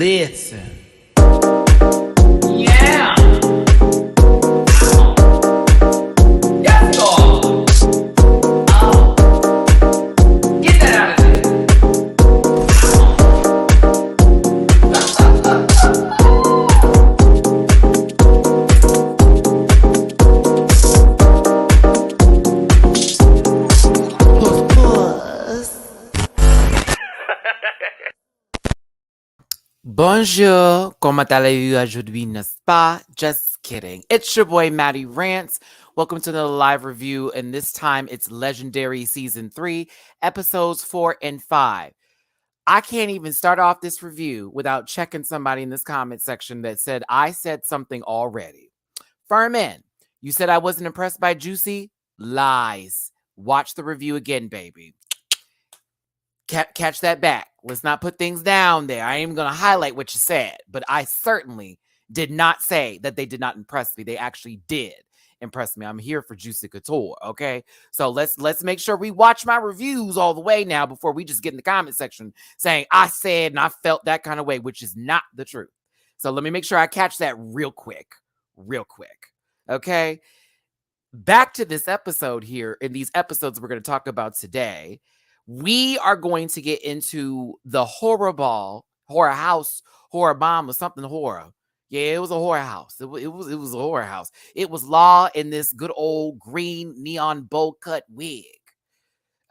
Listen. Yeah. Yes, Lord. Oh. Get that out of there. Bonjour, comment allez-vous aujourd'hui, n'est-ce pas? Just kidding. It's your boy, Matty Rants. Welcome to the live review, and this time it's Legendary Season 3, Episodes 4 and 5. I can't even start off this review without checking somebody in this comment section that said I said something already. Firm in. You said I wasn't impressed by Juicy? Lies. Watch the review again, baby. Catch that back. Let's not put things down there. I ain't even going to highlight what you said, but I certainly did not say that they did not impress me. They actually did impress me. I'm here for Juicy Couture, okay? So let's make sure we watch my reviews all the way now before we just get in the comment section saying I said and I felt that kind of way, which is not the truth. So let me make sure I catch that real quick, okay? Back to this episode here. In these episodes we're going to talk about today, we are going to get into the horror house, horror bomb, or something horror. Yeah, it was a horror house. It was a horror house. It was Law in this good old green neon bowl cut wig.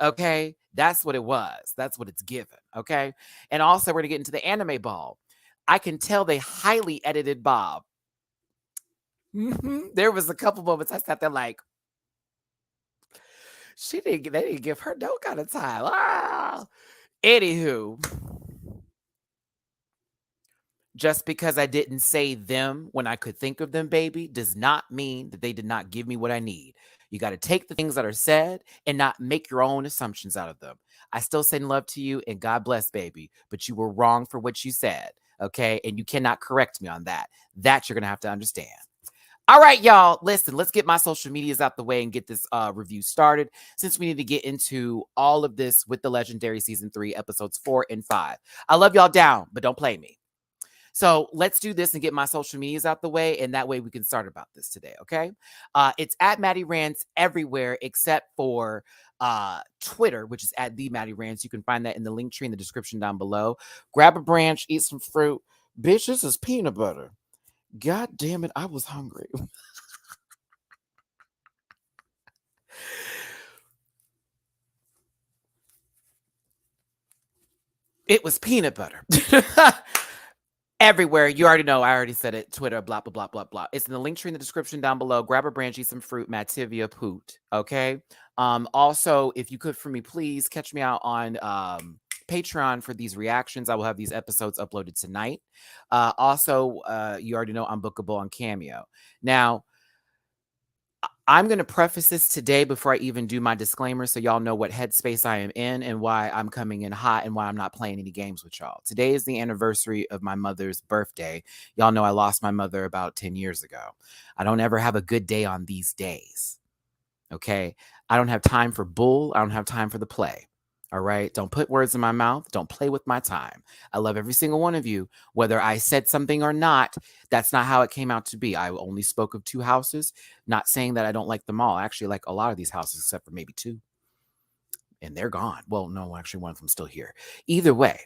Okay, that's what it was. That's what it's given. Okay, and also we're gonna get into the anime ball. I can tell they highly edited Bob. There was a couple moments I sat there like, they didn't give her no kind of time. Ah! Anywho, just because I didn't say them when I could think of them, baby, does not mean that they did not give me what I need. You got to take the things that are said and not make your own assumptions out of them. I still send love to you and God bless, baby, but you were wrong for what you said, okay? And you cannot correct me on that. That you're going to have to understand. All right, y'all, listen, let's get my social medias out the way and get this review started, since we need to get into all of this with the Legendary Season 3, Episodes 4 and 5. I love y'all down, but don't play me. So let's do this and get my social medias out the way, and that way we can start about this today, okay? It's at MattyRants everywhere except for Twitter, which is at the MattyRants. You can find that in the link tree in the description down below. Grab a branch, eat some fruit. Bitch, this is peanut butter. God damn it, I was hungry. It was peanut butter. Everywhere. You already know. I already said it. Twitter, blah, blah, blah, blah, blah. It's in the link tree in the description down below. Grab a branch, eat some fruit, Mativia Poot. Okay? Also, if you could for me, please catch me out on Patreon for these reactions. I will have these episodes uploaded tonight. Also, you already know I'm bookable on Cameo. Now, I'm going to preface this today before I even do my disclaimer so y'all know what headspace I am in and why I'm coming in hot and why I'm not playing any games with y'all. Today is the anniversary of my mother's birthday. Y'all know I lost my mother about 10 years ago. I don't ever have a good day on these days. Okay? I don't have time for bull. I don't have time for the play. All right? Don't put words in my mouth. Don't play with my time. I love every single one of you. Whether I said something or not, that's not how it came out to be. I only spoke of 2 houses, not saying that I don't like them all. I actually like a lot of these houses except for maybe 2. And they're gone. Well, no, actually one of them's still here. Either way,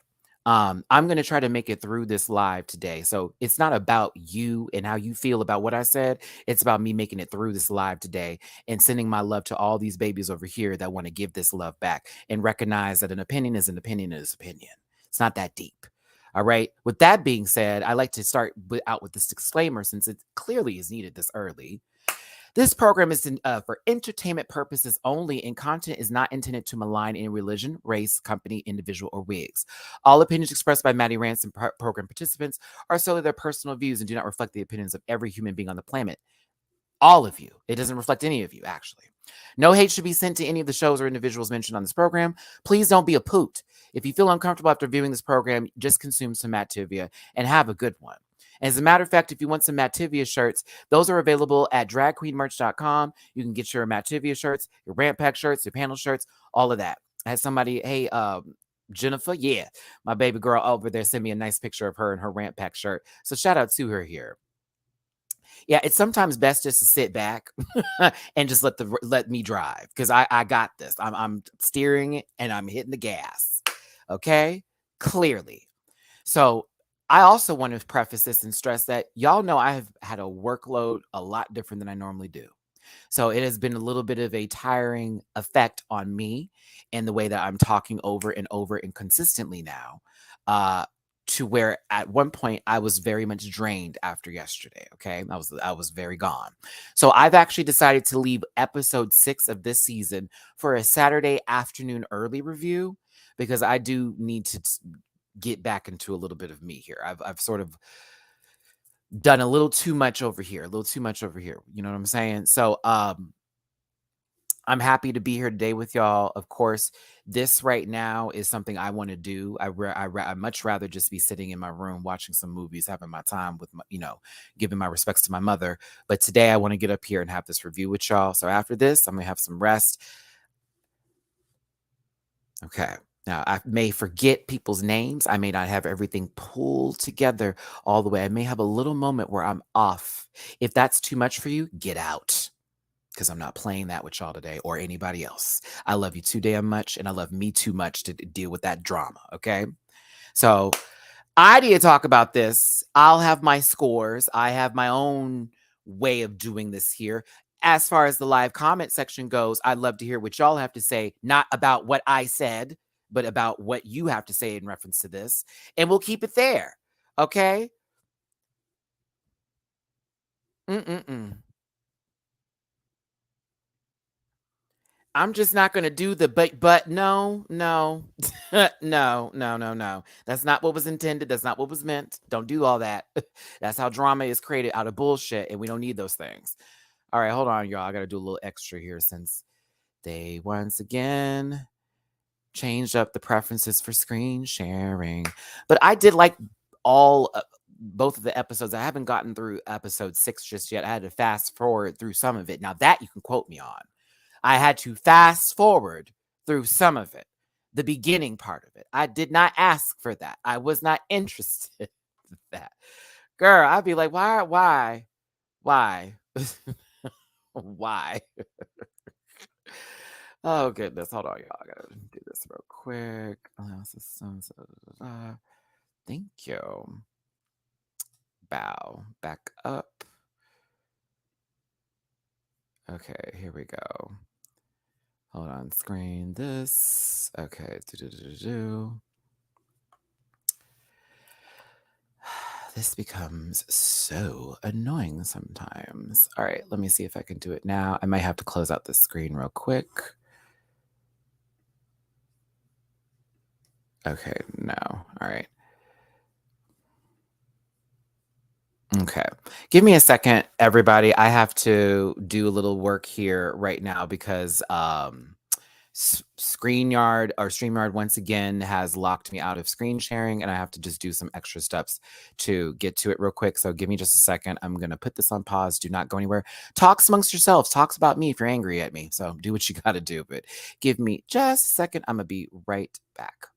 I'm going to try to make it through this live today. So it's not about you and how you feel about what I said. It's about me making it through this live today and sending my love to all these babies over here that want to give this love back and recognize that an opinion is an opinion is opinion. It's not that deep. All right. With that being said, I like to start out with this disclaimer since it clearly is needed this early. This program is for entertainment purposes only, and content is not intended to malign any religion, race, company, individual, or wigs. All opinions expressed by Matty Rants and program participants are solely their personal views and do not reflect the opinions of every human being on the planet. All of you. It doesn't reflect any of you, actually. No hate should be sent to any of the shows or individuals mentioned on this program. Please don't be a poot. If you feel uncomfortable after viewing this program, just consume some Mativia and have a good one. As a matter of fact, if you want some Mativia shirts, those are available at dragqueenmerch.com. You can get your Mativia shirts, your Rant Pack shirts, your panel shirts, all of that. I had somebody, hey, Jennifer, yeah, my baby girl over there sent me a nice picture of her in her Rant Pack shirt. So shout out to her here. Yeah, it's sometimes best just to sit back and just let me drive because I got this. I'm steering it and I'm hitting the gas. Okay, clearly. So I also want to preface this and stress that y'all know I have had a workload a lot different than I normally do. So it has been a little bit of a tiring effect on me in the way that I'm talking over and over and consistently now. To where at one point I was very much drained after yesterday. Okay. I was very gone. So I've actually decided to leave episode 6 of this season for a Saturday afternoon early review because I do need to get back into a little bit of me here. I've sort of done a little too much over here, a little too much over here. You know what I'm saying? So I'm happy to be here today with y'all. Of course, this right now is something I want to do. I much rather just be sitting in my room watching some movies, having my time with my, giving my respects to my mother. But today I want to get up here and have this review with y'all. So after this, I'm gonna have some rest. Okay. Now, I may forget people's names. I may not have everything pulled together all the way. I may have a little moment where I'm off. If that's too much for you, get out because I'm not playing that with y'all today or anybody else. I love you too damn much and I love me too much to deal with that drama. Okay. So I need to talk about this. I'll have my scores. I have my own way of doing this here. As far as the live comment section goes, I'd love to hear what y'all have to say, not about what I said, but about what you have to say in reference to this. And we'll keep it there. Okay? Mm-mm-mm. I'm just not gonna do the but no, no, no, no, no, no. That's not what was intended. That's not what was meant. Don't do all that. That's how drama is created out of bullshit, and we don't need those things. All right, hold on, y'all. I gotta do a little extra here since they once again changed up the preferences for screen sharing. But I did like all both of the episodes. I haven't gotten through episode 6 just yet. I had to fast forward through some of it. Now that you can quote me on. I had to fast forward through some of it, the beginning part of it. I did not ask for that. I was not interested in that. Girl, I'd be like, why? Why? Oh goodness. Hold on, y'all. I gotta do this real quick. Allow systems. Thank you. Bow. Back up. Okay, here we go. Hold on, screen this. Okay. This becomes so annoying sometimes. All right, let me see if I can do it now. I might have to close out the screen real quick. Okay, no. All right. Okay. Give me a second, everybody. I have to do a little work here right now because StreamYard once again has locked me out of screen sharing and I have to just do some extra steps to get to it real quick. So give me just a second. I'm going to put this on pause. Do not go anywhere. Talks amongst yourselves. Talks about me if you're angry at me. So do what you got to do, but give me just a second. I'm going to be right back.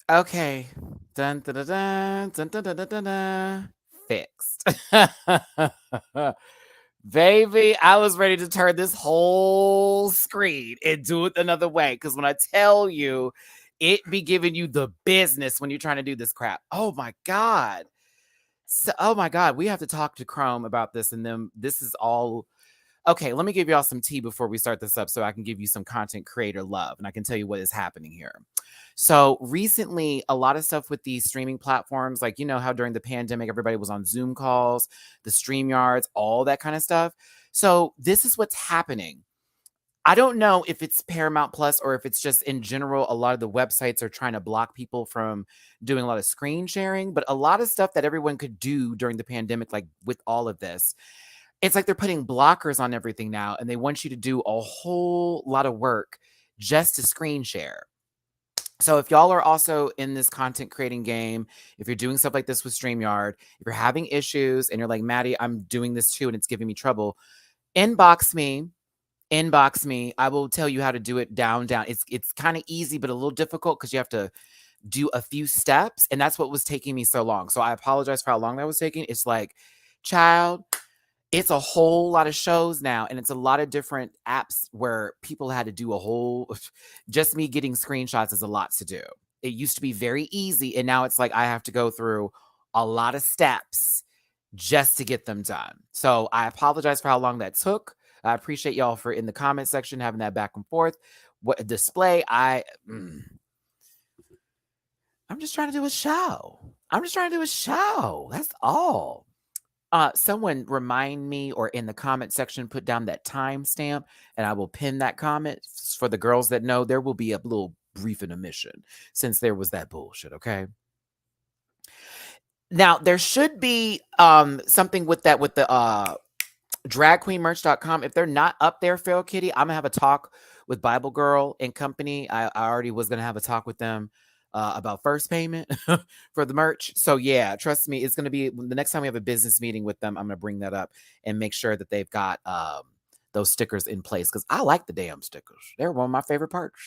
Okay. Dun, dun, dun, dun, dun, dun, dun, dun, dun, dun. Fixed. Baby, I was ready to turn this whole screen and do it another way. Because when I tell you, it be giving you the business when you're trying to do this crap. Oh my God. So, oh my God, we have to talk to Chrome about this. And then this is all okay. Let me give y'all some tea before we start this up so I can give you some content creator love and I can tell you what is happening here. So recently, a lot of stuff with these streaming platforms, like, you know, how during the pandemic, everybody was on Zoom calls, the StreamYards, all that kind of stuff. So this is what's happening. I don't know if it's Paramount Plus or if it's just in general, a lot of the websites are trying to block people from doing a lot of screen sharing, but a lot of stuff that everyone could do during the pandemic, like with all of this, it's like they're putting blockers on everything now and they want you to do a whole lot of work just to screen share. So if y'all are also in this content creating game, if you're doing stuff like this with StreamYard, if you're having issues and you're like, Maddie, I'm doing this too and it's giving me trouble, inbox me. Inbox me. I will tell you how to do it down. It's kind of easy, but a little difficult because you have to do a few steps. And that's what was taking me so long. So I apologize for how long that was taking. It's like, child, it's a whole lot of shows now, and it's a lot of different apps where people had to do a whole just me getting screenshots is a lot to do. It used to be very easy, and now it's like I have to go through a lot of steps just to get them done. So I apologize for how long that took. I appreciate y'all for in the comment section having that back and forth. What display I'm just trying to do a show. I'm just trying to do a show. That's all. Someone remind me or in the comment section put down that timestamp and I will pin that comment for the girls that know there will be a little brief intermission since there was that bullshit, okay? Now, there should be something with that with the dragqueenmerch.com. If they're not up there, Feral Kitty, I'm gonna have a talk with Bible Girl and company. I already was gonna have a talk with them about first payment for the merch. So yeah, trust me, it's gonna be the next time we have a business meeting with them. I'm gonna bring that up and make sure that they've got those stickers in place because I like the damn stickers. They're one of my favorite parts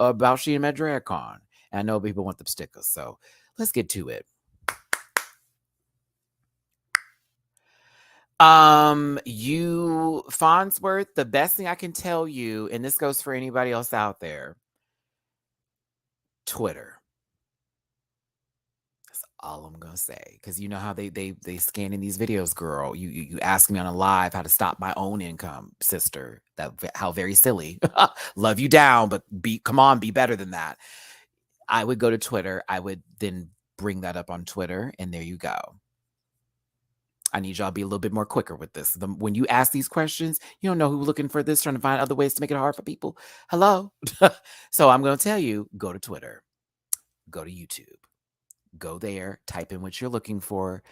about She and Met DragCon. And I know people want the stickers, so let's get to it. You Farnsworth, the best thing I can tell you, and this goes for anybody else out there, Twitter. That's all I'm gonna say. Cause you know how they scan in these videos, girl. You ask me on a live how to stop my own income, sister. How very silly. Love you down, but come on, be better than that. I would go to Twitter. I would then bring that up on Twitter, and there you go. I need y'all to be a little bit more quicker with this. When you ask these questions, you don't know who's looking for this, trying to find other ways to make it hard for people. Hello. So I'm going to tell you, go to Twitter, go to YouTube, go there, type in what you're looking for.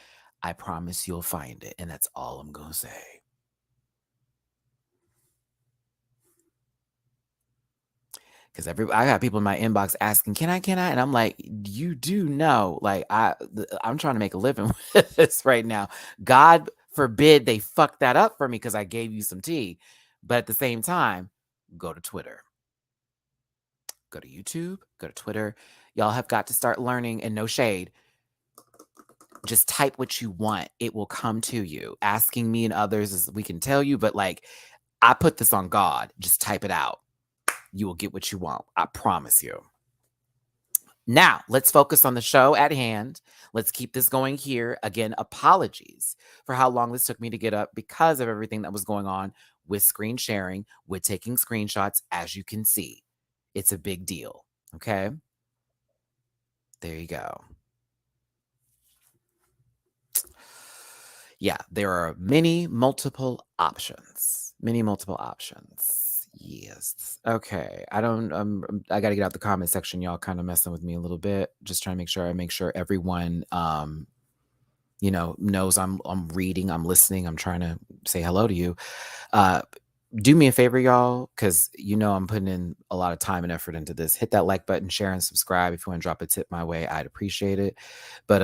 I promise you'll find it. And that's all I'm going to say. Because I got people in my inbox asking, can I? And I'm like, you do know, like I'm trying to make a living with this right now. God forbid they fuck that up for me because I gave you some tea. But at the same time, go to Twitter, go to YouTube, go to Twitter. Y'all have got to start learning, and no shade. Just type what you want. It will come to you. Asking me and others is we can tell you, but like I put this on God. Just type it out. You will get what you want. I promise you. Now, let's focus on the show at hand. Let's keep this going here. Again, apologies for how long this took me to get up because of everything that was going on with screen sharing, with taking screenshots. As you can see, it's a big deal. Okay. There you go. Yeah, there are multiple options. Multiple options. Yes. Okay. I got to get out the comment section. Y'all kind of messing with me a little bit. Just trying to make sure everyone, knows I'm reading, I'm listening. I'm trying to say hello to you. Do me a favor, y'all, because I'm putting in a lot of time and effort into this. Hit that like button, share, and subscribe. If you want to drop a tip my way, I'd appreciate it. But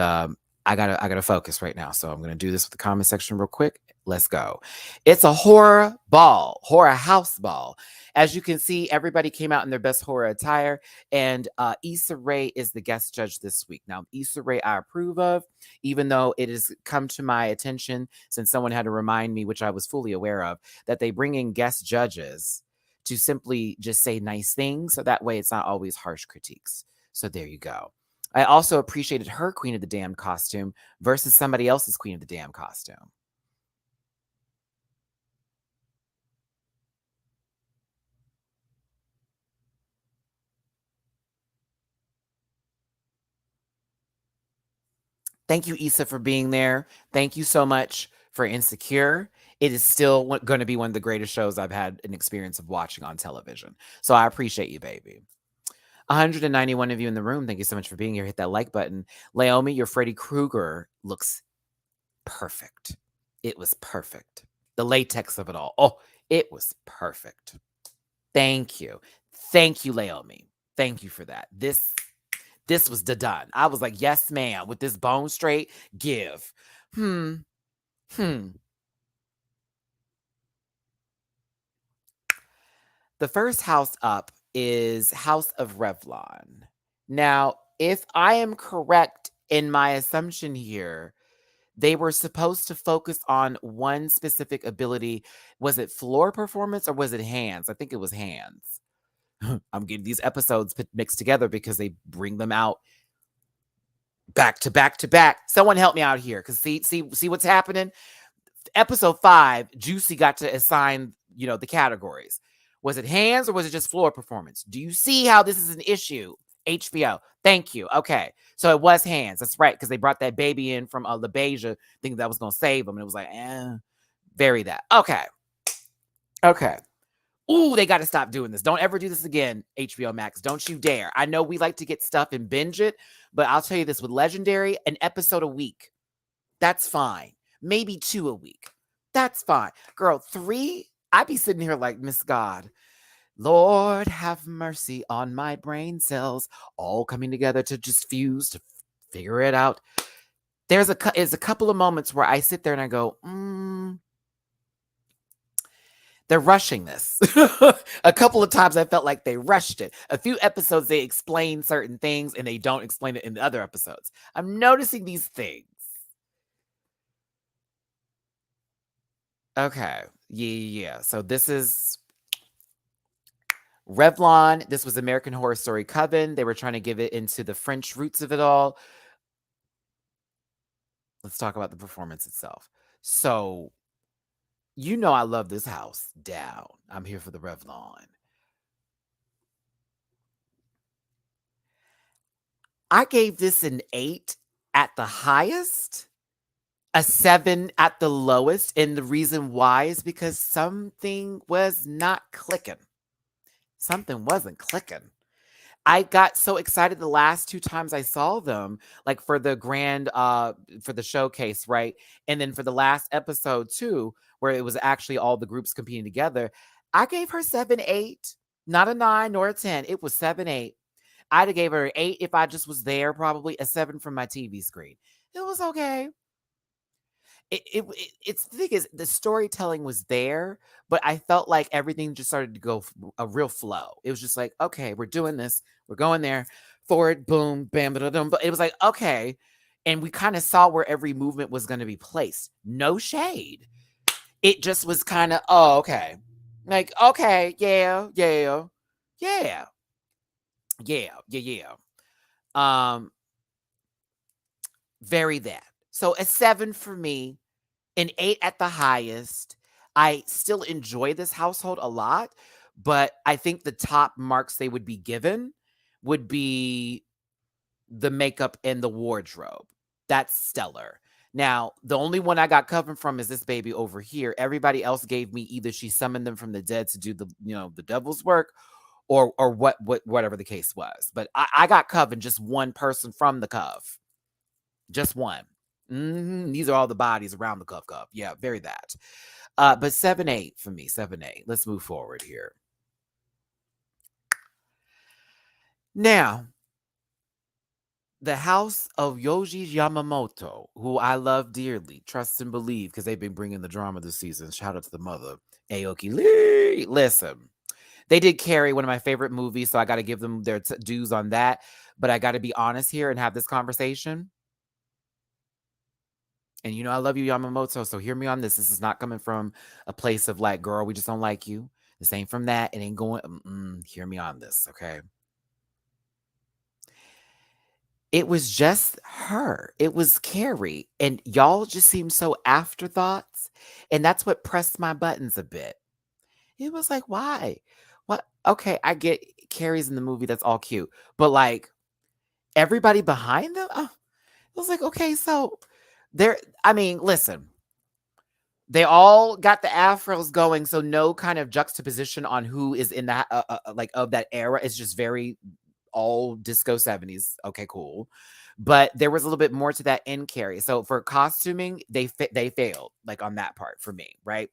I gotta focus right now. So I'm gonna do this with the comment section real quick. Let's go. It's a horror ball, horror house ball. As you can see, everybody came out in their best horror attire, and Issa Rae is the guest judge this week. Now, Issa Rae I approve of, even though it has come to my attention since someone had to remind me, which I was fully aware of, that they bring in guest judges to simply just say nice things, so that way it's not always harsh critiques. So there you go. I also appreciated her Queen of the Damn costume versus somebody else's Queen of the Damn costume. Thank you, Issa, for being there. Thank you so much for Insecure. It is still going to be one of the greatest shows I've had an experience of watching on television. So I appreciate you, baby. 191 of you in the room. Thank you so much for being here. Hit that like button. Laomi, your Freddy Krueger looks perfect. It was perfect. The latex of it all. Oh, it was perfect. Thank you. Thank you, Laomi. Thank you for that. This was done. I was like, yes, ma'am, with this bone straight, give. The first house up is House of Revlon. Now, if I am correct in my assumption here, they were supposed to focus on one specific ability. Was it floor performance or was it hands? I think it was hands. I'm getting these episodes mixed together because they bring them out back to back to back. Someone help me out here, because see what's happening. Episode 5, Juicy got to assign, the categories. Was it hands or was it just floor performance? Do you see how this is an issue? HBO. Thank you. Okay. So it was hands. That's right. Because they brought that baby in from LaBeija, thinking that was going to save them. And it was like, bury that. Okay. Okay. Ooh, they got to stop doing this. Don't ever do this again, HBO Max. Don't you dare. I know we like to get stuff and binge it, but I'll tell you this, with Legendary, an episode a week. That's fine. Maybe 2 a week. That's fine. Girl, 3, I'd be sitting here like, Miss God, Lord have mercy on my brain cells, all coming together to just fuse, to figure it out. There's a couple of moments where I sit there and I go, they're rushing this. A couple of times I felt like they rushed it. A few episodes, they explain certain things and they don't explain it in the other episodes. I'm noticing these things. Okay. Yeah. So this is Revlon. This was American Horror Story Coven. They were trying to give it into the French roots of it all. Let's talk about the performance itself. So, I love this house down. I'm here for the Revlon. I gave this an 8 at the highest, a 7 at the lowest. And the reason why is because something was not clicking. Something wasn't clicking. I got so excited the last 2 times I saw them, like for the grand, for the showcase, right? And then for the last episode too, where it was actually all the groups competing together. I gave her 7, 8, not a 9 nor a 10. It was 7, 8. I'd have gave her an 8 if I just was there, probably a 7 from my TV screen. It was okay. It's the thing is, the storytelling was there, but I felt like everything just started to go a real flow. It was just like, okay, we're doing this, we're going there, forward, boom, bam, ba-da-dum. But it was like, okay, and we kind of saw where every movement was going to be placed. No shade. It just was kind of, oh, okay, like, okay, yeah. Very that. So a 7 for me, an 8 at the highest. I still enjoy this household a lot, but I think the top marks they would be given would be the makeup and the wardrobe. That's stellar. Now, the only one I got covered from is this baby over here. Everybody else gave me either she summoned them from the dead to do the devil's work, or whatever the case was. But I got covered just one person from the cove. Just one. These are all the bodies around the cuff. Yeah, very that. But 7, 8 for me. 7, 8. Let's move forward here. Now, the house of Yoji Yamamoto, who I love dearly, trust and believe, because they've been bringing the drama this season. Shout out to the mother, Aoki Lee. Listen, they did Carrie, one of my favorite movies, so I got to give them their dues on that. But I got to be honest here and have this conversation. And you know, I love you, Yamamoto, so hear me on this. This is not coming from a place of like, girl, we just don't like you. This ain't from that. It ain't going, hear me on this, okay? It was just her. It was Carrie. And y'all just seem so afterthoughts. And that's what pressed my buttons a bit. It was like, why? What? Okay, I get Carrie's in the movie. That's all cute. But like, everybody behind them? Oh, it was like, okay, so I mean, listen, they all got the afros going, so no kind of juxtaposition on who is in that, like, of that era. It's just very all disco 70s. Okay, cool. But there was a little bit more to that in Carrie. So for costuming, they failed, like, on that part for me, right?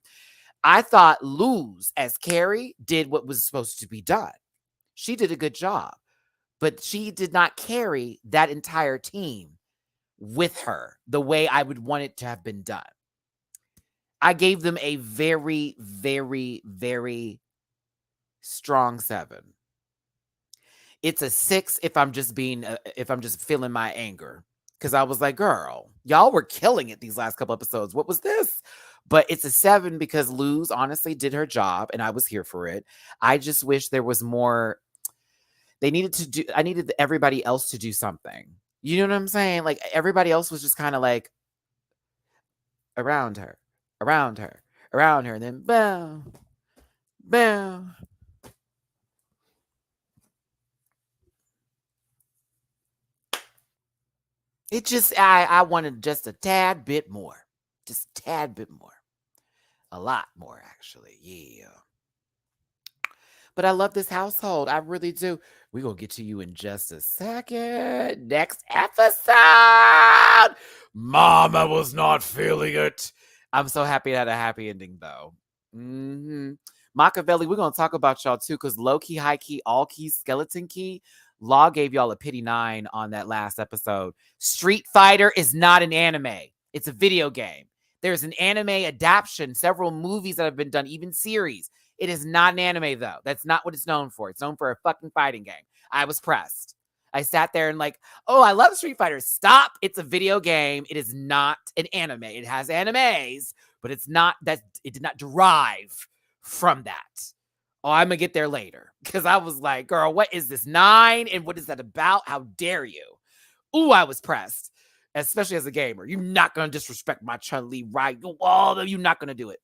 I thought Luz as Carrie did what was supposed to be done. She did a good job, but she did not carry that entire team with her the way I would want it to have been done. I gave them a very, very, very strong 7. It's a 6 if I'm just feeling my anger. Because I was like, girl, y'all were killing it these last couple episodes. What was this? But it's a 7 because Luz honestly did her job and I was here for it. I just wish there was more. I needed everybody else to do something. You know what I'm saying? Like, everybody else was just kind of like around her, around her, around her, and then boom, boom. It just, I wanted just a tad bit more. Just a tad bit more. A lot more, actually. Yeah. But I love this household. I really do. We're going to get to you in just a second. Next episode. Mama was not feeling it. I'm so happy it had a happy ending, though. Machiavelli, we're going to talk about y'all, too, because low key, high key, all key, skeleton key. Law gave y'all a pity 9 on that last episode. Street Fighter is not an anime. It's a video game. There's an anime adaptation, several movies that have been done, even series. It is not an anime, though. That's not what it's known for. It's known for a fucking fighting game. I was pressed. I sat there and like, oh, I love Street Fighter. Stop. It's a video game. It is not an anime. It has animes, but it's not that. It did not derive from that. Oh, I'm going to get there later. Because I was like, girl, what is this 9? And what is that about? How dare you? Ooh, I was pressed. Especially as a gamer. You're not going to disrespect my Chun-Li, right? Oh, you're not going to do it.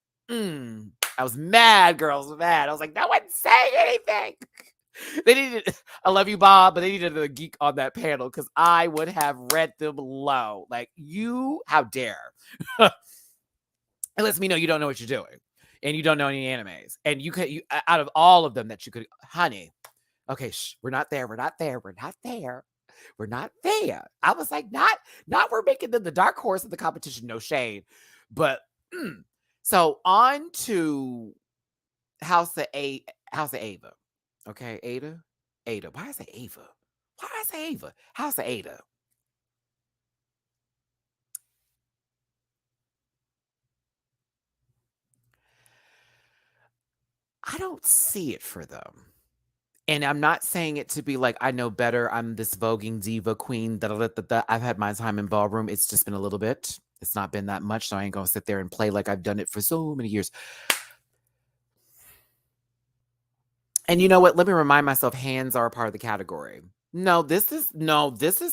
I was mad, girls. Mad. I was like, no one's saying anything. They needed, I love you, Bob, but they needed a geek on that panel because I would have read them low. Like, you, how dare. It lets me know you don't know what you're doing. And you don't know any animes. And you out of all of them that you could, honey, okay, we're not there. We're not there. We're not there. We're not there. I was like, not we're making them the dark horse of the competition. No shade. But, so on to House of Ava. Okay, Ada. Why is it Ava? House of Ada. I don't see it for them. And I'm not saying it to be like, I know better. I'm this voguing diva queen. I've had my time in ballroom. It's just been a little bit. It's not been that much. So I ain't going to sit there and play like I've done it for so many years. And you know what? Let me remind myself, hands are a part of the category. No, this is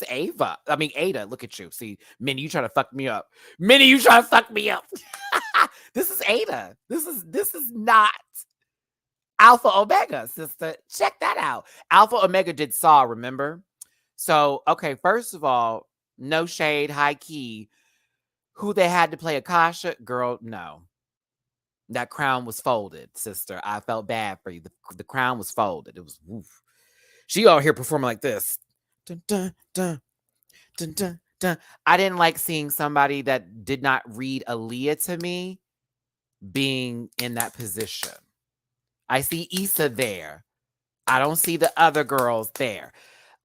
Ava. I mean, Ada. Look at you. See, Minnie, you trying to fuck me up. This is Ada. This is not Alpha Omega, sister. Check that out. Alpha Omega did Saw, remember? So, okay, first of all, no shade, high key. Who they had to play Akasha? Girl, no. That crown was folded, sister. I felt bad for you. The crown was folded. It was woof. She out here performing like this. Dun, dun, dun, dun, dun, dun. I didn't like seeing somebody that did not read Aaliyah to me being in that position. I see Issa there. I don't see the other girls there.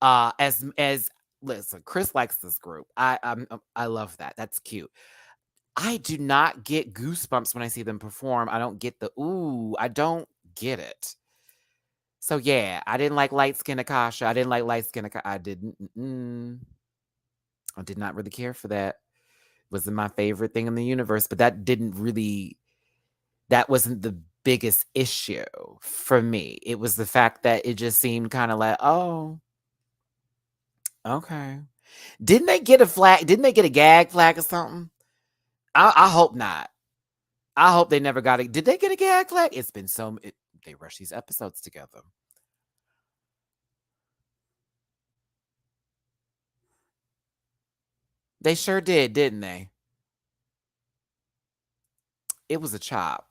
As listen, Chris likes this group. I love that. That's cute. I do not get goosebumps when I see them perform. I don't get the ooh. I don't get it. So yeah, I didn't like light skin Akasha. I didn't like light skin Akasha. I didn't. I did not really care for that. Wasn't my favorite thing in the universe, but that didn't really. That wasn't the biggest issue for me. It was the fact that it just seemed kind of like, oh, okay. Didn't they get a flag? Didn't they get a gag flag or something? I hope not. I hope they never got it. Did they get a gag flag? It's been they rush these episodes together. They sure did, didn't they? It was a chop.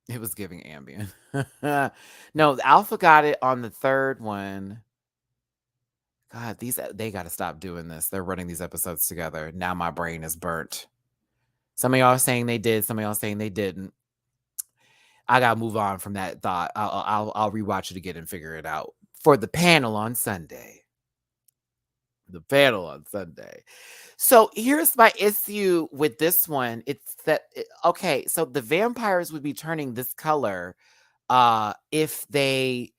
It was giving Ambien. No, Alpha got it on the third one. God, they got to stop doing this. They're running these episodes together. Now my brain is burnt. Some of y'all are saying they did. Some of y'all saying they didn't. I gotta move on from that thought. I'll rewatch it again and figure it out for the panel on Sunday. The panel on Sunday. So here's my issue with this one. It's that okay. So the vampires would be turning this color, if they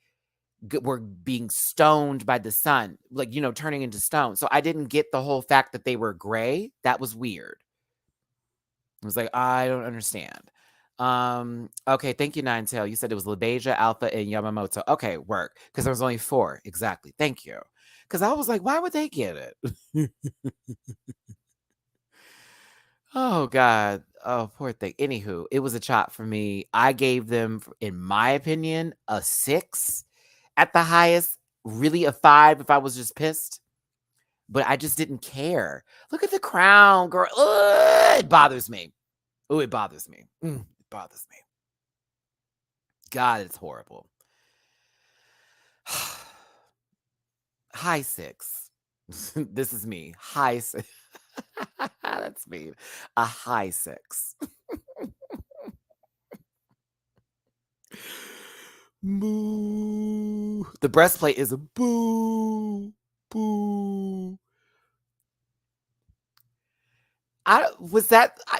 were being stoned by the sun, like turning into stone. So I didn't get the whole fact that they were gray. That was weird. I was like, I don't understand. Okay, thank you, Ninetail. You said it was LaBeija, Alpha, and Yamamoto. Okay, work. Because there was only 4. Exactly. Thank you. Because I was like, why would they get it? Oh, God. Oh, poor thing. Anywho, it was a chop for me. I gave them, in my opinion, a 6 at the highest. Really a 5 if I was just pissed. But I just didn't care. Look at the crown, girl. Ugh, it bothers me. Oh, it bothers me. It bothers me. God, it's horrible. High 6. This is me. High 6. That's me. A high 6. Boo. The breastplate is a boo. Boo.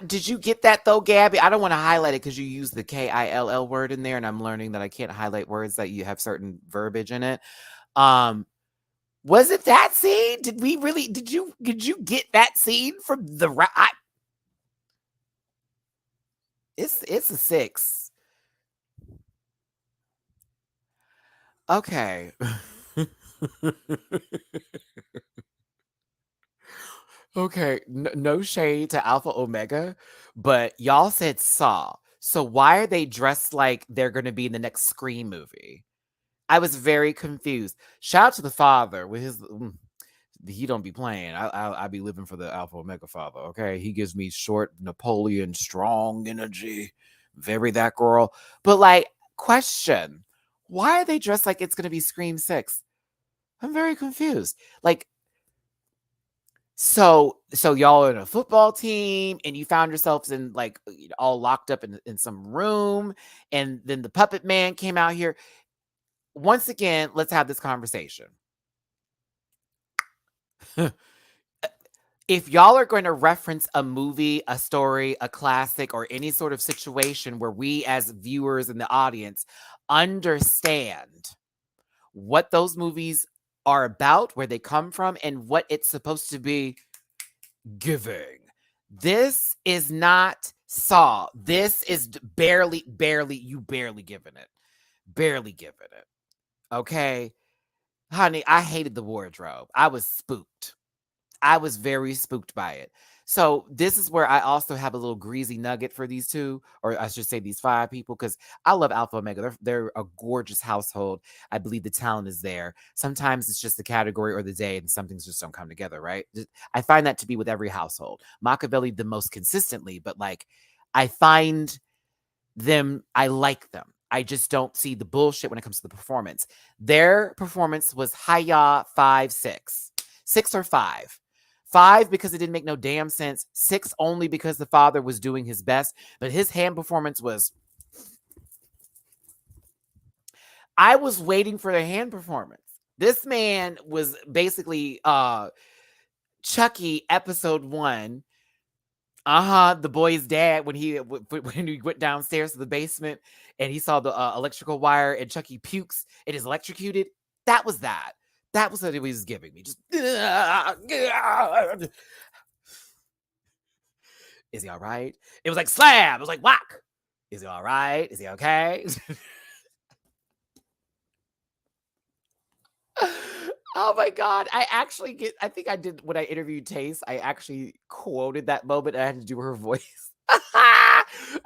Did you get that though, Gabby? I don't want to highlight it because you use the KILL word in there, and I'm learning that I can't highlight words that you have certain verbiage in it. Was it that scene? Did you get that scene from the it's a 6. Okay. Okay, no shade to Alpha Omega, but y'all said Saw. So why are they dressed like they're going to be in the next Scream movie? I was very confused. Shout out to the father with his. He don't be playing. I be living for the Alpha Omega father. Okay, he gives me short Napoleon, strong energy, very that girl. But like, question: why are they dressed like it's going to be Scream 6? I'm very confused. Like, so y'all are in a football team and you found yourselves in like all locked up in some room, and then the puppet man came out here. Once again, let's have this conversation. If y'all are going to reference a movie, a story, a classic, or any sort of situation where we as viewers in the audience understand what those movies are about, where they come from, and what it's supposed to be giving. This is not Saw. This is barely giving it. Barely giving it. Okay? Honey, I hated the wardrobe. I was spooked. I was very spooked by it. So this is where I also have a little greasy nugget for these two, or I should say these 5 people, because I love Alpha Omega. They're a gorgeous household. I believe the talent is there. Sometimes it's just the category or the day and some things just don't come together, right? I find that to be with every household. Machiavelli the most consistently, but like I find them, I like them. I just don't see the bullshit when it comes to the performance. Their performance was hiya 5, 6. 6 or 5. 5 because it didn't make no damn sense. 6 only because the father was doing his best, but his hand performance was I was waiting for the hand performance. This man was basically Chucky episode 1. The boy's dad when he went downstairs to the basement and he saw the electrical wire and Chucky pukes and is electrocuted. That was that. That was what he was giving me. Just is he all right? It was like slab. It was like whack. Is he all right? Is he okay? Oh my God. I think I did when I interviewed Taste, I actually quoted that moment and I had to do her voice.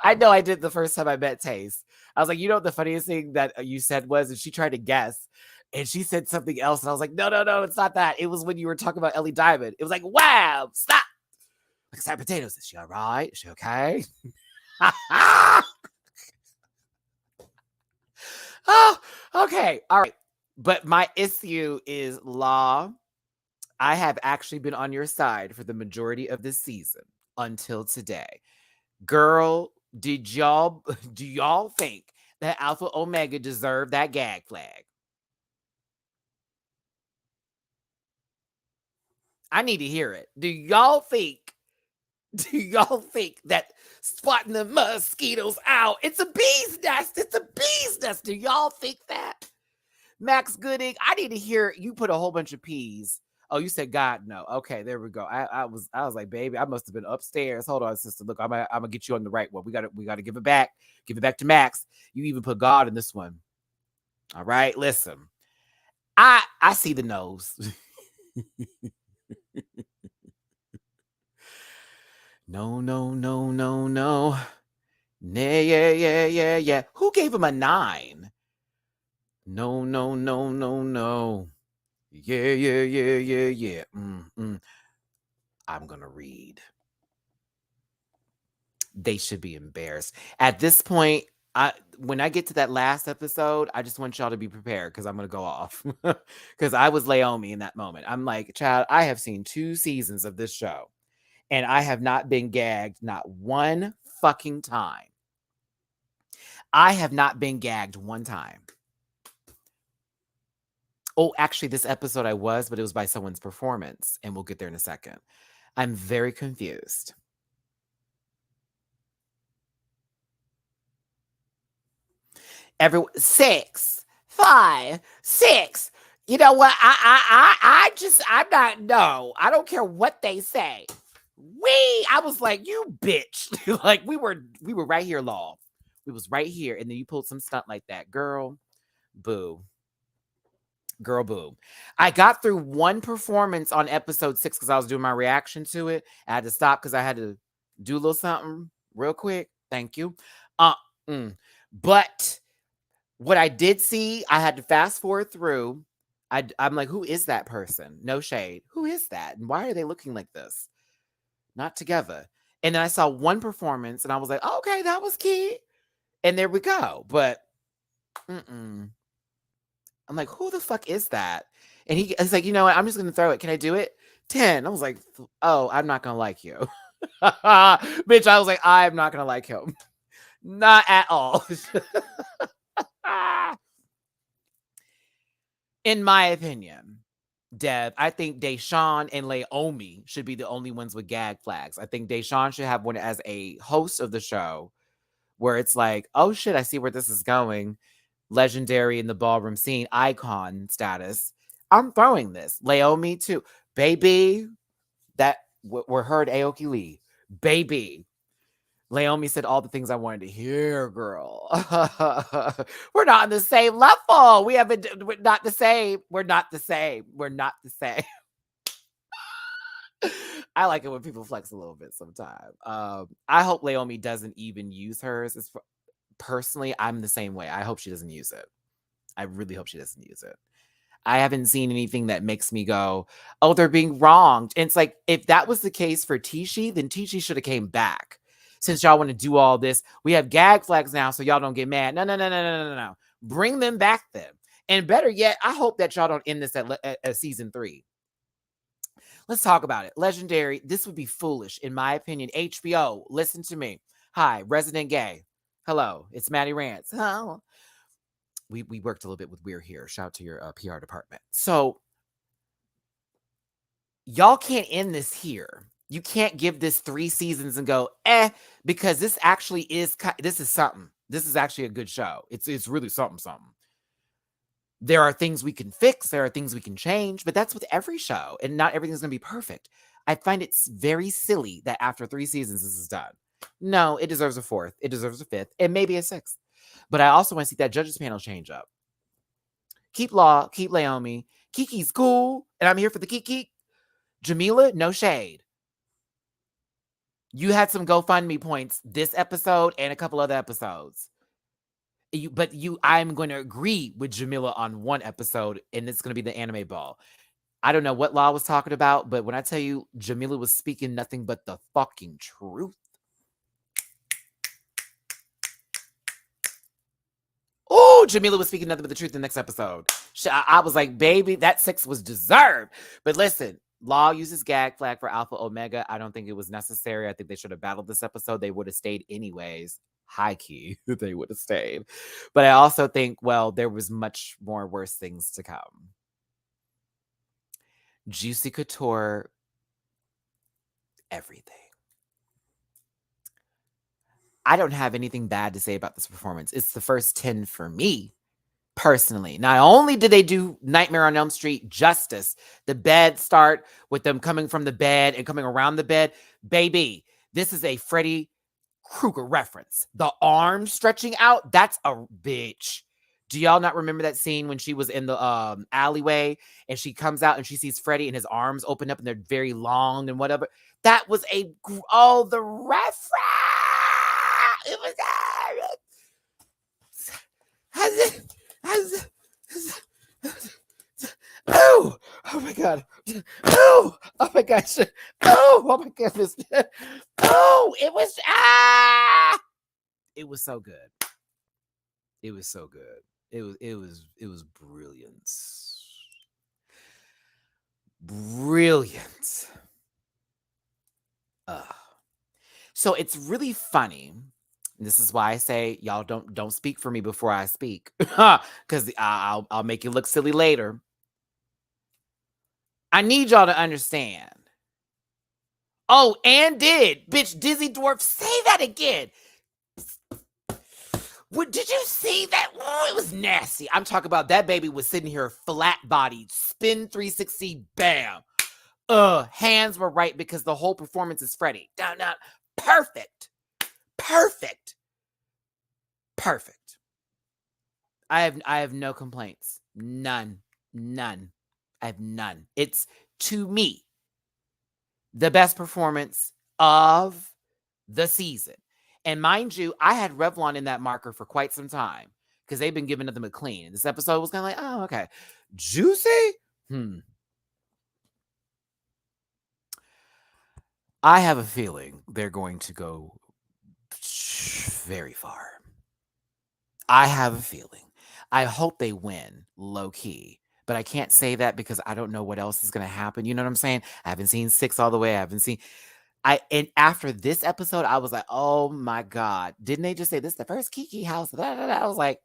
I know I did the first time I met Taste. I was like, you know what the funniest thing that you said was, and she tried to guess, and she said something else, and I was like, no, it's not that. It was when you were talking about Ellie Diamond. It was like, wow, stop. Like side potatoes. Is she all right? Is she okay? Oh, okay. All right. But my issue is Law. I have actually been on your side for the majority of this season until today. Girl, do y'all think that Alpha Omega deserved that gag flag? I need to hear it. Do y'all think that swatting the mosquitoes out, it's a bee's nest? It's a bee's nest. Do y'all think that? Max Gooding, I need to hear you put a whole bunch of peas. Oh, you said God no. Okay, there we go. I was like, baby, I must have been upstairs. Hold on, sister. Look, I'm gonna get you on the right one. We gotta give it back. Give it back to Max. You even put God in this one. All right, listen. I see the nose. No. Yeah. Who gave him a 9? No. Yeah. I'm gonna read. They should be embarrassed. At this point, when I get to that last episode, I just want y'all to be prepared because I'm gonna go off. Because I was Laomi in that moment. I'm like, child, I have seen 2 seasons of this show, and I have not been gagged not one fucking time. I have not been gagged one time. Oh, actually, this episode I was, but it was by someone's performance, and we'll get there in a second. I'm very confused. Everyone, 6, 5, 6. You know what? I don't care what they say. I was like, you bitch. Like we were right here, Law. We was right here, and then you pulled some stunt like that, girl. Boo. Girl, boo. I got through one performance on episode 6 because I was doing my reaction to it. I had to stop because I had to do a little something real quick. Thank you. But what I did see, I had to fast forward through. I'm like, who is that person? No shade. Who is that? And why are they looking like this? Not together. And then I saw one performance and I was like, oh, okay, that was key. And there we go. But I'm like, who the fuck is that? And he's like, you know what? I'm just going to throw it. Can I do it? 10. I was like, oh, I'm not going to like you. Bitch, I was like, I'm not going to like him. Not at all. In my opinion, Dev, I think Deshawn and Laomi should be the only ones with gag flags. I think Deshawn should have one as a host of the show where it's like, oh shit, I see where this is going. Legendary in the ballroom scene, icon status. I'm throwing this. Laomi too. Baby, that we're heard Aoki Lee. Baby. Laomi said all the things I wanted to hear, girl. We're not on the same level. We're not the same. We're not the same. We're not the same. I like it when people flex a little bit sometimes. I hope Laomi doesn't even use hers. Personally, I'm the same way. I hope she doesn't use it. I really hope she doesn't use it. I haven't seen anything that makes me go, oh, they're being wronged. And it's like, if that was the case for Tishi, then Tishi should have came back. Since y'all want to do all this, we have gag flags now, so y'all don't get mad. No. Bring them back then. And better yet, I hope that y'all don't end this at season 3. Let's talk about it. Legendary, this would be foolish, in my opinion. HBO, listen to me. Hi, resident gay. Hello, it's Matty Rants. Oh. we worked a little bit with We're Here. Shout out to your PR department. So y'all can't end this here. You can't give this 3 seasons and go, because this actually is, this is something. This is actually a good show. It's really something. There are things we can fix. There are things we can change, but that's with every show, and not everything's going to be perfect. I find it's very silly that after 3 seasons, this is done. No, it deserves a 4th. It deserves a 5th, and maybe a 6th. But I also want to see that judges panel change up. Keep Law, keep Naomi. Keke's cool, and I'm here for the Keke. Jamila, no shade. You had some GoFundMe points this episode and a couple other episodes. I'm going to agree with Jamila on one episode, and it's going to be the anime ball. I don't know what Law was talking about, but when I tell you Jamila was speaking nothing but the fucking truth. Oh, Jamila was speaking nothing but the truth in the next episode. I was like, baby, that 6 was deserved. But listen, Law uses gag flag for Alpha Omega. I don't think it was necessary. I think they should have battled this episode. They would have stayed anyways. High key, they would have stayed. But I also think, well, there was much more worse things to come. Juicy Couture, everything. I don't have anything bad to say about this performance. It's the first 10 for me, personally. Not only did they do Nightmare on Elm Street justice, the bed start with them coming from the bed and coming around the bed. Baby, this is a Freddy Krueger reference. The arm stretching out, that's a bitch. Do y'all not remember that scene when she was in the alleyway and she comes out and she sees Freddy and his arms open up and they're very long and whatever? That was the reference. It was oh my god. Oh my gosh. Oh my goodness. Oh, it was it was so good. It was so good. It was brilliant. Brilliant. So it's really funny. This is why I say y'all don't speak for me before I speak, because I'll make you look silly later. I need y'all to understand. Oh, and bitch, Dizzy Dwarf, say that again. What, did you see that? Oh, it was nasty. I'm talking about that baby was sitting here flat-bodied, spin 360, bam. Hands were right because the whole performance is Freddy. Down. Perfect. I have no complaints. None. I have none. It's, to me, the best performance of the season. And mind you, I had Revlon in that marker for quite some time because they've been giving them a clean. And this episode was kind of like, oh, okay. Juicy? I have a feeling they're going to go very far. I have a feeling. I hope they win low key, but I can't say that because I don't know what else is going to happen. You know what I'm saying? I haven't seen 6 all the way. And after this episode, I was like, oh my God, didn't they just say this is the first Keke house? I was like,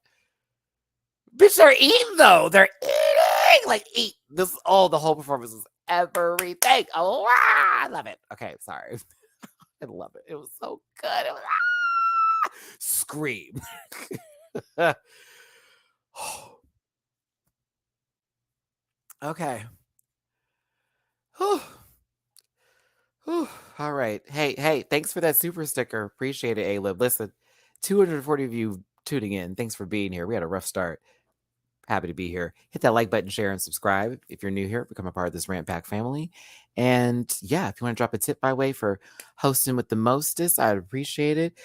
bitch, they're eating though. They're eating. Like, eat. The whole performance was everything. Oh, I love it. Okay, sorry. I love it. It was so good. It was, scream. Okay. All right. Hey, thanks for that super sticker. Appreciate it, A-Lib. Listen, 240 of you tuning in. Thanks for being here. We had a rough start. Happy to be here. Hit that like button, share, and subscribe. If you're new here, become a part of this Rant Pack family. And yeah, if you want to drop a tip my way for hosting with the mostest, I'd appreciate it.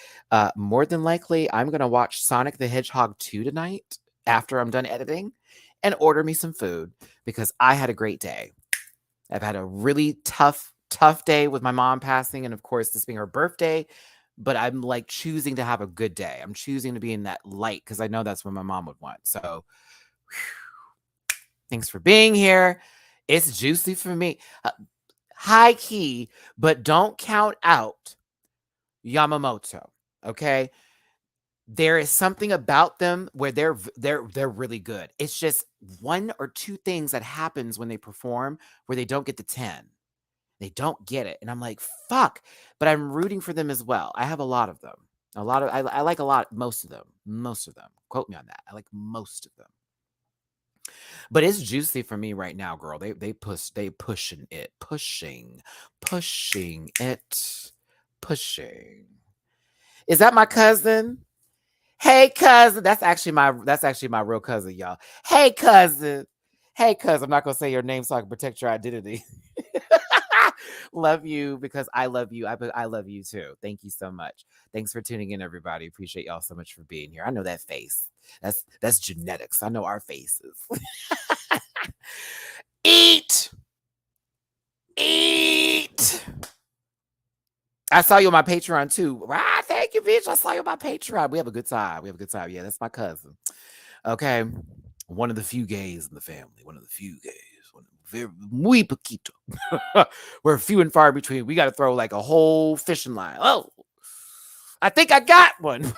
More than likely, I'm going to watch Sonic the Hedgehog 2 tonight after I'm done editing and order me some food because I had a great day. I've had a really tough day with my mom passing, and of course, this being her birthday, but I'm like choosing to have a good day. I'm choosing to be in that light because I know that's what my mom would want. So thanks for being here. It's juicy for me. High key, but don't count out Yamamoto, okay? there is something about them where they're really good. It's just 1 or 2 things that happens when they perform where they don't get the 10. They don't get it, and I'm like, "Fuck," but I'm rooting for them as well. I have a lot of them. A lot of I like a lot most of them. Most of them. Quote me on that. I like most of them. But it's juicy for me right now, girl. They pushing it. Pushing it. Pushing. Is that my cousin? Hey cousin. That's actually my real cousin, y'all. Hey cousin. Hey cousin. I'm not gonna say your name so I can protect your identity. Love you because I love you. I love you too. Thank you so much. Thanks for tuning in, everybody. Appreciate y'all so much for being here. I know that face. That's genetics. I know our faces. Eat. Eat. I saw you on my Patreon too. Ah, thank you, bitch. I saw you on my Patreon. We have a good time. Yeah, that's my cousin. Okay. One of the few gays in the family. One of the few gays. Muy poquito. We're few and far between. We got to throw like a whole fishing line. Oh, I think I got one.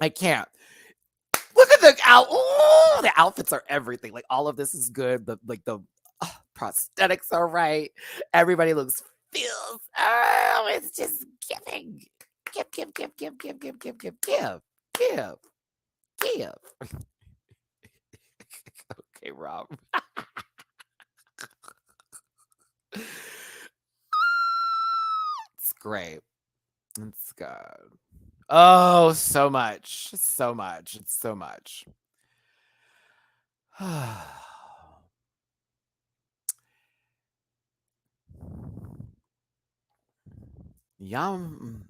I can't. Look at the outfits are everything. Like all of this is good. The prosthetics are right. Everybody feels. Oh, it's just giving. Give. Okay, Rob. It's great. It's good. Oh, so much. So much. It's so much. Yum.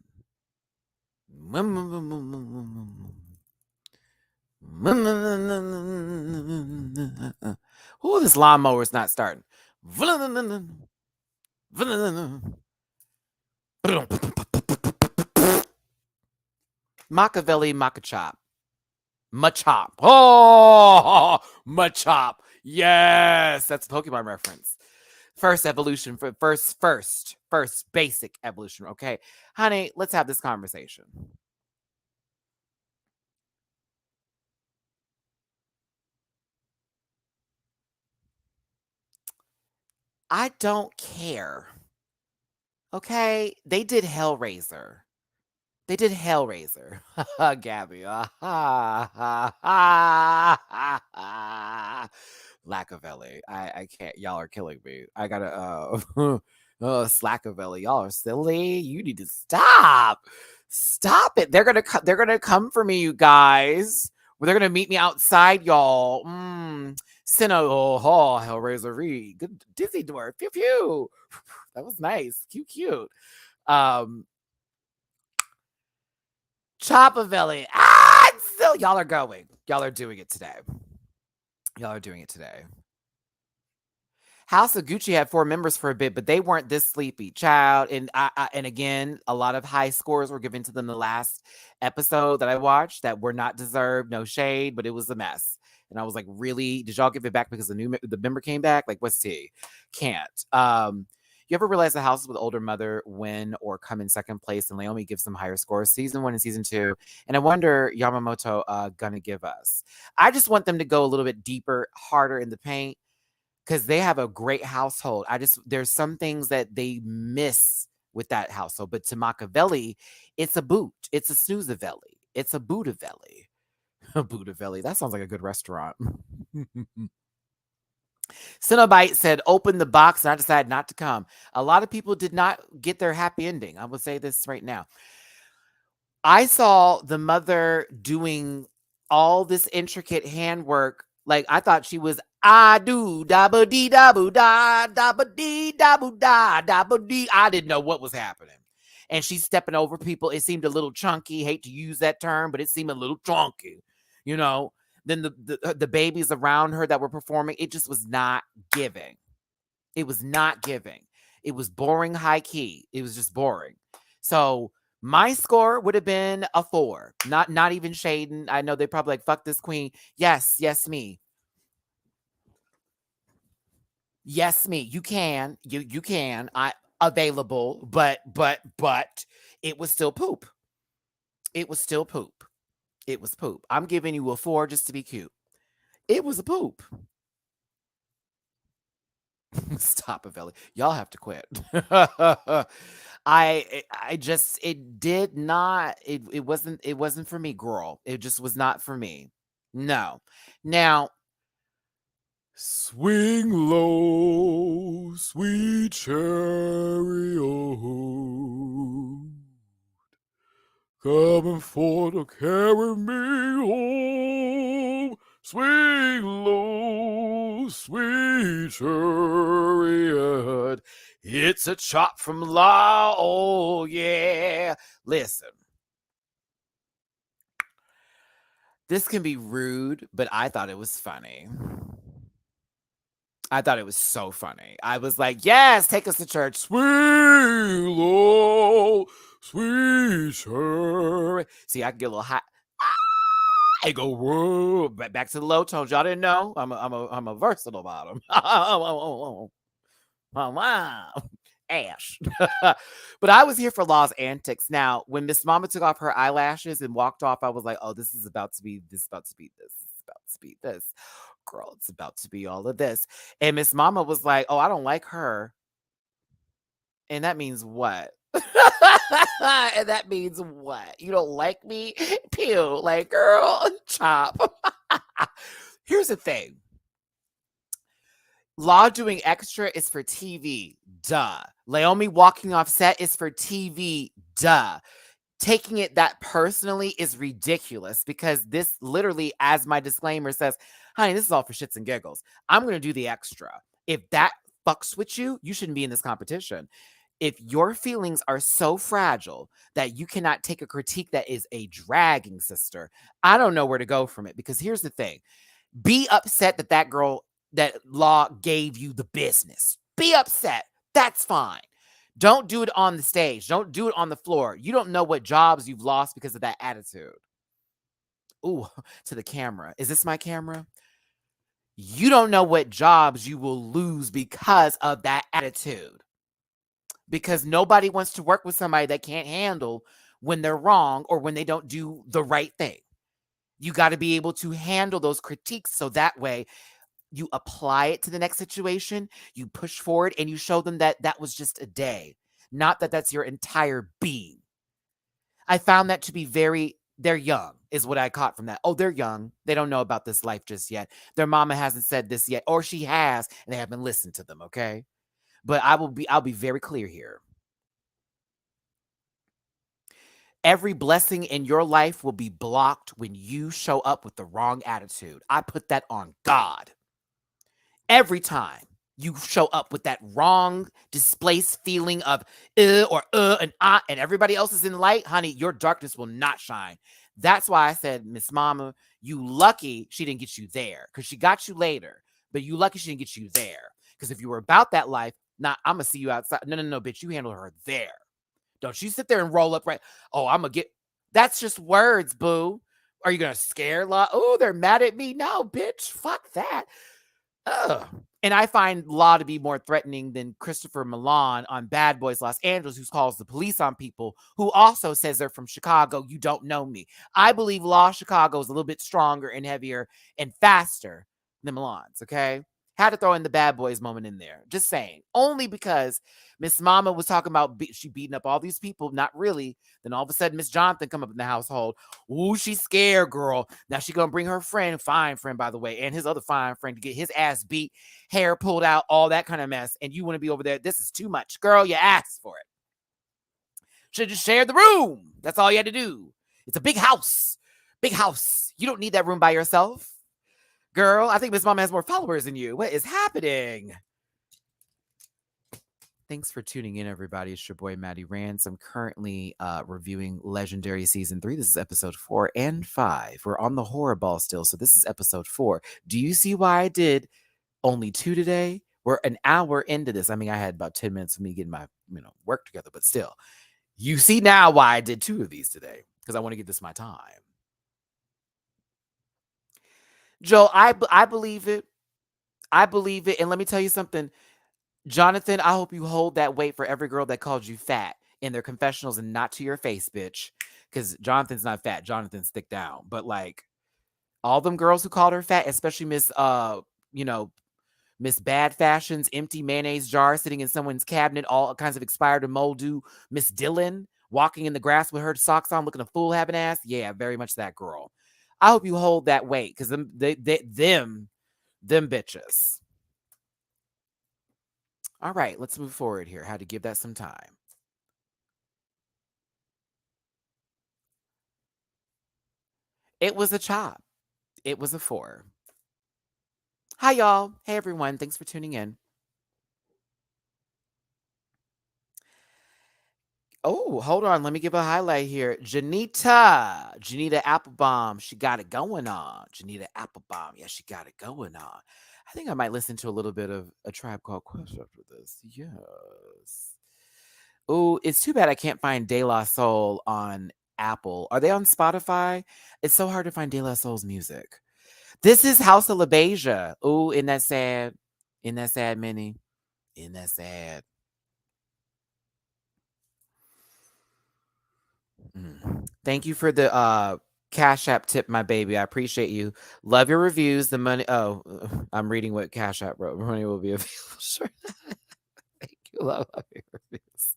Oh, this lawnmower is not starting. Machiavelli, Machop. Machop. Oh, Machop. Yes, that's a Pokemon reference. First evolution for first basic evolution. Okay, honey, let's have this conversation. I don't care. Okay, they did Hellraiser. Gabby. Lackavelli. I can't. Y'all are killing me. I gotta. Slackavelli. Y'all are silly. You need to stop. Stop it. They're gonna. They're gonna come for me, you guys. They're gonna meet me outside, y'all. Hellraiser Reed. Good Disney door. Pew pew. That was nice. Cute. Chopavelli. Still, y'all are going. Y'all are doing it today. House of Gucci had 4 members for a bit, but they weren't this sleepy, child. And again, a lot of high scores were given to them the last episode that I watched that were not deserved. No shade, but it was a mess. And I was like, really? Did y'all give it back because the member came back? Like, what's tea? Can't. You ever realize the houses with older mother win or come in second place, and Naomi gives them higher scores? Season 1 and season 2. And I wonder Yamamoto gonna give us. I just want them to go a little bit deeper, harder in the paint because they have a great household. There's some things that they miss with that household. But to Machiavelli, it's a boot. It's a snoozavelli. It's a Budavelli. A Budavelli. That sounds like a good restaurant. Cenobite said, open the box, and I decided not to come. A lot of people did not get their happy ending. I will say this right now. I saw the mother doing all this intricate handwork. Like, I thought she was, I do, da ba dee da boo da, da ba dee da boo da ba dee. I didn't know what was happening. And she's stepping over people. It seemed a little chunky. Hate to use that term, but it seemed a little chunky, you know? Then the babies around her that were performing, it just was not giving. It was not giving. It was boring, high key. It was just boring. So my score would have been a 4. Not even shading. I know they probably like, fuck this queen. Yes, me. Yes, me. You can. You can. I available, but it was still poop. It was still poop. It was poop. I'm giving you a 4 just to be cute. It was a poop. Stop it, Ellie. Y'all have to quit. I just it did not it wasn't for me, girl. It just was not for me. No. Now, swing low, sweet chariot, coming for to carry me home. Swing low, sweet chariot. It's a chop from law. Oh, yeah. Listen, this can be rude, but I thought it was funny. I thought it was so funny. I was like, yes, take us to church. Sweet Lord, sweet chariot. See, I can get a little hot. I go whoa, back to the low tones. Y'all didn't know I'm a versatile bottom. Oh, wow, Ash. But I was here for Law's antics. Now, when Miss Mama took off her eyelashes and walked off, I was like, oh, this is about to be this. This is about to be this. Girl, it's about to be all of this. And Miss Mama was like, oh, I don't like her. And that means what? And that means what? You don't like me? Pew. Like, girl, chop. Here's the thing. Law doing extra is for TV. Duh. Laomi walking off set is for TV. Duh. Taking it that personally is ridiculous because this literally, as my disclaimer says, honey, this is all for shits and giggles. I'm going to do the extra. If that fucks with you, you shouldn't be in this competition. If your feelings are so fragile that you cannot take a critique that is a dragging, sister, I don't know where to go from it. Because here's the thing. Be upset that girl, that Law gave you the business. Be upset. That's fine. Don't do it on the stage. Don't do it on the floor. You don't know what jobs you've lost because of that attitude. Ooh, to the camera. Is this my camera? You don't know what jobs you will lose because of that attitude. Because nobody wants to work with somebody that can't handle when they're wrong or when they don't do the right thing. You got to be able to handle those critiques so that way you apply it to the next situation, you push forward, and you show them that that was just a day, not that that's your entire being. I found that to be they're young, is what I caught from that. Oh, they're young. They don't know about this life just yet. Their mama hasn't said this yet, or she has, and they haven't listened to them, okay? But I'll be very clear here. Every blessing in your life will be blocked when you show up with the wrong attitude. I put that on God. Every time you show up with that wrong, displaced feeling of or and and everybody else is in light, honey, your darkness will not shine. That's why I said, Miss Mama, you lucky she didn't get you there, because she got you later, but you lucky she didn't get you there. Because if you were about that life, I'm going to see you outside. No, bitch, you handle her there. Don't you sit there and roll up right. Oh, I'm going to get, that's just words, boo. Are you going to scare Law? Oh, they're mad at me. No, bitch, fuck that. Ugh. And I find Law to be more threatening than Christopher Milan on Bad Boys Los Angeles, who calls the police on people, who also says they're from Chicago. You don't know me. I believe Law Chicago is a little bit stronger and heavier and faster than Milan's, okay? Had to throw in the Bad Boys moment in there. Just saying. Only because Miss Mama was talking about she beating up all these people. Not really. Then all of a sudden, Miss Jonathan come up in the household. Ooh, she's scared, girl. Now she gonna bring her fine friend, by the way, and his other fine friend to get his ass beat, hair pulled out, all that kind of mess. And you want to be over there. This is too much. Girl, you asked for it. Should just share the room. That's all you had to do. It's a big house. Big house. You don't need that room by yourself. Girl, I think Miss Mama has more followers than you. What is happening? Thanks for tuning in, everybody. It's your boy, Matty Rants. I'm currently reviewing Legendary Season 3. This is episode 4 and 5. We're on the horror ball still, so this is episode 4. Do you see why I did only 2 today? We're an hour into this. I mean, I had about 10 minutes of me getting my work together, but still. You see now why I did 2 of these today, because I want to give this my time. Joe, I believe it. I believe it. And let me tell you something. Jonathan, I hope you hold that weight for every girl that called you fat. in their confessionals and not to your face, bitch. Because Jonathan's not fat. Jonathan's thick down. But like all them girls who called her fat, especially Miss you know, Miss Bad Fashion's empty mayonnaise jar sitting in someone's cabinet, all kinds of expired and moldu. Miss Dillon walking in the grass with her socks on, looking a fool having ass. Yeah, very much that girl. I hope you hold that weight because them bitches. All right, let's move forward here. How to give that some time. It was a chop. It was a 4. Hi, y'all. Hey, everyone. Thanks for tuning in. Oh, hold on. Let me give a highlight here. Janita Applebaum. She got it going on. Janita Applebaum. Yeah, she got it going on. I think I might listen to a little bit of A Tribe Called Quest after this. Yes. Oh, it's too bad I can't find De La Soul on Apple. Are they on Spotify? It's so hard to find De La Soul's music. This is House of LaBeija. Oh, isn't that sad? Isn't that sad, Minnie? Isn't that sad? Thank you for the Cash App tip, my baby. I appreciate you. Love your reviews. The money. Oh, I'm reading what Cash App wrote. Money will be available. Sure. Thank you. Love your reviews.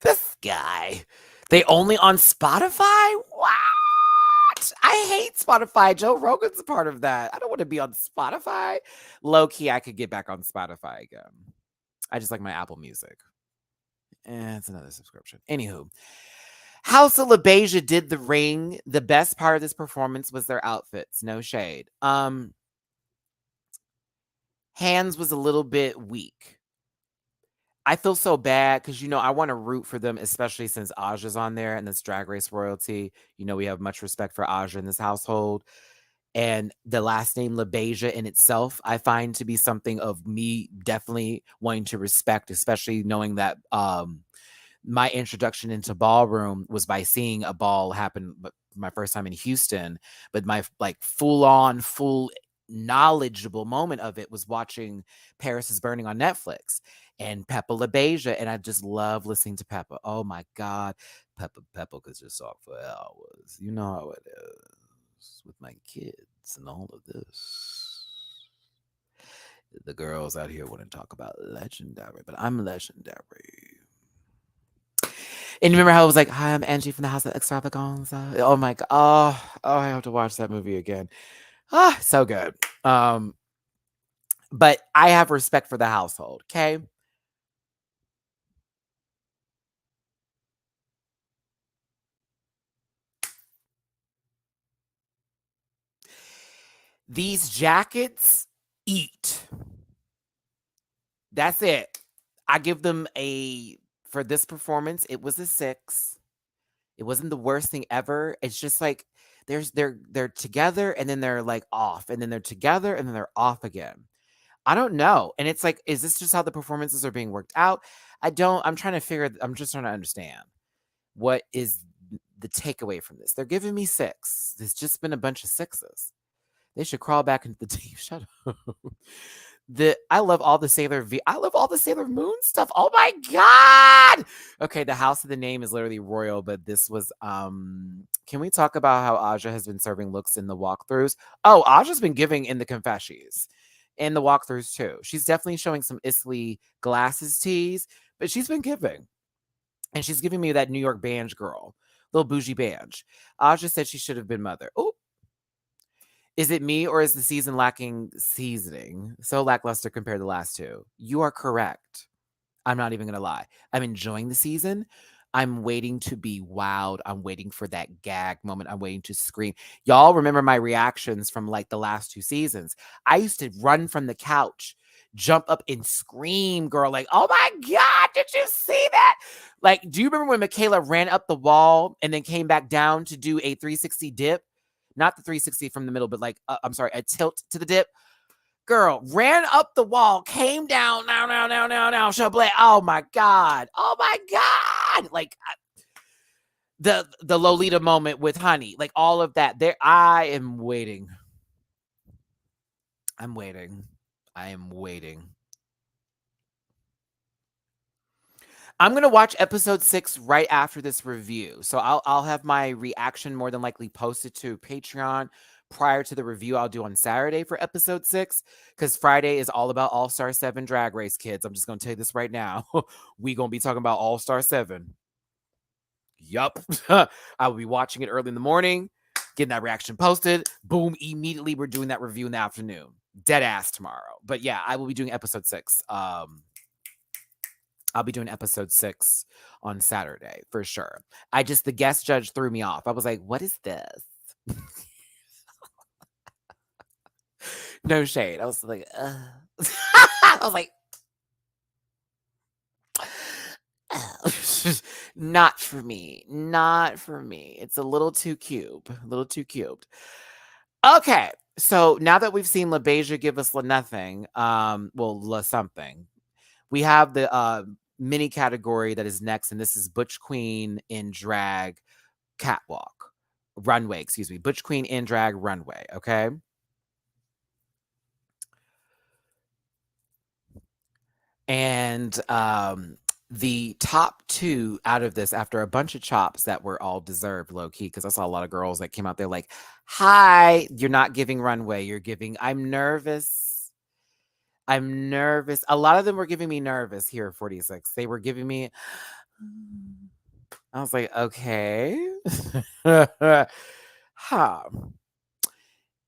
This guy. They only on Spotify? What? I hate Spotify. Joe Rogan's a part of that. I don't want to be on Spotify. Low key, I could get back on Spotify again. I just like my Apple Music. It's another subscription. Anywho, House of LaBeija did the ring. The best part of this performance was their outfits. No shade. Hands was a little bit weak. I feel so bad because I want to root for them, especially since Aja's on there and this Drag Race royalty. We have much respect for Aja in this household. And the last name LaBeija in itself, I find to be something of me definitely wanting to respect, especially knowing that my introduction into ballroom was by seeing a ball happen my first time in Houston, but my full knowledgeable moment of it was watching Paris is Burning on Netflix and Peppa LaBeija, and I just love listening to Peppa. Oh my God, Peppa could just talk for hours. You know how it is with my kids and all of this. The girls out here want to talk about legendary, but I'm legendary. And remember how it was like, "Hi, I'm Angie from the House of Extravaganza." Oh my god! Oh, I have to watch that movie again. So good. But I have respect for the household. Okay. These jackets eat. That's it. I give them for this performance. It was a 6. It wasn't the worst thing ever. It's just like they're together and then they're like off, and then they're together and then they're off again. I don't know. And it's like, is this just how the performances are being worked out? I'm just trying to understand what is the takeaway from this. They're giving me 6. There's just been a bunch of 6s. They should crawl back into the team. Shut up. I love all the I love all the Sailor Moon stuff. Oh my god. Okay, the house of the name is literally royal, but this was can we talk about how Aja has been serving looks in the walkthroughs? Oh, Aja's been giving in the confessions and the walkthroughs too. She's definitely showing some Isley glasses tees, but she's been giving. And she's giving me that New York Banj girl, little bougie Banj. Aja said she should have been mother. Oh, is it me or is the season lacking seasoning? So lackluster compared to the last 2. You are correct. I'm not even gonna lie. I'm enjoying the season. I'm waiting to be wowed. I'm waiting for that gag moment. I'm waiting to scream. Y'all remember my reactions from like the last 2 seasons. I used to run from the couch, jump up and scream, girl, like, oh my God, did you see that? Like, do you remember when Michaela ran up the wall and then came back down to do a 360 dip? Not the 360 from the middle, but like, I'm sorry, a tilt to the dip. Girl ran up the wall, came down, now, Chablis. Oh my God. Oh my God. Like the Lolita moment with Honey, like all of that. There, I am waiting. I'm waiting. I am waiting. I'm gonna watch episode 6 right after this review. So I'll have my reaction more than likely posted to Patreon prior to the review I'll do on Saturday for episode 6. Because Friday is all about All Star 7 Drag Race, kids. I'm just gonna tell you this right now. We gonna be talking about All Star 7. Yup. I will be watching it early in the morning, getting that reaction posted. Boom, immediately we're doing that review in the afternoon. Dead ass tomorrow. But yeah, I will be doing episode 6. I'll be doing episode 6 on Saturday for sure. The guest judge threw me off. I was like, what is this? No shade. I was like, I was like, not for me. Not for me. It's a little too cube. A little too cubed. Okay. So now that we've seen LaBeija give us La Nothing, La Something, we have the mini category that is next, and this is Butch Queen in drag catwalk. Runway, excuse me. Butch Queen in drag runway, okay? And the top 2 out of this, after a bunch of chops that were all deserved, low key, because I saw a lot of girls that came out there like, hi, you're not giving runway, you're giving, I'm nervous. I'm nervous. A lot of them were giving me nervous here at 46. They were giving me, I was like, okay. Huh.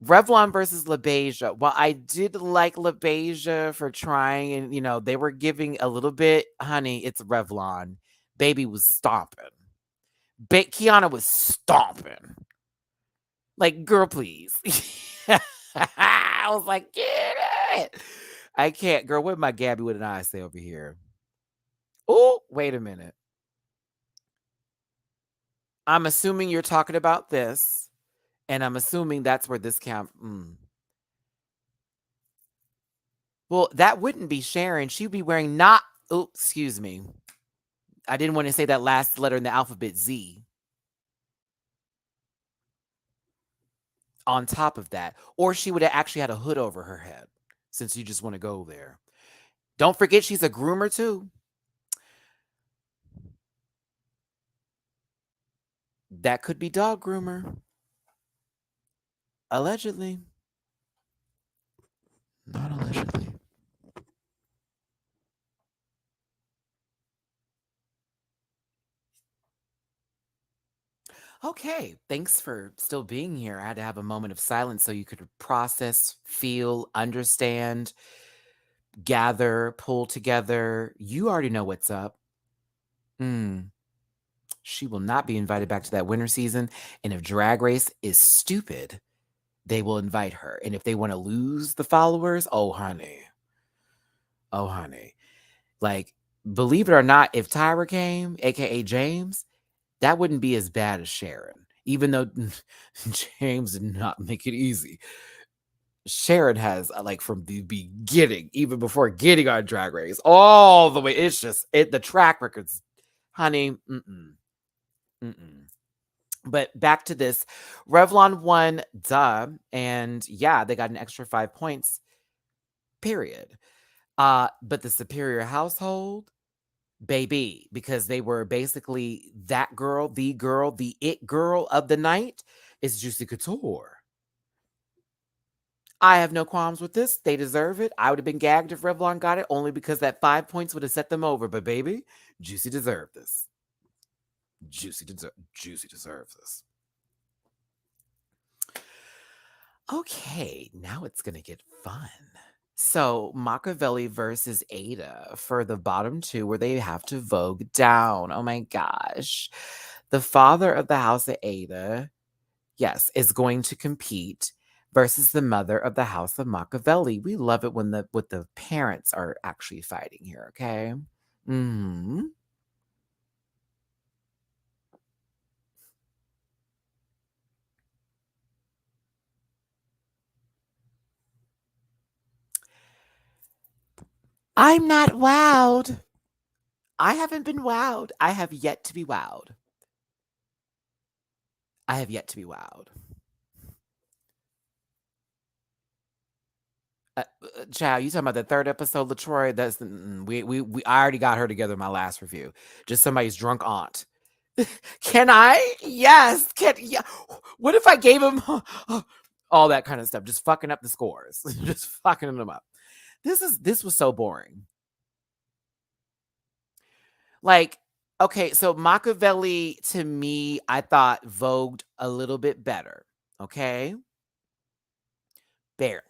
Revlon versus LaBeija. Well, I did like LaBeija for trying, and they were giving a little bit. Honey, it's Revlon. Baby was stomping. Kiana was stomping. Like, girl, please. I was like, get it. I can't, girl. What did my Gabby with an eye say over here? Oh, wait a minute. I'm assuming you're talking about this, and I'm assuming that's where this camp. Well, that wouldn't be Sharon. She'd be wearing not. Oh, excuse me. I didn't want to say that last letter in the alphabet Z. On top of that. Or she would have actually had a hood over her head, since you just want to go there. Don't forget she's a groomer too. That could be dog groomer. Allegedly. Not allegedly. Okay, thanks for still being here. I had to have a moment of silence so you could process, feel, understand, gather, pull together. You already know what's up. She will not be invited back to that winter season. And if Drag Race is stupid, they will invite her. And if they want to lose the followers, oh, honey. Oh, honey. Like, believe it or not, if Tyra came, aka James, that wouldn't be as bad as Sharon. Even though James did not make it easy. Sharon has, like, from the beginning, even before getting on Drag Race, all the way. It's just, the track records, honey, But back to this. Revlon won, duh. And yeah, they got an extra 5 points, period. But the superior household, baby, because they were basically that girl, the it girl of the night is Juicy Couture. I have no qualms with this. They deserve it. I would have been gagged if Revlon got it, only because that 5 points would have set them over. But baby, Juicy deserved this. Juicy deserves this. Okay, now it's going to get fun. So, Machiavelli versus Ada for the bottom 2, where they have to Vogue down. Oh my gosh. The father of the house of Ada, yes, is going to compete versus the mother of the house of Machiavelli. We love it when the parents are actually fighting here, okay? I'm not wowed. I haven't been wowed. I have yet to be wowed. I have yet to be wowed. child, you talking about the third episode, LaTroy? That's I already got her together in my last review. Just somebody's drunk aunt. Can I? Yes. Yeah. What if I gave him all that kind of stuff? Just fucking up the scores. Just fucking them up. This was so boring. Like, okay, so Machiavelli to me, I thought vogued a little bit better. Okay. Barely.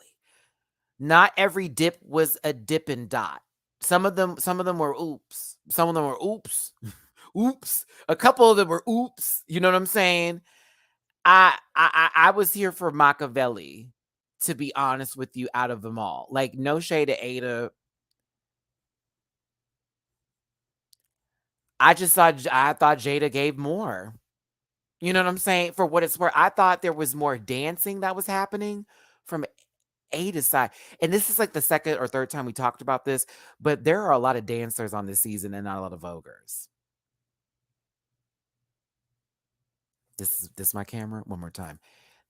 Not every dip was a Dippin' Dot. Some of them were oops. Some of them were oops. Oops. A couple of them were oops. You know what I'm saying? I was here for Machiavelli, to be honest with you, out of them all. Like, no shade to Ada. I thought Jada gave more. You know what I'm saying? For what it's worth, I thought there was more dancing that was happening from Ada's side. And this is like the second or third time we talked about this, but there are a lot of dancers on this season and not a lot of Vogers. This is my camera. One more time.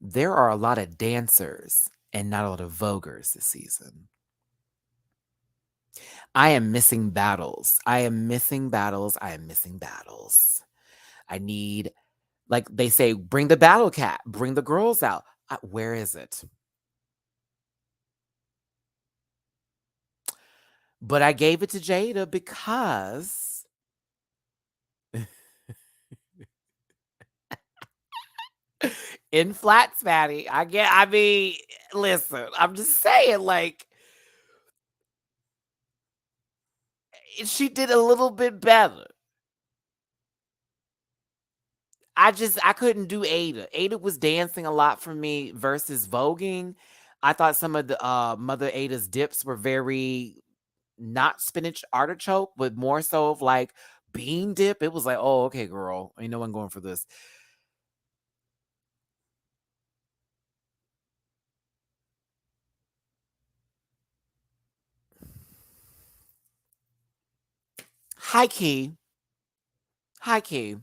There are a lot of dancers and not a lot of Vogers this season. I am missing battles. I am missing battles. I am missing battles. I need, like they say, bring the battle cat, bring the girls out. Where is it? But I gave it to Jada because in flats, Matty. I mean, listen, I'm just saying, like, she did a little bit better. I couldn't do Ada. Ada was dancing a lot for me versus voguing. I thought some of the Mother Ada's dips were very not spinach artichoke, but more so of like bean dip. It was like, oh, okay, girl. Ain't no one going for this. High key. High key.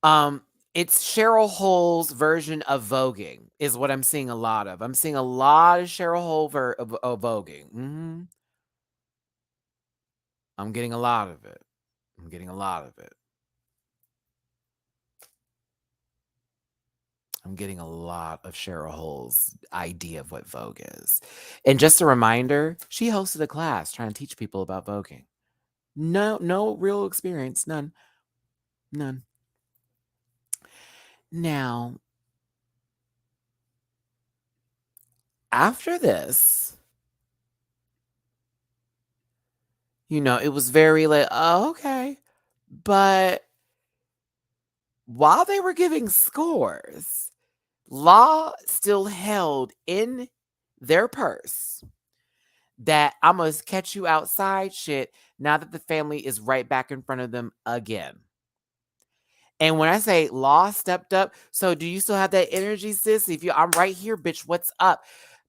It's Cheryl Hole's version of voguing is what I'm seeing a lot of. I'm seeing a lot of Cheryl Hole of voguing. I'm getting a lot of it. I'm getting a lot of it. I'm getting a lot of Cheryl Hole's idea of what Vogue is. And just a reminder, she hosted a class trying to teach people about voguing. No real experience. None. None. Now, after this, it was very like, oh, okay. But while they were giving scores, Law still held in their purse that I'm going to catch you outside shit now that the family is right back in front of them again. And when I say Law stepped up, so do you still have that energy, sis? I'm right here, bitch, what's up?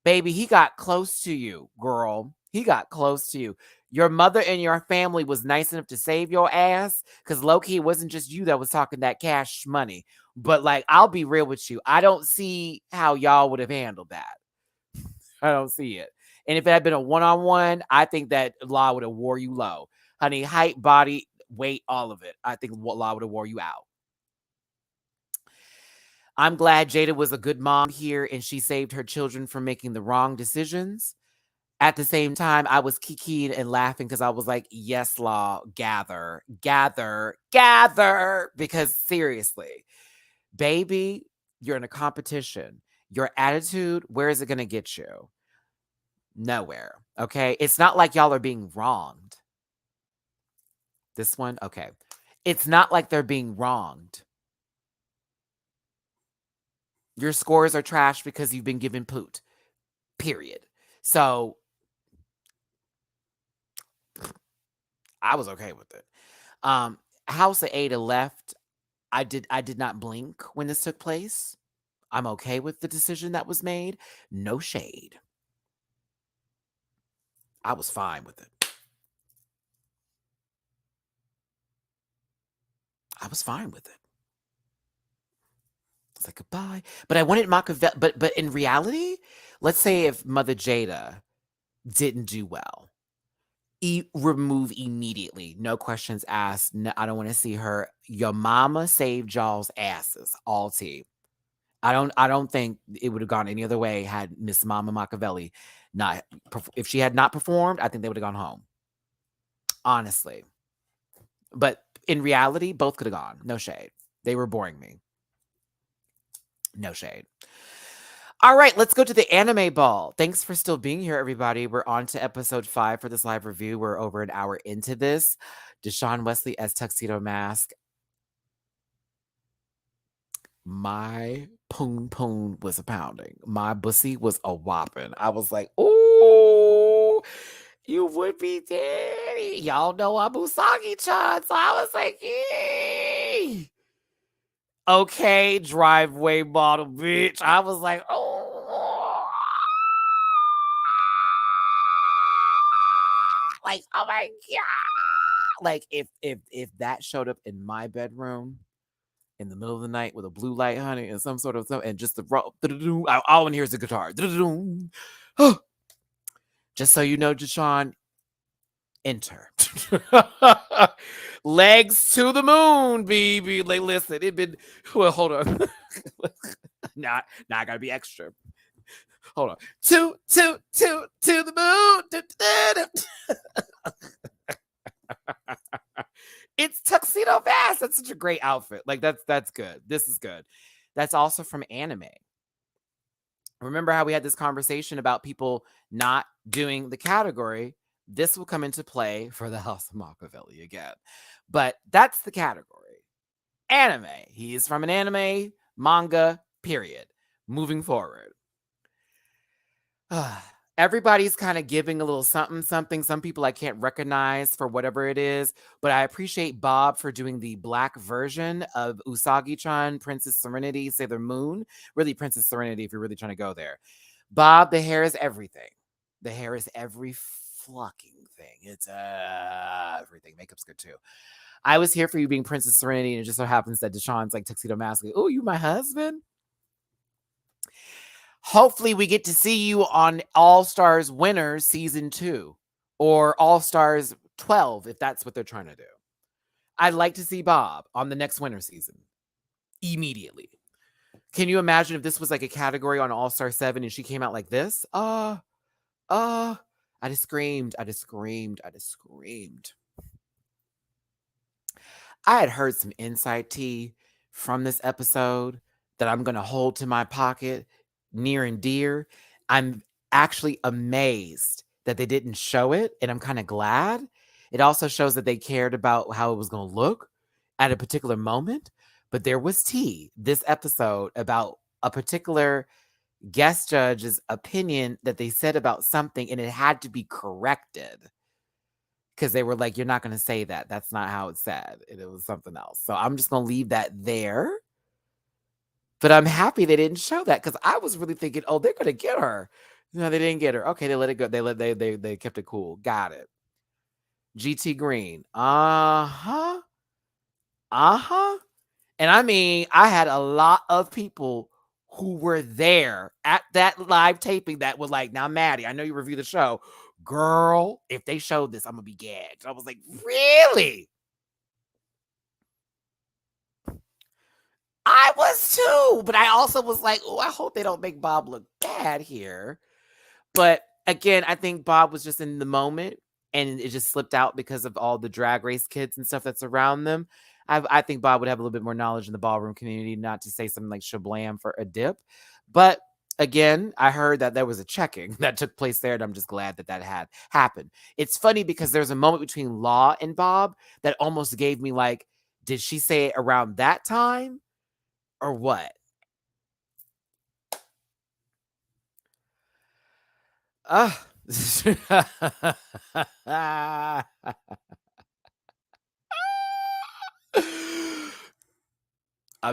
Baby, he got close to you, girl. He got close to you. Your mother and your family was nice enough to save your ass because low-key, it wasn't just you that was talking that cash money. But, like, I'll be real with you. I don't see how y'all would have handled that. I don't see it. And if it had been a one-on-one, I think that Law would have wore you low. Honey, height, body, weight, all of it. I think Law would have wore you out. I'm glad Jada was a good mom here and she saved her children from making the wrong decisions. At the same time, I was kikiing and laughing because I was like, yes, Law, gather. Because seriously, baby, you're in a competition. Your attitude, where is it going to get you? Nowhere. Okay. It's not like y'all are being wronged. This one, okay. It's not like they're being wronged. Your scores are trash because you've been given poot. Period. So I was okay with it. House of Ada left. I did not blink when this took place. I'm okay with the decision that was made. No shade. I was fine with it. I was fine with it. It's like goodbye. But I wanted Machiavelli. But in reality, let's say if Mother Jada didn't do well. Remove immediately. No questions asked. No, I don't want to see her. Your mama saved y'all's asses. All tea. I don't think it would have gone any other way had Miss Mama Machiavelli not, if she had not performed, I think they would have gone home. Honestly. But in reality, both could have gone. No shade. They were boring me. No shade. All right, let's go to the anime ball. Thanks for still being here, everybody. We're on to episode 5 for this live review. We're over an hour into this. Deshaun Wesley as Tuxedo Mask. My poon poon was a pounding. My bussy was a whopping. I was like, ooh, you would be daddy. Y'all know I'm Usagi-chan. So I was like, yay. Okay, driveway model, bitch. I was like, oh. Like, oh my God. Like, if that showed up in my bedroom in the middle of the night with a blue light, honey, and some sort of stuff, and just the all I want to hear is the guitar. Just so you know, Deshaun, enter. Legs to the moon, baby. Like, listen, it been, well, hold on. now I gotta be extra. Hold on. To the moon. It's Tuxedo Mask. That's such a great outfit. Like, that's good. This is good. That's also from anime. Remember how we had this conversation about people not doing the category? This will come into play for the House of Machiavelli again. But that's the category. Anime. He is from an anime, manga, period. Moving forward. Everybody's kind of giving a little something. Some people I can't recognize for whatever it is, but I appreciate Bob for doing the black version of Usagi-chan, Princess Serenity, Sailor Moon. Really, Princess Serenity, if you're really trying to go there. Bob, the hair is everything. The hair is every fucking thing. It's everything. Makeup's good too. I was here for you being Princess Serenity, and it just so happens that Deshaun's like Tuxedo Mask. Like, oh, you my husband? Hopefully we get to see you on All Stars Winners Season 2 or All Stars 12, if that's what they're trying to do. I'd like to see Bob on the next winter season immediately. Can you imagine if this was like a category on All Star 7 and she came out like this? I just screamed. I had heard some inside tea from this episode that I'm going to hold to my pocket near and dear. I'm actually amazed that they didn't show it, and I'm kind of glad. It also shows that they cared about how it was going to look at a particular moment. But there was tea this episode about a particular guest judge's opinion that they said about something, and it had to be corrected because they were like, you're not going to say that. That's not how it's said. It was something else. So I'm just going to leave that there. But I'm happy they didn't show that because I was really thinking, oh, they're going to get her. No, they didn't get her. Okay, they let it go. They kept it cool. Got it. GT Green. Uh-huh. And I mean, I had a lot of people who were there at that live taping that were like, now, Matty, I know you review the show. Girl, if they showed this, I'm going to be gagged. I was like, really? I was too, but I also was like, oh, I hope they don't make Bob look bad here. But again, I think Bob was just in the moment and it just slipped out because of all the drag race kids and stuff that's around them. I think Bob would have a little bit more knowledge in the ballroom community, not to say something like shablam for a dip. But again, I heard that there was a checking that took place there, and I'm just glad that had happened. It's funny because there's a moment between Law and Bob that almost gave me like, did she say it around that time? Or what? I'm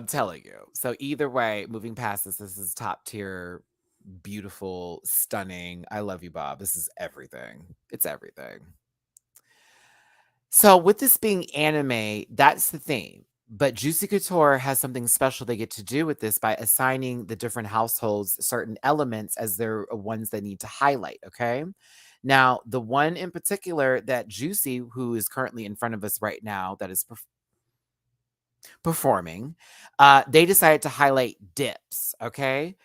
telling you. So either way, moving past this is top tier, beautiful, stunning. I love you, Bob. This is everything. It's everything. So with this being anime, that's the theme. But Juicy Couture has something special they get to do with this by assigning the different households certain elements as their ones they need to highlight, okay? Now, the one in particular that Juicy, who is currently in front of us right now, that is performing, they decided to highlight dips, okay?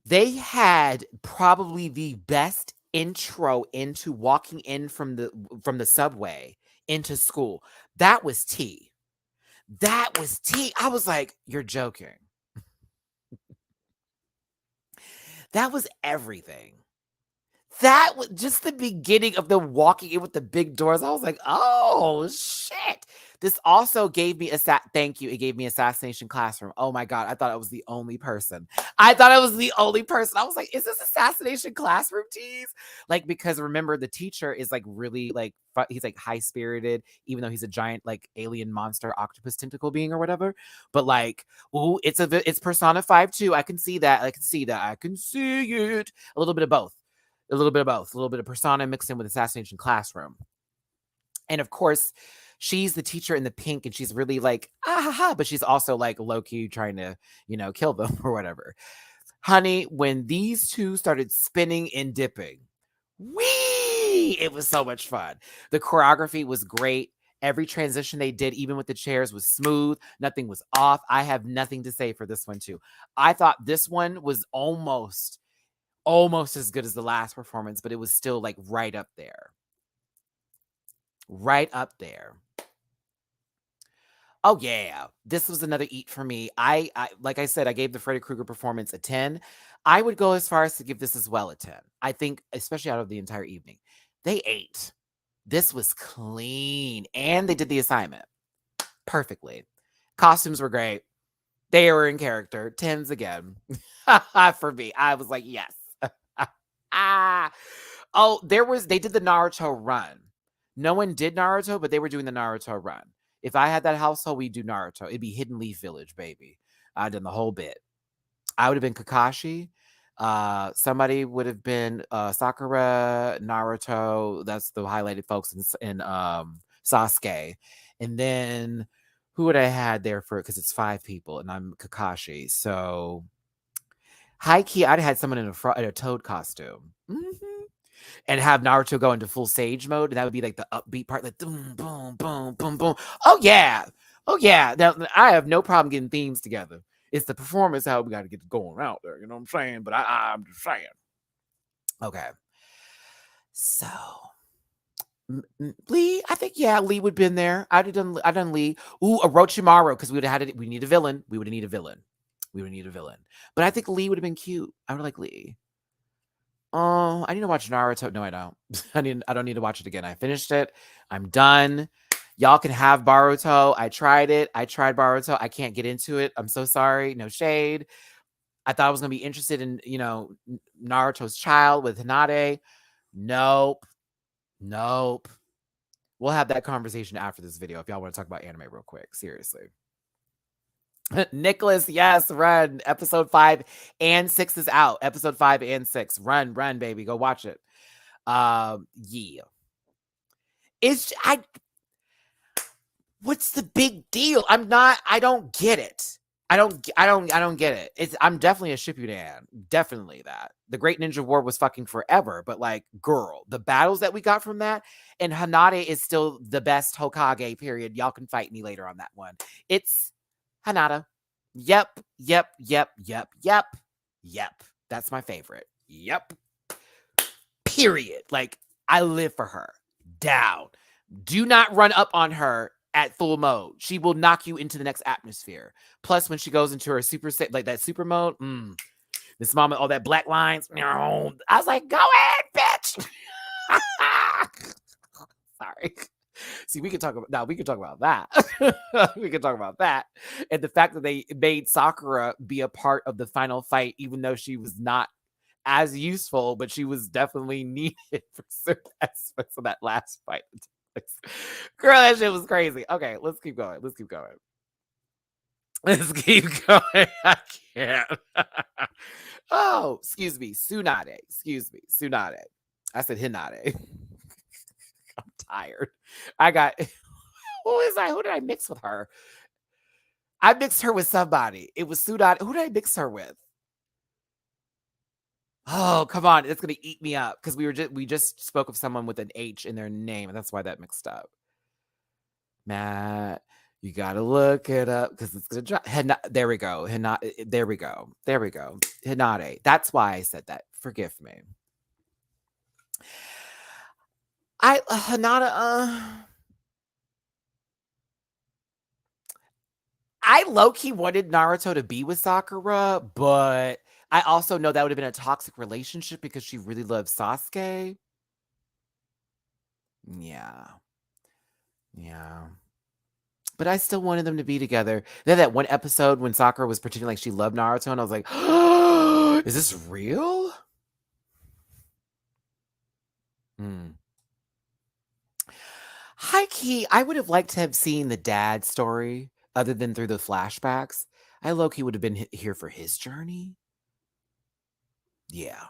They had probably the best intro into walking in from the subway into school. That was tea. That was tea. I was like, "You're joking." That was everything. That was just the beginning of them walking in with the big doors. I was like, "Oh, shit." This also gave me thank you. It gave me Assassination Classroom. Oh my God. I thought I was the only person. I thought I was the only person. I was like, is this Assassination Classroom tease? Like, because remember, the teacher is like really like, he's like high spirited, even though he's a giant like alien monster octopus tentacle being or whatever. But like, ooh, it's Persona 5 too. I can see that. I can see that. I can see it. A little bit of both. A little bit of both. A little bit of Persona mixed in with Assassination Classroom. And of course, she's the teacher in the pink and she's really like, ah ha ha, but she's also like low-key trying to, kill them or whatever. Honey, when these two started spinning and dipping, wee! It was so much fun. The choreography was great. Every transition they did, even with the chairs, was smooth. Nothing was off. I have nothing to say for this one, too. I thought this one was almost as good as the last performance, but it was still like right up there. Right up there. Oh yeah, this was another eat for me. I like I said, I gave the Freddy Krueger performance a 10. I would go as far as to give this as well a 10. I think, especially out of the entire evening, they ate. This was clean, and they did the assignment perfectly. Costumes were great. They were in character. 10s again for me. I was like, yes. Oh, they did the Naruto run. No one did Naruto, but they were doing the Naruto run. If I had that household, we'd do Naruto. It'd be Hidden Leaf Village, baby. I'd done the whole bit. I would have been Kakashi. Somebody would have been Sakura, Naruto. That's the highlighted folks in Sasuke. And then who would I had there for it? Because it's 5 people and I'm Kakashi. So high key, I'd have had someone in a toad costume. And have Naruto go into full Sage mode. And that would be like the upbeat part, like boom, boom, boom, boom, boom. Oh yeah. Oh yeah. Now I have no problem getting themes together. It's the performance how we got to get going out there. You know what I'm saying? But I'm just saying. Okay. So Lee, I think Lee would have been there. I done Lee. Ooh, Orochimaru, because we would have had it. We need a villain. We would need a villain. But I think Lee would have been cute. I would like Lee. Oh, I need to watch Naruto. No, I don't. I don't need to watch it again. I finished it. I'm done. Y'all can have Boruto. I tried it. I tried Boruto. I can't get into it. I'm so sorry. No shade. I thought I was going to be interested in, Naruto's child with Hinata. Nope. We'll have that conversation after this video if y'all want to talk about anime real quick. Seriously. Nicholas, yes, run. Episode 5 and 6 is out. Episode 5 and 6. Run, baby. Go watch it. Yeah. What's the big deal? I don't get it. I don't get it. I'm definitely a Shippuden. Definitely that. The Great Ninja War was fucking forever, but like, girl, the battles that we got from that, and Hinata is still the best Hokage, period. Y'all can fight me later on that one. It's Hinata. Yep. That's my favorite. Yep. Period. Like, I live for her. Down. Do not run up on her at full mode. She will knock you into the next atmosphere. Plus, when she goes into her like that super mode, this moment, all that black lines. I was like, go ahead, bitch. Sorry. See, we can talk about that. We can talk about that. And the fact that they made Sakura be a part of the final fight, even though she was not as useful, but she was definitely needed for certain aspects of that last fight. Girl, that shit was crazy. Okay, let's keep going. I can't. Oh, excuse me. Tsunade. I said Hinata. I'm tired. I got Who is I? Who did I mix with her? I mixed her with somebody. It was Sudan. Who did I mix her with? Oh, come on. It's going to eat me up because we just spoke of someone with an H in their name, and that's why that mixed up. Matt, you got to look it up because it's going to drop. There we go. There we go. There we go. Hinade. That's why I said that. Forgive me. Hinata, I low-key wanted Naruto to be with Sakura, but I also know that would have been a toxic relationship because she really loves Sasuke. Yeah. Yeah. But I still wanted them to be together. Then that one episode when Sakura was pretending like she loved Naruto, and I was like, is this real? High key, I would have liked to have seen the dad story other than through the flashbacks. I low-key would have been here for his journey. Yeah.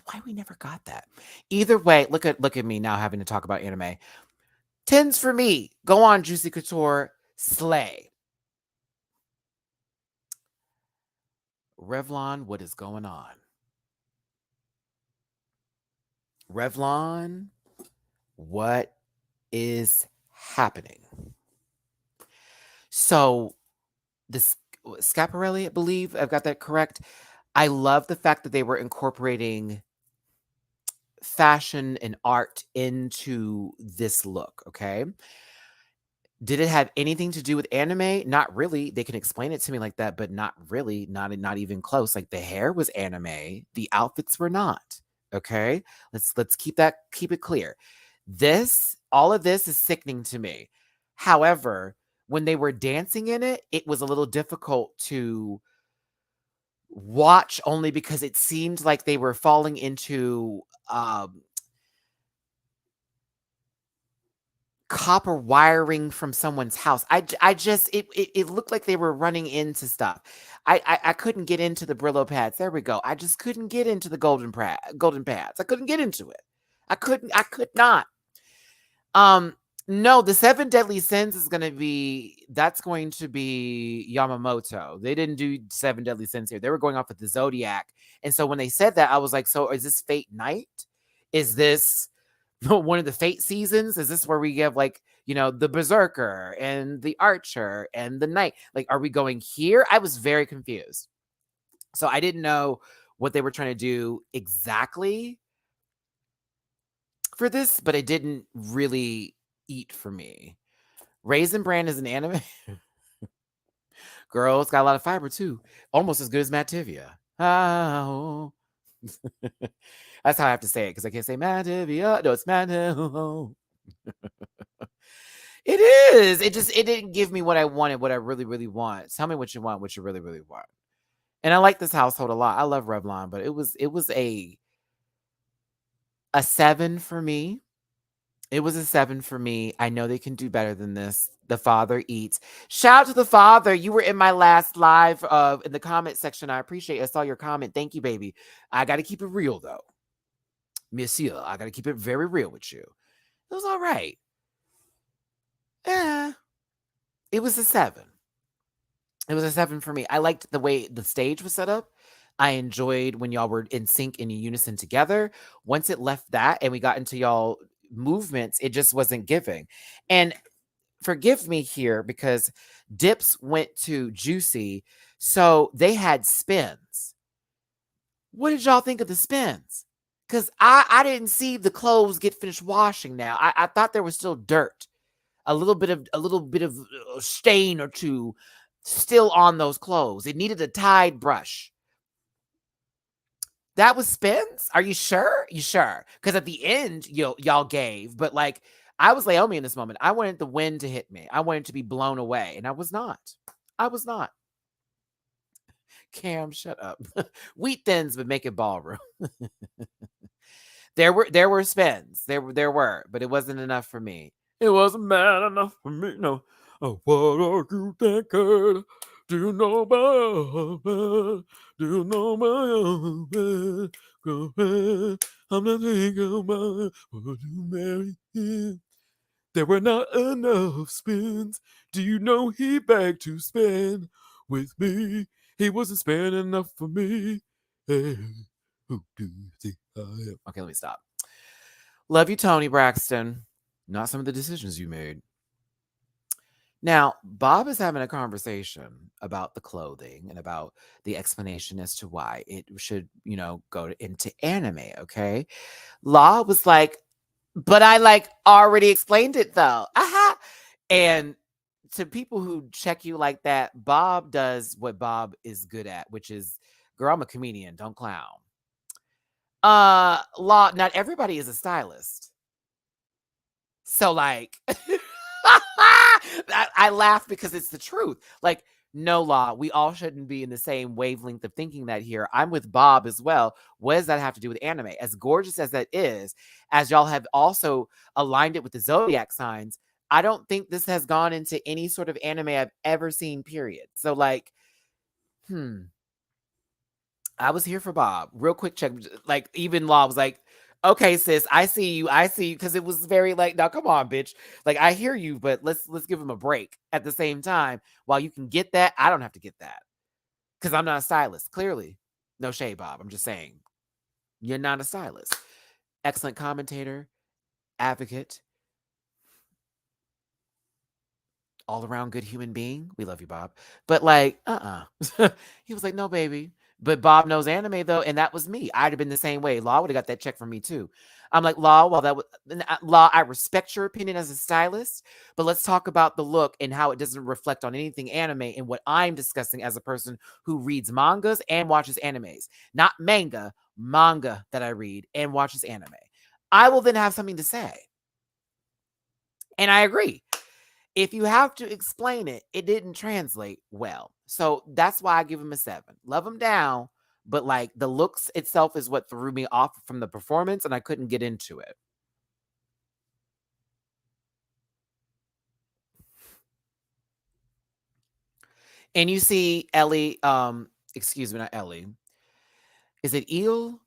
Why we never got that? Either way, look at me now having to talk about anime. 10s for me. Go on, Juicy Couture. Slay. Revlon, what is going on? Revlon, what is happening? So, the Schiaparelli, I believe I've got that correct. I love the fact that they were incorporating fashion and art into this look, okay? Did it have anything to do with anime? Not really. They can explain it to me like that, but not really. Not even close. Like the hair was anime, the outfits were not. Okay? Let's keep it clear. All of this is sickening to me. However, when they were dancing in it, it was a little difficult to watch only because it seemed like they were falling into copper wiring from someone's house. I just it looked like they were running into stuff. I couldn't get into the Brillo pads. There we go. I just couldn't get into the golden pads. I couldn't get into it. I could not. No, the 7 deadly sins that's going to be Yamamoto. They didn't do 7 deadly sins here. They were going off with the Zodiac. And so when they said that, I was like, so is this Fate Night? Is this one of the Fate seasons? Is this where we give like, the Berserker and the Archer and the Knight? Like, are we going here? I was very confused. So I didn't know what they were trying to do exactly for this, but it didn't really eat for me. Raisin Bran is an anime. Girl, it's got a lot of fiber too. Almost as good as Mattivia. Oh. That's how I have to say it because I can't say Mattivia. No, it's Mattivia. It is. It didn't give me what I wanted, what I really, really want. Tell me what you want, what you really, really want. And I like this household a lot. I love Revlon, but it was a 7 for me. It was a 7 for me. I know they can do better than this. The father eats. Shout out to the father. You were in my last live in the comment section. I appreciate it. I saw your comment. Thank you, baby. I got to keep it real, though. Monsieur, I got to keep it very real with you. It was all right. It was a 7. It was a 7 for me. I liked the way the stage was set up. I enjoyed when y'all were in sync and in unison together. Once it left that and we got into y'all movements, it just wasn't giving. And forgive me here because Dips went to Juicy, so they had spins. What did y'all think of the spins? Because I didn't see the clothes get finished washing now. I thought there was still dirt. A little bit of stain or two still on those clothes. It needed a Tide brush. That was spins? Are you sure? You sure? Because at the end, y'all gave, but like I was Laomi in this moment. I wanted the wind to hit me. I wanted to be blown away, and I was not. I was not. Cam, shut up. Wheat thins would make it ballroom. There were spins. There were, but it wasn't enough for me. It wasn't bad enough for me. No. Oh, what are you thinking? Do you know about? Do you know about? I'm not thinking about. Would you marry him? There were not enough spins. Do you know he begged to spin with me? He wasn't spending enough for me. Hey, who do you think I am? Okay, let me stop. Love you, Tony Braxton. Not some of the decisions you made. Now, Bob is having a conversation about the clothing and about the explanation as to why it should, go into anime, okay? Law was like, but I already explained it though. Aha. And to people who check you like that, Bob does what Bob is good at, which is, girl, I'm a comedian, don't clown. Law, not everybody is a stylist. So I laugh because it's the truth. No, Law, we all shouldn't be in the same wavelength of thinking that here. I'm with Bob as well. What does that have to do with anime? As gorgeous as that is, as y'all have also aligned it with the zodiac signs, I don't think this has gone into any sort of anime I've ever seen, period. So I was here for Bob. Real quick check. Even Law was like, okay, sis, I see you. Because it was very now come on, bitch. I hear you, but let's give him a break at the same time. While you can get that, I don't have to get that. Because I'm not a stylist, clearly. No shade, Bob. I'm just saying. You're not a stylist. Excellent commentator, advocate, all around good human being. We love you, Bob. But he was like, no, baby. But Bob knows anime though, and that was me. I'd have been the same way. Law would have got that check from me too. I'm like, Law, Law, I respect your opinion as a stylist, but let's talk about the look and how it doesn't reflect on anything anime and what I'm discussing as a person who reads mangas and watches animes. Not manga that I read and watches anime. I will then have something to say. And I agree. If you have to explain it, it didn't translate well. So that's why I give him a 7. Love him down, but the looks itself is what threw me off from the performance, and I couldn't get into it. And you see Ellie, excuse me, not Ellie. Is it Eel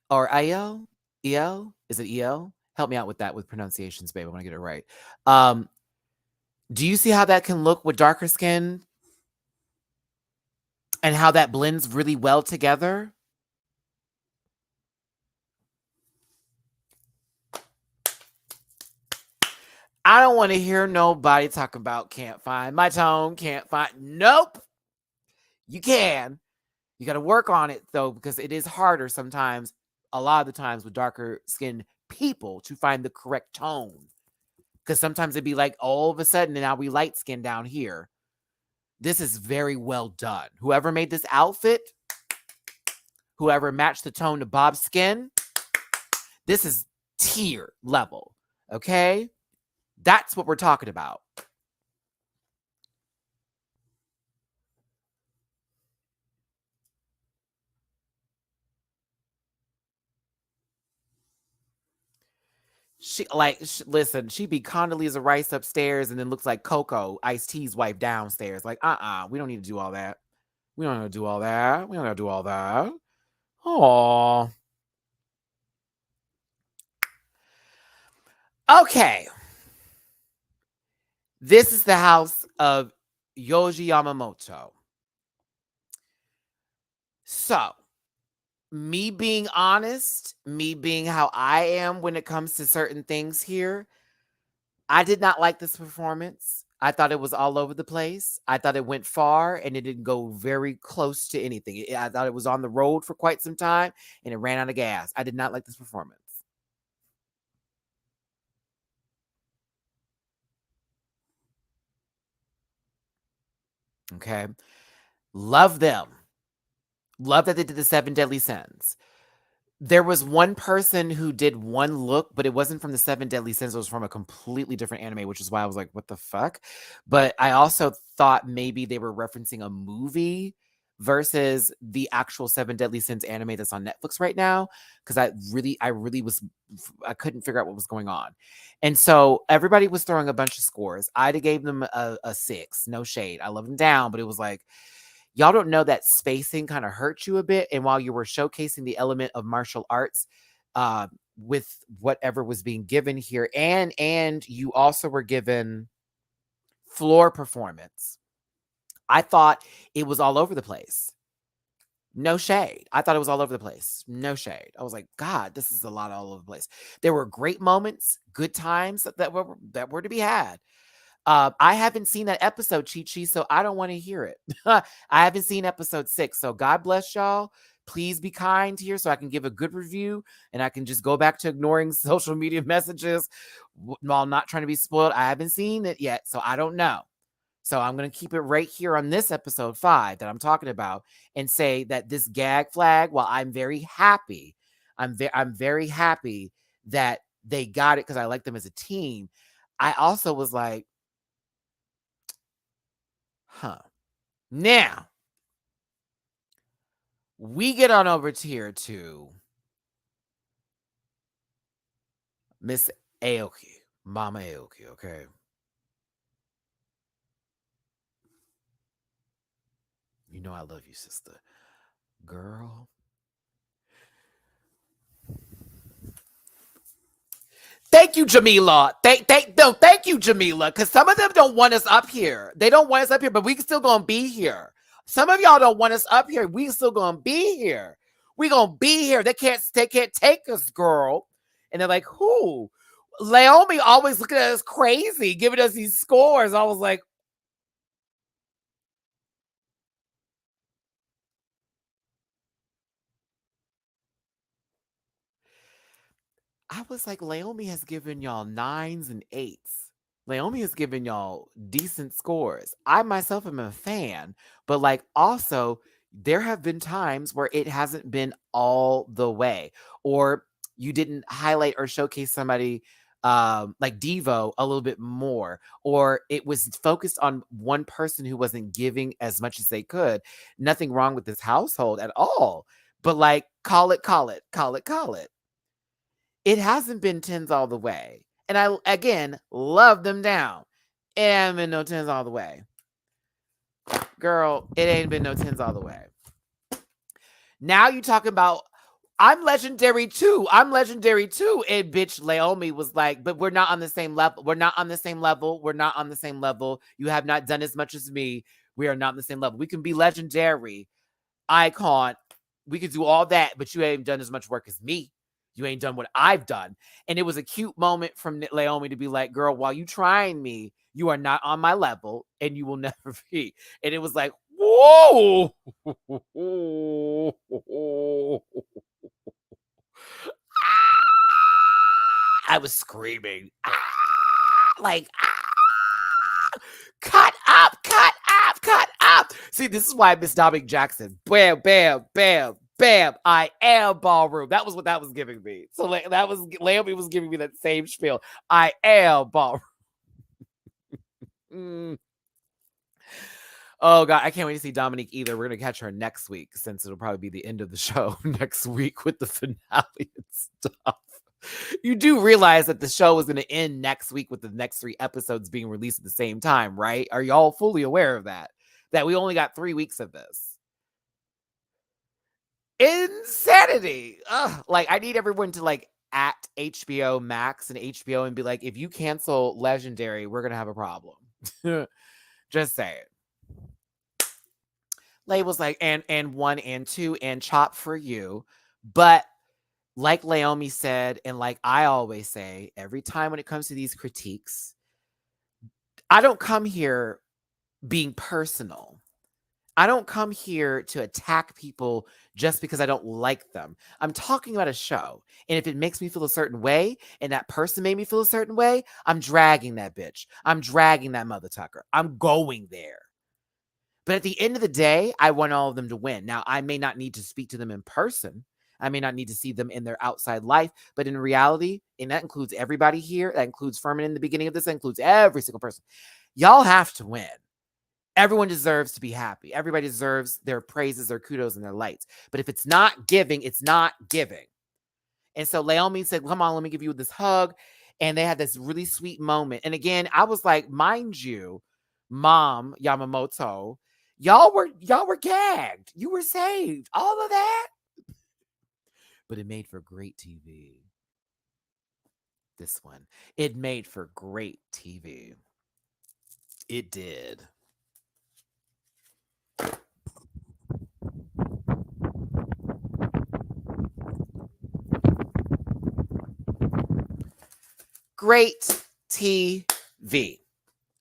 or El? El? Is it El? Help me out with that with pronunciations, babe. I want to get it right. Do you see how that can look with darker skin? And how that blends really well together? I don't want to hear nobody talk about can't find my tone, can't find. Nope. You can. You got to work on it though, because it is harder sometimes, a lot of the times with darker skinned people to find the correct tone. Because sometimes it'd be all of a sudden, and now we light skin down here. This is very well done. Whoever made this outfit, whoever matched the tone to Bob's skin, this is tier level. Okay? That's what we're talking about. She listen, she be Condoleezza Rice upstairs and then looks like Coco, Ice-T's wife downstairs. We don't need to do all that. We don't need to do all that. We don't gotta do all that. Aww. Okay. This is the house of Yoji Yamamoto. So, me being honest, me being how I am when it comes to certain things here, I did not like this performance. I thought it was all over the place. I thought it went far and it didn't go very close to anything. I thought it was on the road for quite some time and it ran out of gas. I did not like this performance. Okay. Love them. Love that they did the 7 Deadly Sins. There was one person who did one look, but it wasn't from the 7 Deadly Sins. It was from a completely different anime, which is why I was like, what the fuck? But I also thought maybe they were referencing a movie versus the actual 7 Deadly Sins anime that's on Netflix right now. Because I couldn't figure out what was going on. And so everybody was throwing a bunch of scores. I gave them a 6. No shade. I love them down, but it was like, y'all don't know that spacing kind of hurt you a bit. And while you were showcasing the element of martial arts, with whatever was being given here. And you also were given floor performance. I thought it was all over the place. No shade. I thought it was all over the place. No shade. I was like, God, this is a lot all over the place. There were great moments, good times that were to be had. I haven't seen that episode, Chi Chi, so I don't want to hear it. I haven't seen episode 6, so God bless y'all. Please be kind here so I can give a good review and I can just go back to ignoring social media messages while not trying to be spoiled. I haven't seen it yet, so I don't know. So I'm going to keep it right here on this episode 5 that I'm talking about and say that this gag flag, while I'm very happy, I'm very happy that they got it because I like them as a team. I also was like, Now, we get on over here to Miss Aoki, Mama Aoki, okay? You know I love you, sister. Girl. Thank you, Jamila. Thank you, Jamila. Because some of them don't want us up here. They don't want us up here, but we still gonna be here. Some of y'all don't want us up here. We still gonna be here. We gonna be here. They can't take us, girl. And they're like, who? Naomi always looking at us crazy, giving us these scores. I was like, Naomi has given y'all 9s and 8s. Naomi has given y'all decent scores. I myself am a fan, but also there have been times where it hasn't been all the way, or you didn't highlight or showcase somebody like Devo a little bit more, or it was focused on one person who wasn't giving as much as they could. Nothing wrong with this household at all, but call it. It hasn't been 10s all the way. And I, again, love them down. It ain't been no 10s all the way. Girl, it ain't been no 10s all the way. Now you talking about, I'm legendary too. I'm legendary too. And bitch, Naomi was like, but we're not on the same level. We're not on the same level. We're not on the same level. You have not done as much as me. We are not on the same level. We can be legendary, icon. We could do all that, but you ain't done as much work as me. You ain't done what I've done. And it was a cute moment from Naomi to be like, girl, while you trying me, you are not on my level and you will never be. And it was like, whoa. I was screaming. Cut up. See, this is why I miss Dominic Jackson. Bam, bam, bam, bam. I am ballroom. That was what that was giving me. So that was, Naomi was giving me that same spiel. I am ballroom. Oh God, I can't wait to see Dominique either. We're gonna catch her next week since it'll probably be the end of the show next week with the finale and stuff. You do realize that the show is going to end next week with the next 3 episodes being released at the same time, right? Are y'all fully aware of that? That we only got 3 weeks of this. Insanity. Ugh. I need everyone to at HBO Max and HBO and be like, if you cancel Legendary, we're going to have a problem. Just saying. Labels and 1 and 2 and Chop for you. But like Naomi said, and like I always say, every time when it comes to these critiques, I don't come here being personal. I don't come here to attack people just because I don't like them. I'm talking about a show. And if it makes me feel a certain way and that person made me feel a certain way, I'm dragging that bitch. I'm dragging that mother tucker. I'm going there. But at the end of the day, I want all of them to win. Now, I may not need to speak to them in person. I may not need to see them in their outside life, but in reality, and that includes everybody here, that includes Furman in the beginning of this, that includes every single person. Y'all have to win. Everyone deserves to be happy. Everybody deserves their praises, their kudos, and their lights. But if it's not giving, it's not giving. And so Naomi said, come on, let me give you this hug. And they had this really sweet moment. And again, I was like, mind you, Mom Yamamoto, y'all were gagged. You were saved. All of that. but it made for great TV. This one. It made for great TV. It did. Great TV.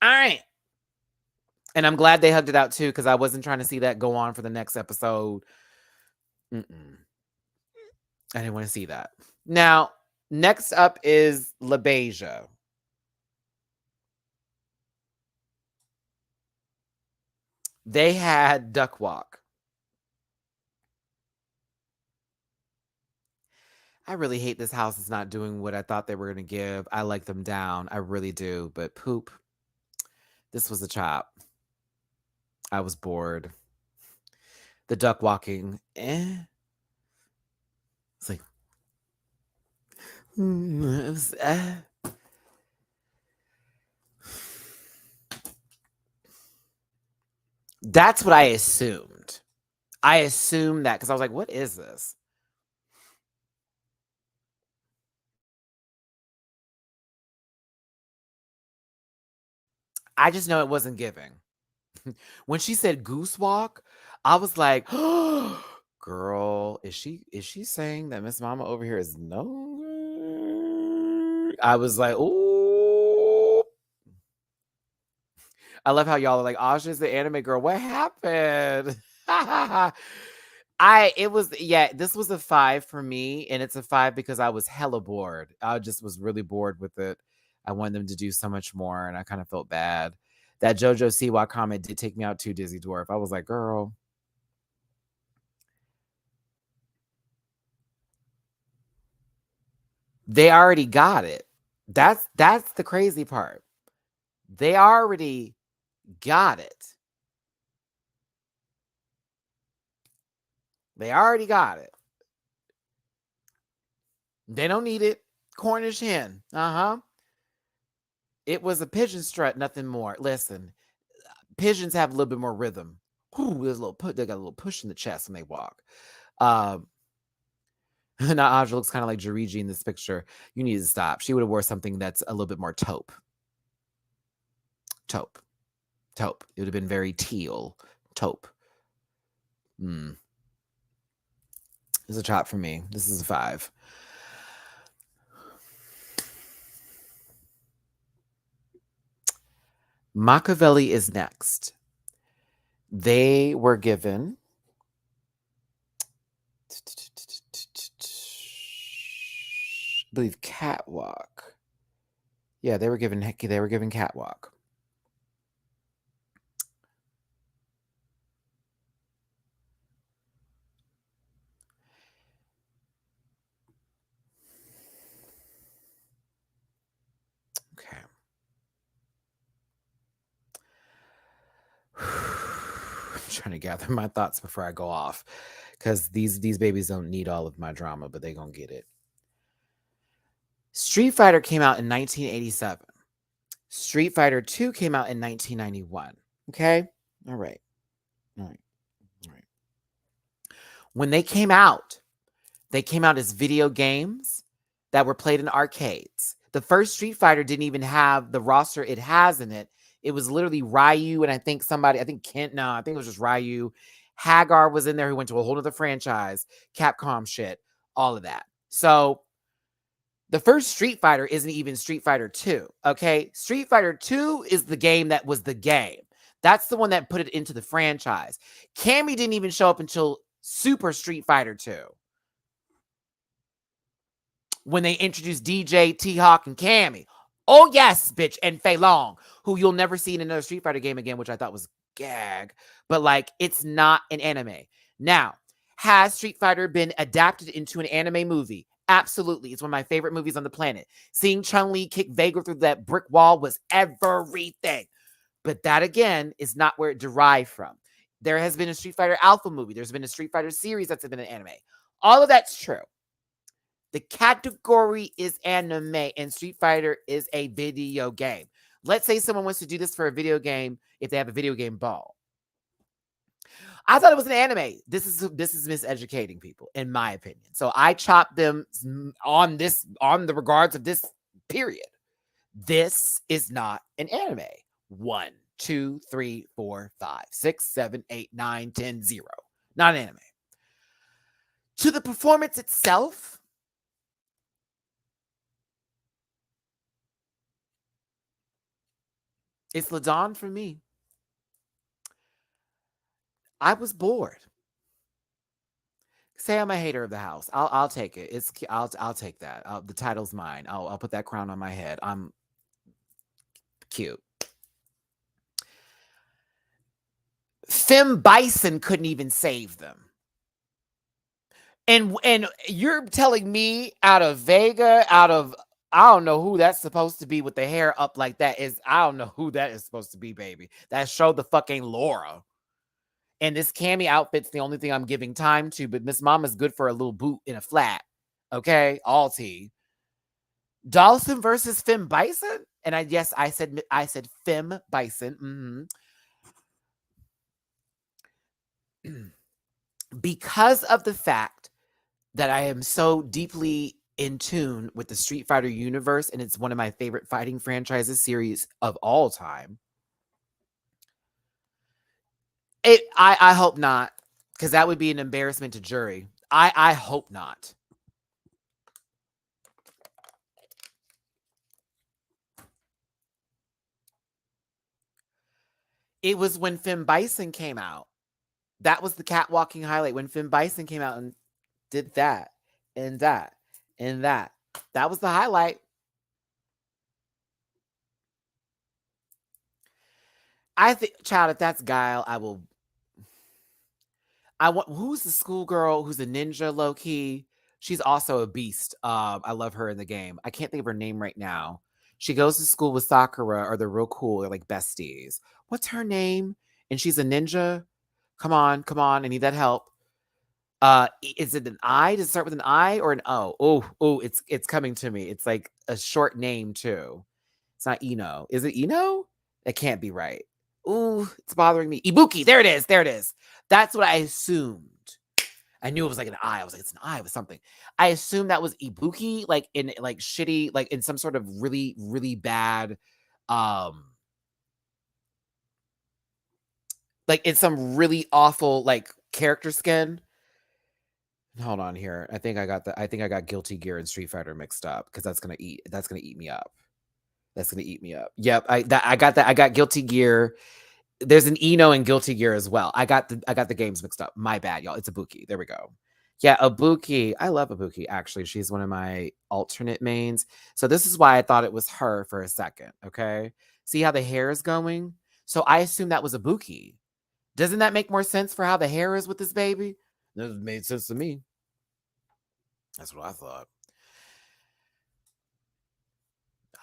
All right. And I'm glad they hugged it out too, because I wasn't trying to see that go on for the next episode. I didn't want to see that. Now, next up is LaBeija. They had Duck Walk. I really hate this house is not doing what I thought they were going to give. I like them down. I really do. But poop, this was a chop. I was bored. The duck walking, It's like, it was, That's what I assumed. I assumed that because I was like, what is this? I just know it wasn't giving. When she said goose walk, I was like, oh, girl, is she saying that Miss Mama over here is no? I was like, oh. I love how y'all are like, Asha's the anime girl. What happened? This was a 5 for me, and it's a 5 because I was hella bored. I just was really bored with it. I wanted them to do so much more, and I kind of felt bad. That JoJo Siwa comment did take me out too, Dizzy Dwarf. I was like, girl. They already got it. That's the crazy part. They already got it. They already got it. They don't need it. Cornish hen. It was a pigeon strut, nothing more. Listen, pigeons have a little bit more rhythm. Ooh, they got a little push in the chest when they walk. Now Aja looks kind of like Jariji in this picture. You need to stop. She would have wore something that's a little bit more taupe. Taupe. It would have been very teal. Taupe. This is a chop for me. This is a 5. Machiavelli is next. They were given I believe catwalk. Yeah, they were given catwalk. Okay. I'm trying to gather my thoughts before I go off, because these babies don't need all of my drama, but they gonna get it. Street Fighter came out in 1987. Street Fighter 2 came out in 1991. Okay? All right. When they came out as video games that were played in arcades. The first Street Fighter didn't even have the roster it has in it. It was literally Ryu and I think Kent. No, I think it was just Ryu. Hagar was in there who went to a whole other franchise. Capcom shit. All of that. So the first Street Fighter isn't even Street Fighter 2, okay? Street Fighter 2 is the game that was the game. That's the one that put it into the franchise. Cammy didn't even show up until Super Street Fighter 2. When they introduced DJ, T-Hawk, and Cammy. Oh, yes, bitch, and Fei Long, who you'll never see in another Street Fighter game again, which I thought was gag. But, like, it's not an anime. Now, has Street Fighter been adapted into an anime movie? Absolutely. It's one of my favorite movies on the planet. Seeing Chun-Li kick Vega through that brick wall was everything. But that, again, is not where it derived from. There has been a Street Fighter Alpha movie. There's been a Street Fighter series that's been an anime. All of that's true. The category is anime, and Street Fighter is a video game. Let's say someone wants to do this for a video game if they have a video game ball. I thought it was an anime. This is miseducating people, in my opinion. So I chopped them on the regards of this period. This is not an anime. 1, 2, 3, 4, 5, 6, 7, 8, 9, 10, 0. Not an anime. To the performance itself, it's LaDawn for me. I was bored. Say I'm a hater of the house. I'll take it. I'll take that. The title's mine. I'll put that crown on my head. I'm cute. Fem Bison couldn't even save them. And you're telling me out of Vega, I don't know who that's supposed to be with the hair up like that I don't know who that is supposed to be, baby. That showed the fucking Laura. And this cami outfit's the only thing I'm giving time to, but Miss Mama's good for a little boot in a flat. Okay? All tea. Dawson versus Fem Bison? And I said Fem Bison. Because of the fact that I am so deeply in tune with the Street Fighter universe, and it's one of my favorite fighting franchises series of all time. I hope not, because that would be an embarrassment to jury. I hope not. It was when Fem Bison came out. That was the catwalking highlight, when Fem Bison came out and did that and that and that. That was the highlight. I think, child, if that's Guile, who's the schoolgirl who's a ninja low key? She's also a beast. I love her in the game. I can't think of her name right now. She goes to school with Sakura, or they're real cool. They're like besties. What's her name? And she's a ninja. Come on. I need that help. Is it an I? Does it start with an I or an O? Oh, it's coming to me. It's like a short name too. It's not Ino. Is it Ino? It can't be right. Ooh, it's bothering me. Ibuki. There it is. That's what I assumed. I knew it was like an I. I was like, it's an I with something. I assumed that was Ibuki, like in like shitty, like in some sort of really, really bad, like in some really awful like character skin. Hold on here. I think I got Guilty Gear and Street Fighter mixed up, because that's gonna eat me up. That's gonna eat me up. Yep, I got that. I got Guilty Gear. There's an Eno and Guilty Gear as well. I got the games mixed up. My bad, y'all. It's Ibuki. There we go. Yeah, Ibuki. I love Ibuki, actually. She's one of my alternate mains. So this is why I thought it was her for a second, okay? See how the hair is going? So I assumed that was Ibuki. Doesn't that make more sense for how the hair is with this baby? That made sense to me. That's what I thought.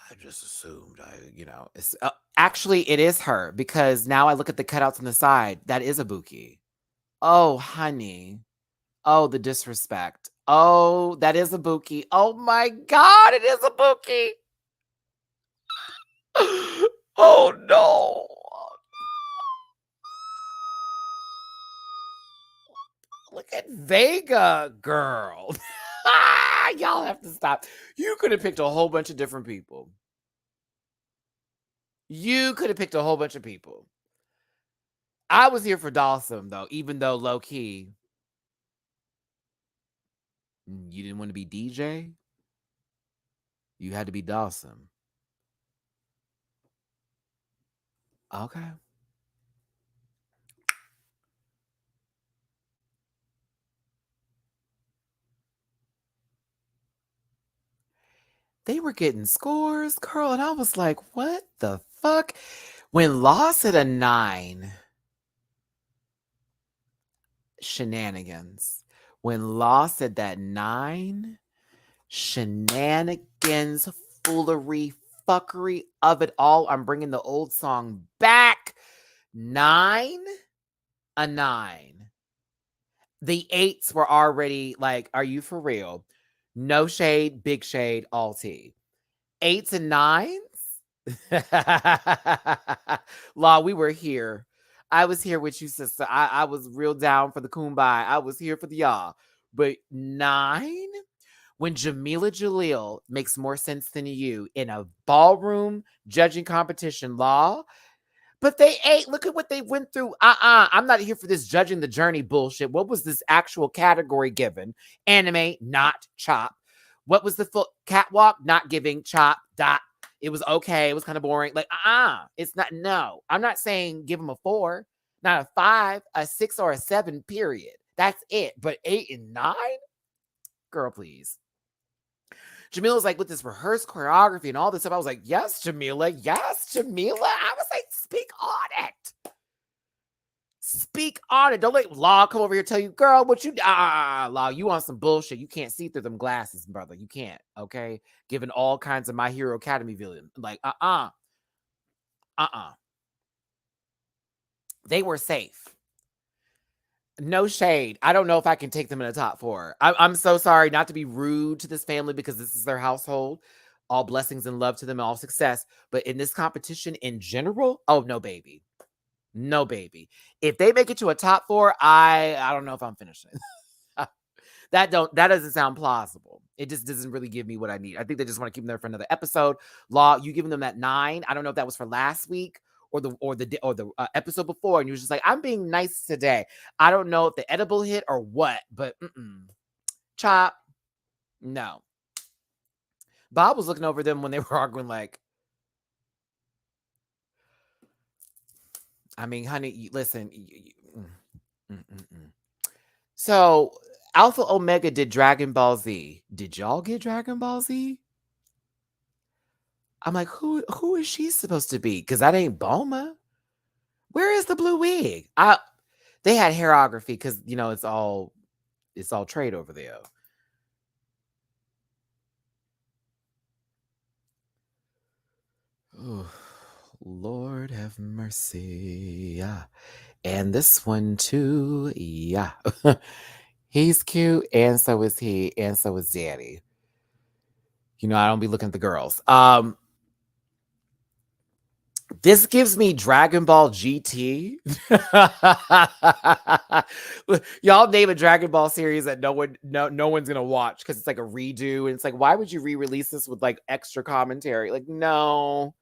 I just assumed. It's actually it is her, because now I look at the cutouts on the side. That is Ibuki. Oh, honey. Oh, the disrespect. Oh, that is Ibuki. Oh my God, it is Ibuki. Oh no. Look at Vega, girl. Y'all have to stop. You could have picked a whole bunch of different people. I was here for Dawson, though, even though low key. You didn't want to be DJ? You had to be Dawson. Okay. They were getting scores, girl, and I was like, what the fuck? When Lost at a 9, shenanigans. When Lost at that 9, shenanigans, foolery, fuckery of it all. I'm bringing the old song back. 9, a 9. The 8s were already like, are you for real? No shade, big shade, all tea. 8s and 9s? Law, we were here. I was here with you, sister. I was real down for the kumbaya. I was here for the y'all. But 9? When Jamila Jaleel makes more sense than you in a ballroom judging competition law. But they ate. Look at what they went through. I'm not here for this judging the journey bullshit. What was this actual category given? Anime, not chop. What was the full catwalk? Not giving chop. Dot. It was okay. It was kind of boring. Like, it's not. No, I'm not saying give them a 4, not a 5, a 6, or a 7. Period. That's it. But 8 and 9, girl, please. Jamila's like with this rehearsed choreography and all this stuff. I was like, yes, Jamila. Yes, Jamila. I was like, speak on it. Speak on it. Don't let Law come over here and tell you, girl, what you Law, you on some bullshit. You can't see through them glasses, brother. You can't. Okay. Given all kinds of My Hero Academy villain. Like, They were safe. No shade. I don't know if I can take them in the top 4. I'm so sorry not to be rude to this family because this is their household. All blessings and love to them and all success. But in this competition in general, oh, no, baby. No, baby. If they make it to a top 4, I don't know if I'm finishing. That doesn't sound plausible. It just doesn't really give me what I need. I think they just want to keep them there for another episode. Law, you giving them that 9. I don't know if that was for last week or the episode before, and you was just like, I'm being nice today. I don't know if the edible hit or what, but chop, no. Bob was looking over them when they were arguing, like, I mean, honey, listen. So Alpha Omega did Dragon Ball Z. Did y'all get Dragon Ball Z? I'm like, who is she supposed to be? Because that ain't Bulma. Where is the blue wig? They had hairography because it's all trade over there. Oh, Lord have mercy. Yeah. And this one too. Yeah. He's cute, and so is he, and so is Daddy. I don't be looking at the girls. This gives me Dragon Ball GT. Y'all name a Dragon Ball series that no one's gonna watch because it's like a redo, and it's like, why would you re-release this with like extra commentary? Like, no,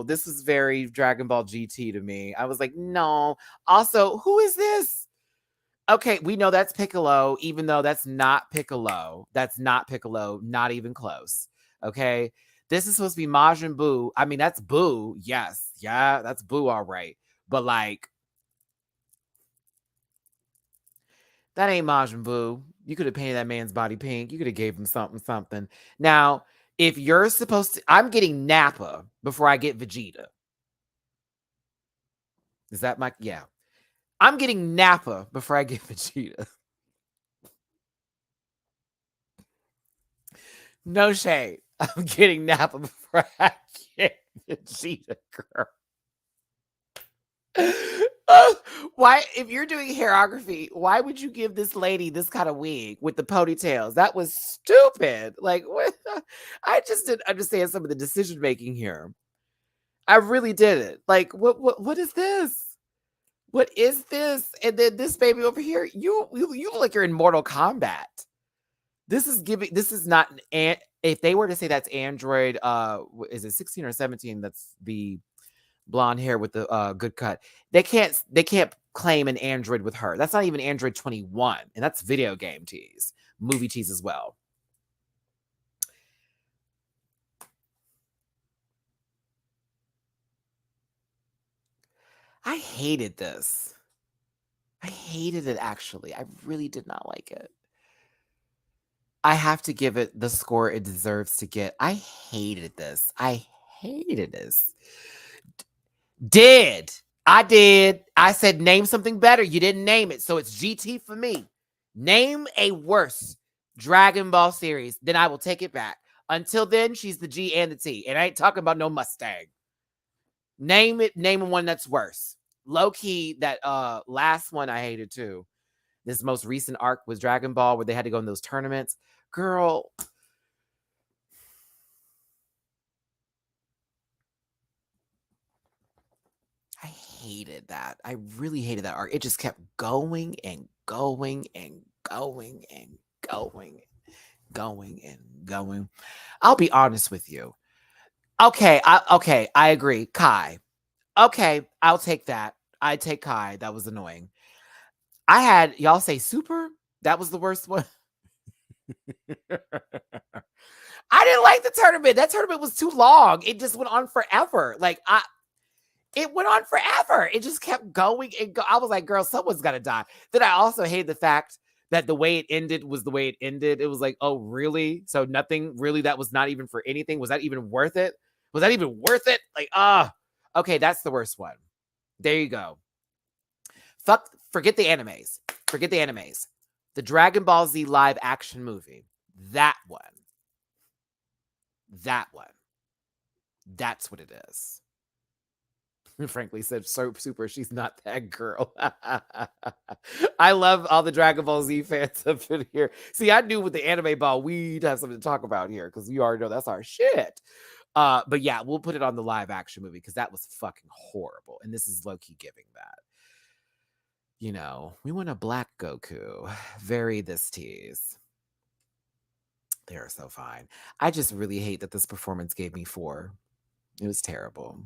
this is very Dragon Ball GT to me. I was like, no. Also, who is this? Okay, we know that's Piccolo, even though that's not Piccolo. That's not Piccolo, not even close. Okay. This is supposed to be Majin Buu. I mean, that's Buu. Yes. Yeah, that's Buu, all right. But like, that ain't Majin Buu. You could have painted that man's body pink. You could have gave him something. Now, if you're supposed to, I'm getting Nappa before I get Vegeta. Is that my, yeah. I'm getting Nappa before I get Vegeta. No shade. I'm getting Nappa before I get Vegeta, girl. Why, if you're doing hairography, why would you give this lady this kind of wig with the ponytails? That was stupid. Like, what? I just didn't understand some of the decision making here. I really didn't. Like, what is this? What is this? And then this baby over here, you look like you're in Mortal Kombat. This is not an, if they were to say that's Android, is it 16 or 17? That's the blonde hair with the good cut. They can't claim an Android with her. That's not even Android 21, and that's video game tease, movie tease as well. I hated this. I hated it, actually. I really did not like it. I have to give it the score it deserves to get. I hated this. I hated this. I did. I said, name something better. You didn't name it. So it's GT for me. Name a worse Dragon Ball series, then I will take it back. Until then, she's the G and the T. And I ain't talking about no Mustang. Name one that's worse. Low key, that last one I hated too. This most recent arc was Dragon Ball, where they had to go in those tournaments. Girl, I hated that. I really hated that arc. It just kept going and going and going and going, going and going. I'll be honest with you. Okay, I agree. Kai. Okay, I'll take that. I take Kai. That was annoying. I had y'all say Super. That was the worst one. I didn't like the tournament. That tournament was too long. It just went on forever. It went on forever. It just kept going and go. I was like, girl, someone's got to die. Then I also hated the fact that the way it ended was the way it ended. It was like, oh, really? So nothing really, that was not even for anything. Was that even worth it? Was that even worth it? Okay, that's the worst one. There you go. Forget the animes. Forget the animes. The Dragon Ball Z live action movie. That one. That one. That's what it is. Frankly said, Super, she's not that girl. I love all the Dragon Ball Z fans up in here. See, I knew with the anime ball, we'd have something to talk about here because you already know that's our shit. But yeah, we'll put it on the live action movie because that was fucking horrible. And this is low-key giving that. You know, we want a black Goku. Very this tease. They are so fine. I just really hate that this performance gave me 4. It was terrible.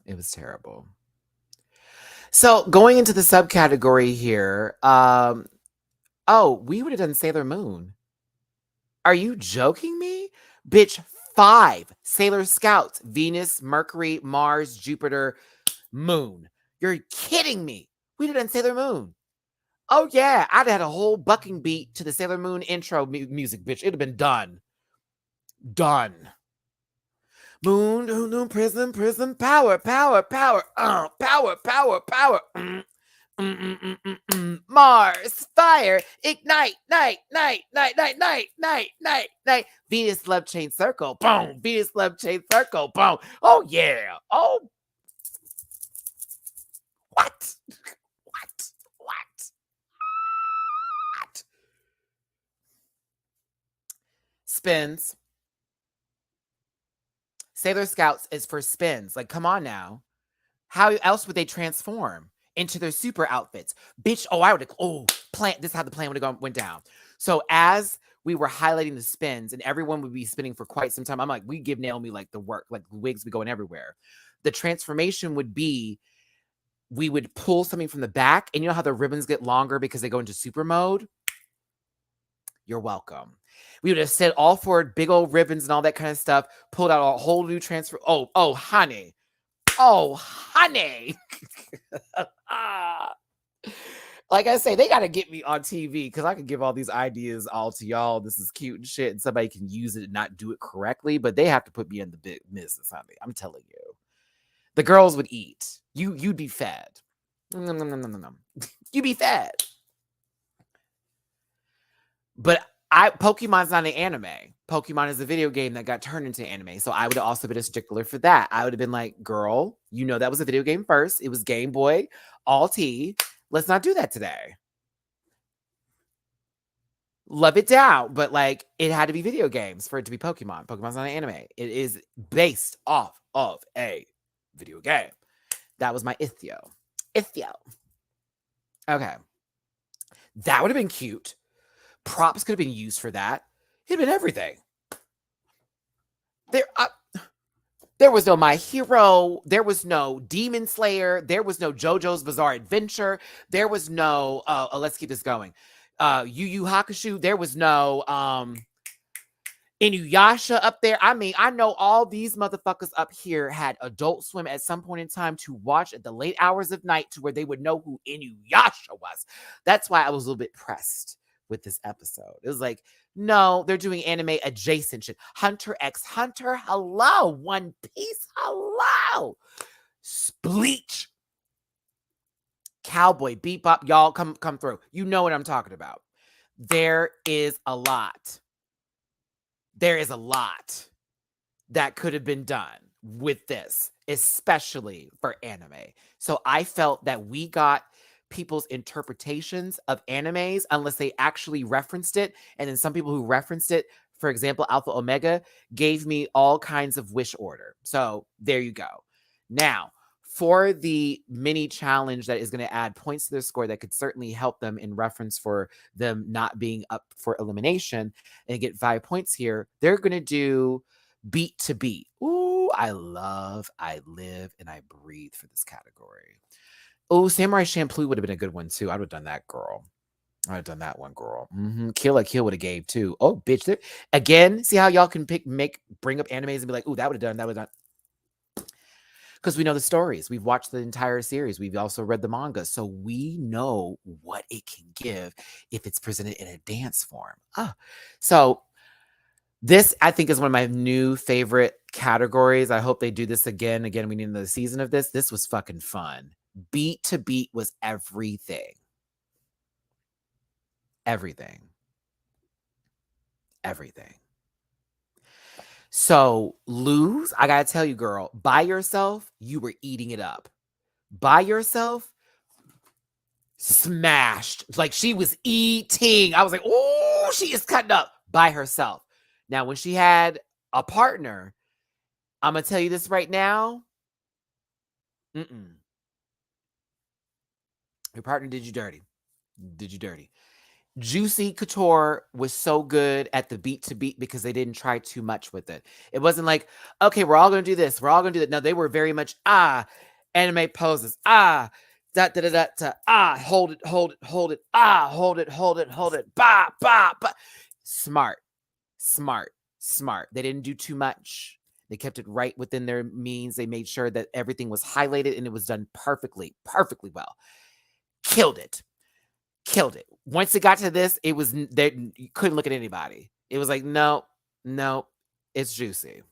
It was terrible. So going into the subcategory here, we would have done Sailor Moon. Are you joking me? Bitch, 5 Sailor Scouts. Venus, Mercury, Mars, Jupiter, Moon. You're kidding me. We'd have done Sailor Moon. Oh yeah, I'd have had a whole bucking beat to the Sailor Moon intro music, bitch. It'd have been done. Done. Moon, prism, power, power, power, power, power, power. Mars, fire, ignite, night. Venus love chain circle, boom. Venus love chain circle, boom. Oh yeah. Oh. What? Spins. Sailor Scouts is for spins. Like, come on now. How else would they transform into their super outfits? Bitch, this is how the plan would have went down. So as we were highlighting the spins and everyone would be spinning for quite some time, I'm like, we give Naomi like the work, like wigs be going everywhere. The transformation would be, we would pull something from the back, and you know how the ribbons get longer because they go into super mode? You're welcome. We would have set all forward, big old ribbons and all that kind of stuff, pulled out a whole new transfer. Oh, honey. Oh, honey. Like I say, they got to get me on TV because I can give all these ideas all to y'all. This is cute and shit, and somebody can use it and not do it correctly, but they have to put me in the big business, honey. I'm telling you. The girls would eat. You'd be fed. You'd be fed. But Pokemon's not an anime. Pokemon is a video game that got turned into anime. So I would have also been a stickler for that. I would have been like, girl, you know that was a video game first. It was Game Boy, all T. Let's not do that today. Love it down, but like it had to be video games for it to be Pokemon. Pokemon's not an anime. It is based off of a video game. That was my Ithio. Okay. That would have been cute. Props could have been used for that. It'd been everything. There was no My Hero. There was no Demon Slayer. There was no JoJo's Bizarre Adventure. There was no, let's keep this going. Yu Yu Hakusho. There was no Inuyasha up there. I mean, I know all these motherfuckers up here had Adult Swim at some point in time to watch at the late hours of night to where they would know who Inuyasha was. That's why I was a little bit pressed with this episode. It was like, no, they're doing anime adjacent shit. Hunter x Hunter, hello. One Piece, hello. Bleach. Cowboy, Bebop, y'all come through. You know what I'm talking about. There is a lot. There is a lot that could have been done with this, especially for anime. So I felt that we got people's interpretations of animes unless they actually referenced it. And then some people who referenced it, for example, Alpha Omega, gave me all kinds of wish order. So there you go. Now, for the mini challenge that is going to add points to their score that could certainly help them in reference for them not being up for elimination and get 5 points here, they're going to do beat to beat. Ooh, I live, and I breathe for this category. Oh, Samurai Champloo would have been a good one too. I would have done that, girl. I would have done that one, girl. Kill la Kill would have gave too. Oh, bitch. Again, see how y'all can bring up animes and be like, ooh, that would have done, that would have done. Because we know the stories. We've watched the entire series. We've also read the manga. So we know what it can give if it's presented in a dance form. So this, I think, is one of my new favorite categories. I hope they do this again. Again, we need another season of this. This was fucking fun. Beat to beat was everything. Everything. Everything. So lose, I gotta tell you, girl, by yourself, you were eating it up. By yourself, smashed. Like she was eating. I was like, oh, she is cutting up by herself. Now, when she had a partner, I'm gonna tell you this right now. Your partner did you dirty. Did you dirty. Juicy Couture was so good at the beat to beat because they didn't try too much with it. It wasn't like, okay, we're all going to do this. We're all going to do that. No, they were very much, anime poses. Da, da, da, da, da, hold it, hold it, hold it. Hold it, hold it, hold it. Ba, ba, ba. Smart, smart, smart. They didn't do too much. They kept it right within their means. They made sure that everything was highlighted and it was done perfectly, perfectly well. Killed it. Killed it. Once it got to this, it was there. You couldn't look at anybody. It was like, no, it's juicy.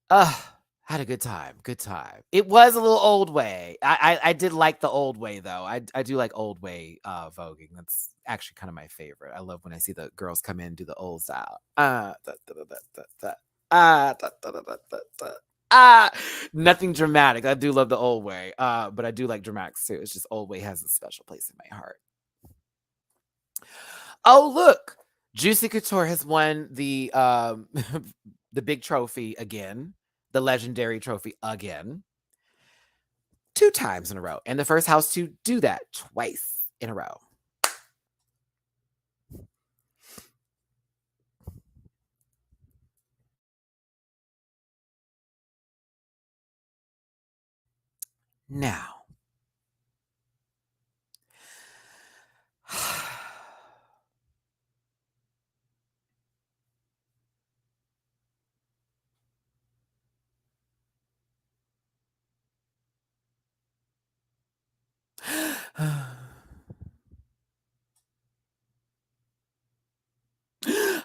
Had a good time. Good time. It was a little old way. I did like the old way though. I do like old way voguing. That's actually kind of my favorite. I love when I see the girls come in and do the old style. Nothing dramatic. I do love the old way, but I do like dramatics too. It's just old way has a special place in my heart. Oh, look, Juicy Couture has won the the big trophy again, the legendary trophy again, 2 times in a row, and the first house to do that twice in a row. Now,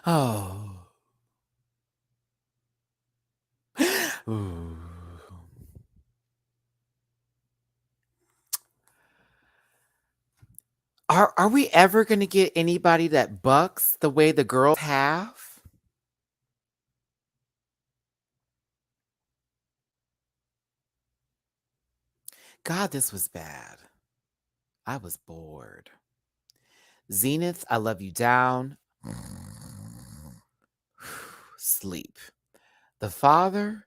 oh. Ooh. Are we ever gonna get anybody that bucks the way the girls have? God, this was bad. I was bored. Zenith, I love you down. Sleep. The father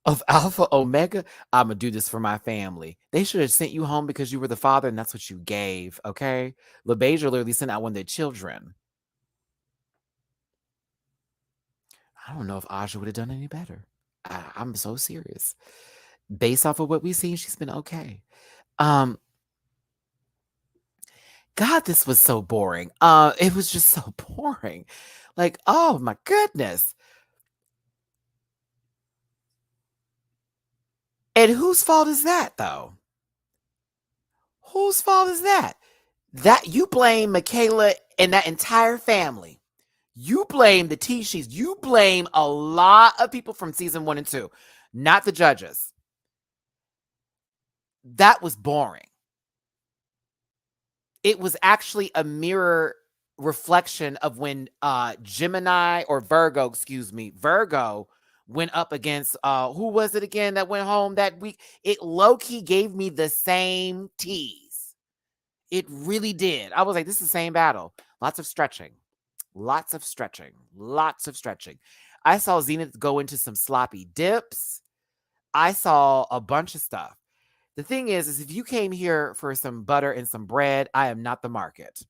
of Alpha Omega, I'm gonna do this for my family. They should have sent you home because you were the father and that's what you gave, okay? LeBeja literally sent out one of their children. I don't know if Aja would have done any better. I'm so serious. Based off of what we've seen, she's been okay. God, this was so boring. It was just so boring. Like, oh my goodness. And whose fault is that, though? Whose fault is that? That you blame Michaela and that entire family. You blame the T-Sheets. You blame a lot of people from season 1 and 2, not the judges. That was boring. It was actually a mirror reflection of when Gemini or Virgo, excuse me, Virgo went up against who was it again that went home that week? It low-key gave me the same tease. It really did. I was like, this is the same battle. Lots of stretching. Lots of stretching. Lots of stretching. I saw Zenith go into some sloppy dips. I saw a bunch of stuff. The thing is if you came here for some butter and some bread, I am not the market.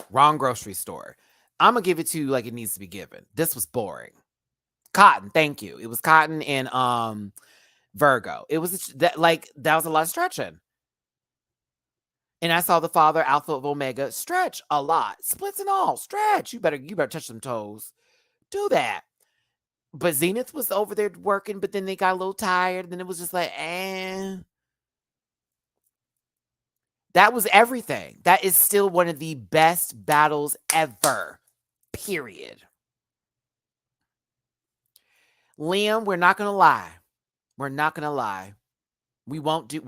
Wrong grocery store. I'm going to give it to you like it needs to be given. This was boring. Cotton, thank you. It was Cotton and Virgo. It was that was a lot of stretching. And I saw the father, Alpha of Omega, stretch a lot. Splits and all. Stretch. You better touch some toes. Do that. But Zenith was over there working, but then they got a little tired. And then it was just like, That was everything. That is still one of the best battles ever. Period. Liam, we're not going to lie. We're not going to lie. We won't do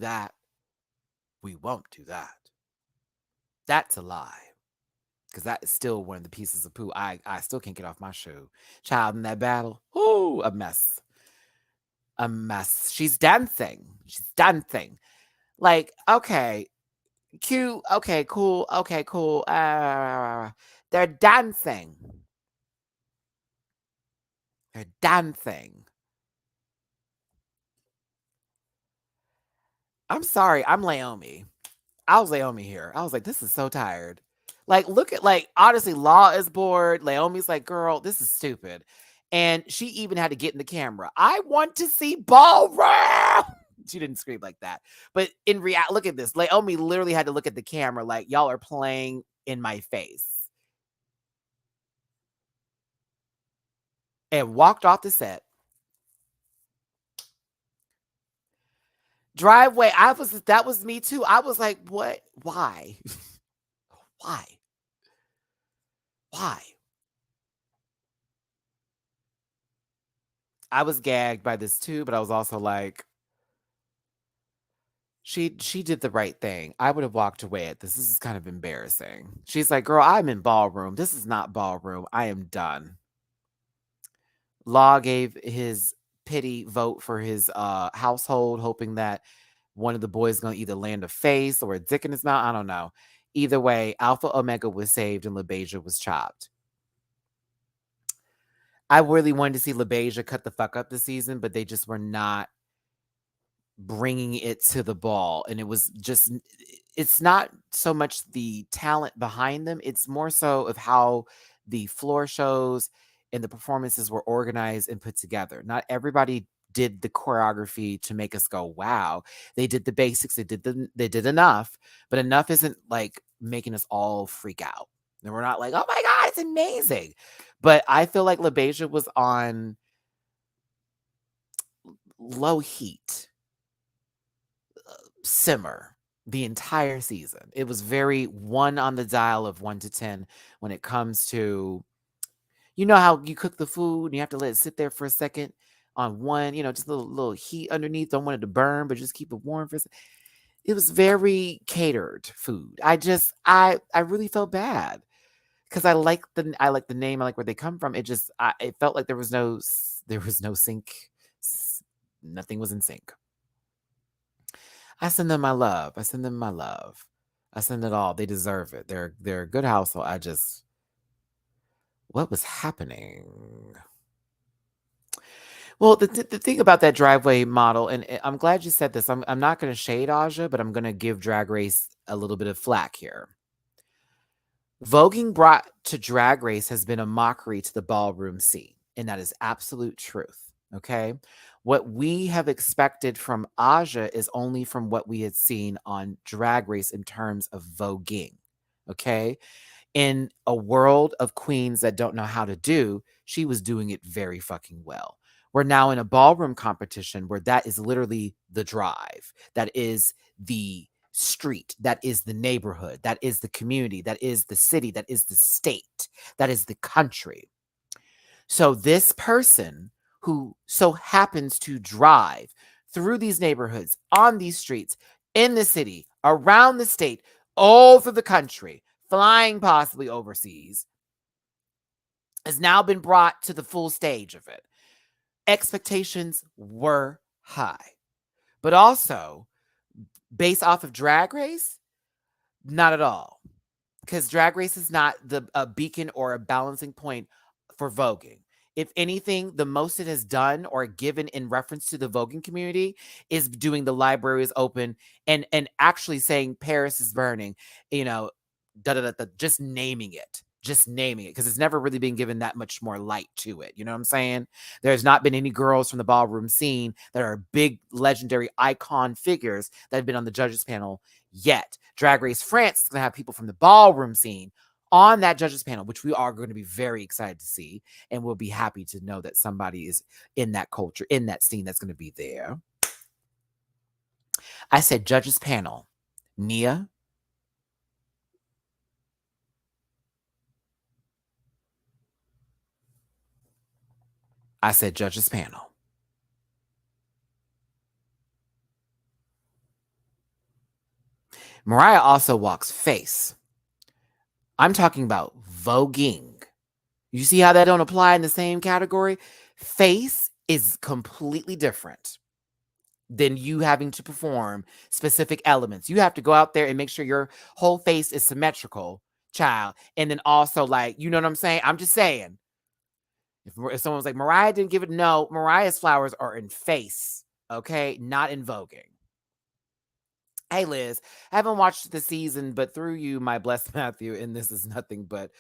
that. We won't do that. That's a lie. Because that is still one of the pieces of poo I still can't get off my shoe. Child in that battle. Ooh, a mess. A mess. She's dancing. She's dancing. Like, okay, cute. Okay, cool. Okay, cool. They're dancing. They're dancing. I'm sorry. I'm Laomi. I was Laomi here. I was like, this is so tired. Like, look at, honestly, Law is bored. Laomi's like, girl, this is stupid. And she even had to get in the camera. I want to see ballroom. She didn't scream like that. But in reality, look at this. Laomi literally had to look at the camera like, y'all are playing in my face. And walked off the set. Driveway, that was me too. I was like, what? Why? Why? Why? I was gagged by this too, but I was also like, she did the right thing. I would have walked away at this. This is kind of embarrassing. She's like, girl, I'm in ballroom. This is not ballroom. I am done. Law gave his pity vote for his household, hoping that one of the boys is going to either land a face or a dick in his mouth. I don't know. Either way, Alpha Omega was saved and LaBeija was chopped. I really wanted to see LaBeija cut the fuck up this season, but they just were not bringing it to the ball. And it was just, it's not so much the talent behind them. It's more so of how the floor shows and the performances were organized and put together. Not everybody did the choreography to make us go, wow. They did the basics. They did enough, but enough isn't like making us all freak out. And we're not like, oh my God, it's amazing. But I feel like LaBeija was on low heat, simmer the entire season. It was very 1 on the dial of 1 to 10 when it comes to, you know how you cook the food and you have to let it sit there for a second on 1, just a little heat underneath. Don't want it to burn, but just keep it warm for a second. It was very catered food. I really felt bad because I like the name. I like where they come from. It felt like there was no sync. Nothing was in sync. I send them my love. I send it all. They deserve it. They're a good household. What was happening? Well, the thing about that driveway model, and I'm glad you said this. I'm not going to shade Aja, but I'm going to give Drag Race a little bit of flack here. Voguing brought to Drag Race has been a mockery to the ballroom scene, and that is absolute truth. Okay, what we have expected from Aja is only from what we had seen on Drag Race in terms of voguing. Okay, in a world of queens that don't know how to do, she was doing it very fucking well. We're now in a ballroom competition where that is literally the drive. That is the street. That is the neighborhood. That is the community. That is the city. That is the state. That is the country. So this person who so happens to drive through these neighborhoods, on these streets, in the city, around the state, all through the country, flying possibly overseas, has now been brought to the full stage of it. Expectations were high. But also, based off of Drag Race, not at all. because Drag Race is not a beacon or a balancing point for voguing. If anything, the most it has done or given in reference to the voguing community is doing the libraries open and actually saying Paris is burning, you know, just naming it. Just naming it, because it's never really been given that much more light to it. You know what I'm saying? There's not been any girls from the ballroom scene that are big, legendary icon figures that have been on the judges panel yet. Drag Race France is going to have people from the ballroom scene on that judges panel, which we are going to be very excited to see. And we'll be happy to know that somebody is in that culture, in that scene, that's going to be there. I said judges panel. Nia? I said judges panel. Mariah also walks face. I'm talking about voguing. You see how that don't apply in the same category? Face is completely different than you having to perform specific elements. You have to go out there and make sure your whole face is symmetrical, child. And then also, like, you know what I'm saying? I'm just saying. If someone's like, Mariah didn't give it, no, Mariah's flowers are in face, okay? Not in voguing. Hey, Liz, I haven't watched the season, but through you, my blessed Matthew, and this is nothing but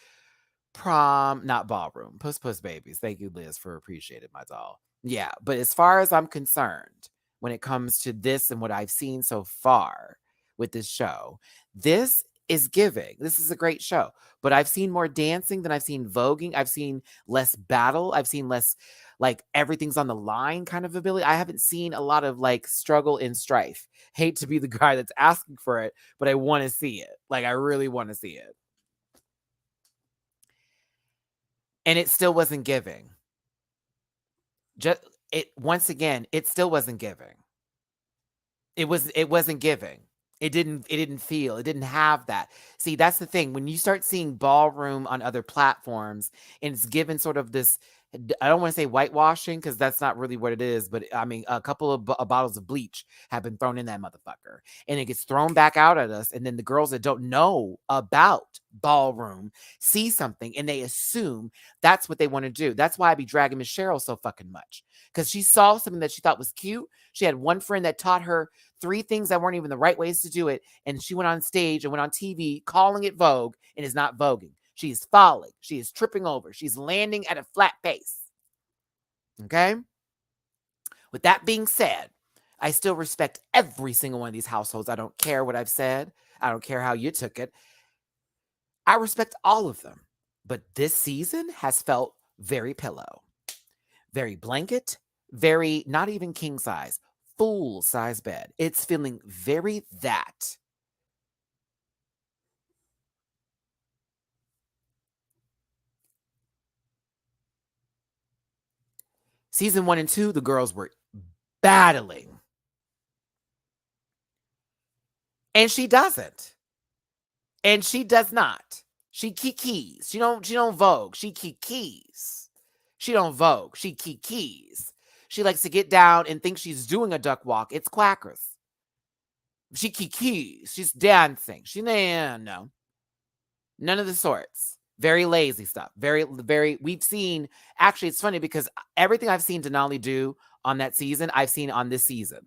prom, not ballroom. Puss Puss Babies. Thank you, Liz, for appreciating my doll. Yeah, but as far as I'm concerned, when it comes to this and what I've seen so far with this show, this is giving. This is a great show. But I've seen more dancing than I've seen voguing. I've seen less battle. I've seen less like everything's on the line kind of ability. I haven't seen a lot of like struggle and strife. Hate to be the guy that's asking for it, but I want to see it. Like, I really want to see it. And it still wasn't giving. Just once again, it still wasn't giving. It wasn't giving. It didn't feel. It didn't have that. See, that's the thing. When you start seeing ballroom on other platforms and it's given sort of this, I don't want to say whitewashing because that's not really what it is, but I mean, a couple of bottles of bleach have been thrown in that motherfucker and it gets thrown back out at us. And then the girls that don't know about ballroom see something and they assume that's what they want to do. That's why I be dragging Miss Cheryl so fucking much, because she saw something that she thought was cute. She had one friend that taught her 3 things that weren't even the right ways to do it. And she went on stage and went on TV calling it Vogue and is not voguing. She is falling. She is tripping over. She's landing at a flat pace. Okay? With that being said, I still respect every single one of these households. I don't care what I've said. I don't care how you took it. I respect all of them. But this season has felt very pillow, very blanket, very not even king size, full size bed. It's feeling very that. Season 1 and 2, the girls were battling. And she doesn't. And she does not. She kikis. She don't vogue. She kikis. She don't vogue. She kikis. She likes to get down and think she's doing a duck walk. It's quackers. She kikis. She's dancing. No. None of the sorts. Very lazy stuff. Very, we've seen, actually, it's funny because everything I've seen Denali do on that season, I've seen on this season.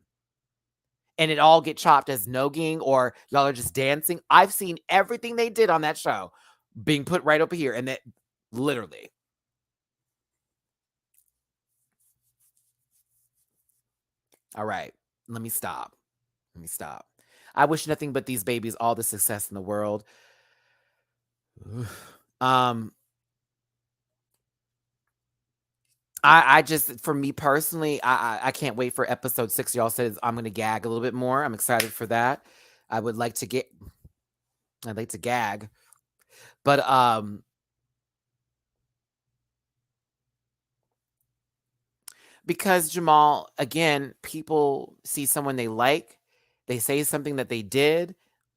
And it all get chopped as nogging or y'all are just dancing. I've seen everything they did on that show being put right over here. And that literally. All right. Let me stop. I wish nothing but these babies all the success in the world. I just, for me personally, I can't wait for episode 6. Y'all said I'm going to gag a little bit more. I'm excited for that. I'd like to gag. But because Jamal, again, people see someone they like, they say something that they did,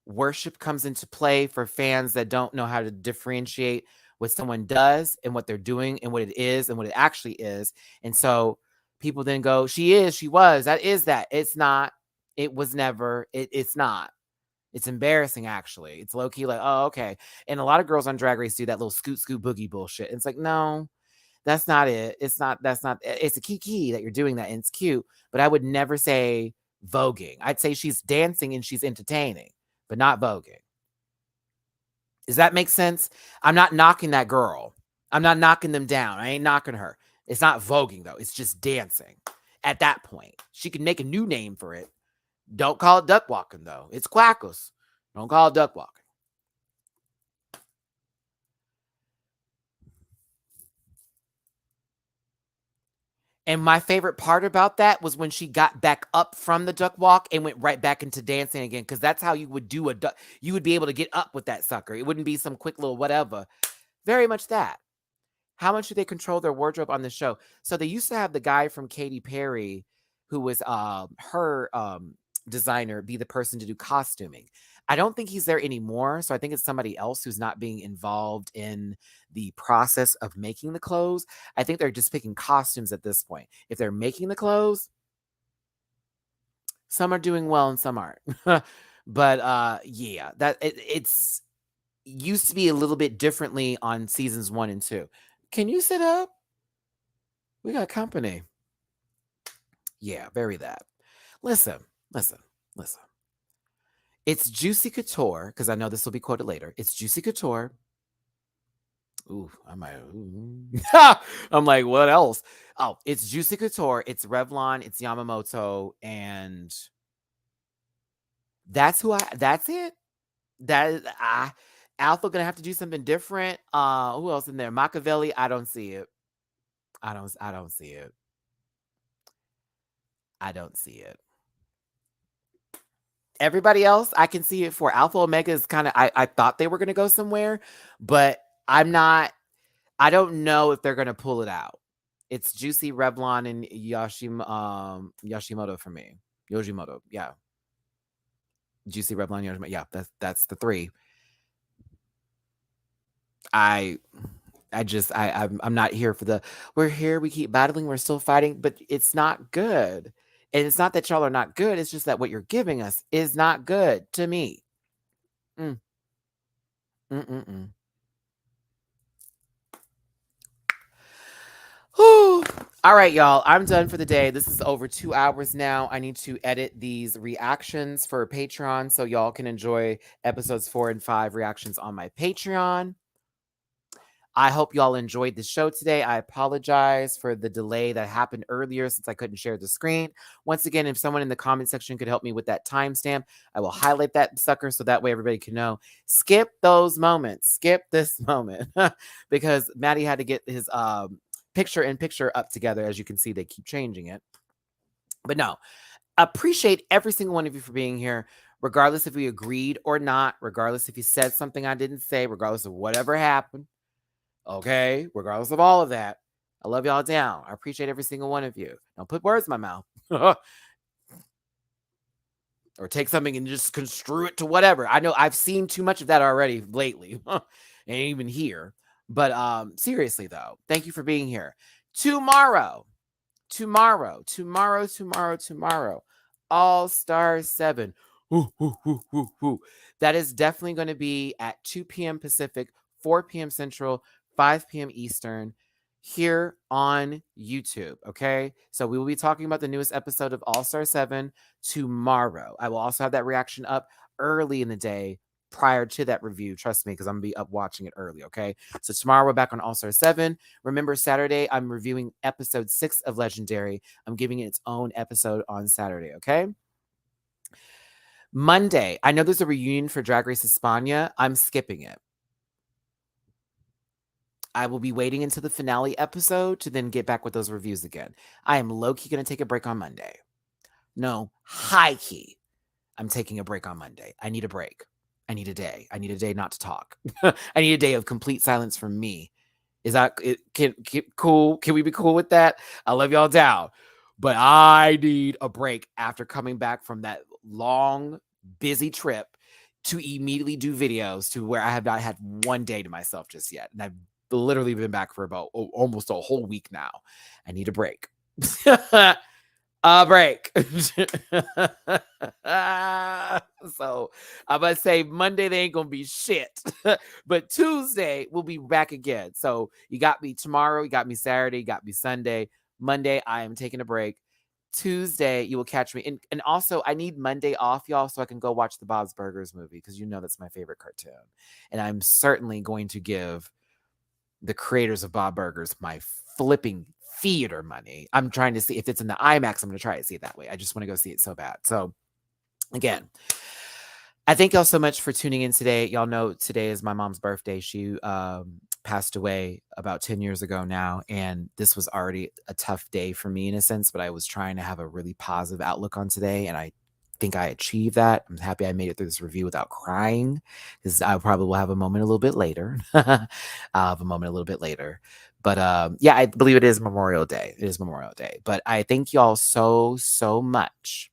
worship comes into play for fans that don't know how to differentiate what someone does and what they're doing and what it is and what it actually is. And so people then go, she is, she was, that is that. It's not, it was never, it's not. It's embarrassing, actually. It's low key like, oh, okay. And a lot of girls on Drag Race do that little scoot scoot boogie bullshit. And it's like, no, that's not it. It's a kiki that you're doing that and it's cute, but I would never say voguing. I'd say she's dancing and she's entertaining, but not voguing. Does that make sense? I'm not knocking that girl. I'm not knocking them down. I ain't knocking her. It's not voguing though. It's just dancing. At that point, she can make a new name for it. Don't call it duck walking though. It's quackles. Don't call it duck walking. And my favorite part about that was when she got back up from the duck walk and went right back into dancing again. Because that's how you would do a duck. You would be able to get up with that sucker. It wouldn't be some quick little whatever. Very much that. How much do they control their wardrobe on the show? So they used to have the guy from Katy Perry, who was her designer, be the person to do costuming. I don't think he's there anymore. So I think it's somebody else who's not being involved in the process of making the clothes. I think they're just picking costumes at this point. If they're making the clothes, some are doing well and some aren't. But yeah, it's used to be a little bit differently on seasons 1 and 2. Can you sit up? We got company. Yeah, very that. Listen. It's Juicy Couture, because I know this will be quoted later. It's Juicy Couture. Ooh, I might. I'm like, what else? Oh, it's Juicy Couture. It's Revlon. It's Yamamoto, and that's it. That is Alpha gonna have to do something different. Who else in there? Machiavelli. I don't see it. I don't see it. I don't see it. Everybody else, I can see it for. Alpha Omega is kind of, I thought they were going to go somewhere, but I don't know if they're going to pull it out. It's Juicy, Revlon, and Yoshimoto for me. Yojimoto, yeah. Juicy, Revlon, Yoshimoto. Yeah, that's the 3. I'm not here for we're here, we keep battling, we're still fighting, but it's not good. And it's not that y'all are not good. It's just that what you're giving us is not good to me. Mm. Whew. All right, y'all. I'm done for the day. This is over 2 hours now. I need to edit these reactions for Patreon so y'all can enjoy episodes 4 and 5 reactions on my Patreon. I hope y'all enjoyed the show today. I apologize for the delay that happened earlier since I couldn't share the screen. Once again, if someone in the comment section could help me with that timestamp, I will highlight that sucker so that way everybody can know. Skip those moments. Skip this moment because Matty had to get his picture up together. As you can see, they keep changing it. But no, appreciate every single one of you for being here, regardless if we agreed or not, regardless if you said something I didn't say, regardless of whatever happened. Okay, regardless of all of that, I love y'all down. I appreciate every single one of you. Don't put words in my mouth. Or take something and just construe it to whatever. I know I've seen too much of that already lately. And even here. But seriously though, thank you for being here. Tomorrow, All-Star 7. That is definitely going to be at 2 p.m. Pacific, 4 p.m. Central, 5 p.m. Eastern here on YouTube. Okay. So we will be talking about the newest episode of All-Star 7 tomorrow. I will also have that reaction up early in the day prior to that review. Trust me, because I'm going to be up watching it early. Okay. So tomorrow we're back on All-Star 7. Remember, Saturday, I'm reviewing episode 6 of Legendary. I'm giving it its own episode on Saturday. Okay. Monday, I know there's a reunion for Drag Race España. I'm skipping it. I will be waiting until the finale episode to then get back with those reviews again. I am low-key going to take a break on Monday. No, high-key. I'm taking a break on Monday. I need a break. I need a day. I need a day not to talk. I need a day of complete silence from me. Is that cool? Can we be cool with that? I love y'all down. But I need a break after coming back from that long, busy trip to immediately do videos to where I have not had one day to myself just yet. And I've literally been back for about almost a whole week now. I need a break. Break. So I'm gonna say Monday they ain't gonna be shit. But Tuesday we'll be back again. So you got me tomorrow, you got me Saturday, you got me Sunday. Monday I am taking a break. Tuesday you will catch me. And also I need Monday off, y'all, so I can go watch the Bob's Burgers movie, because you know that's my favorite cartoon. And I'm certainly going to give the creators of Bob Burgers my flipping theater money. I'm trying to see if it's in the IMAX. I'm going to try to see it that way. I just want to go see it so bad. So again, I thank y'all so much for tuning in today. Y'all know today is my mom's birthday. She passed away about 10 years ago now. And this was already a tough day for me in a sense, but I was trying to have a really positive outlook on today. And I think I achieved that. I'm happy I made it through this review without crying, because I probably will have a moment a little bit later. I'll have a moment a little bit later. But yeah, I believe it is Memorial Day. It is Memorial Day. But I thank y'all so much.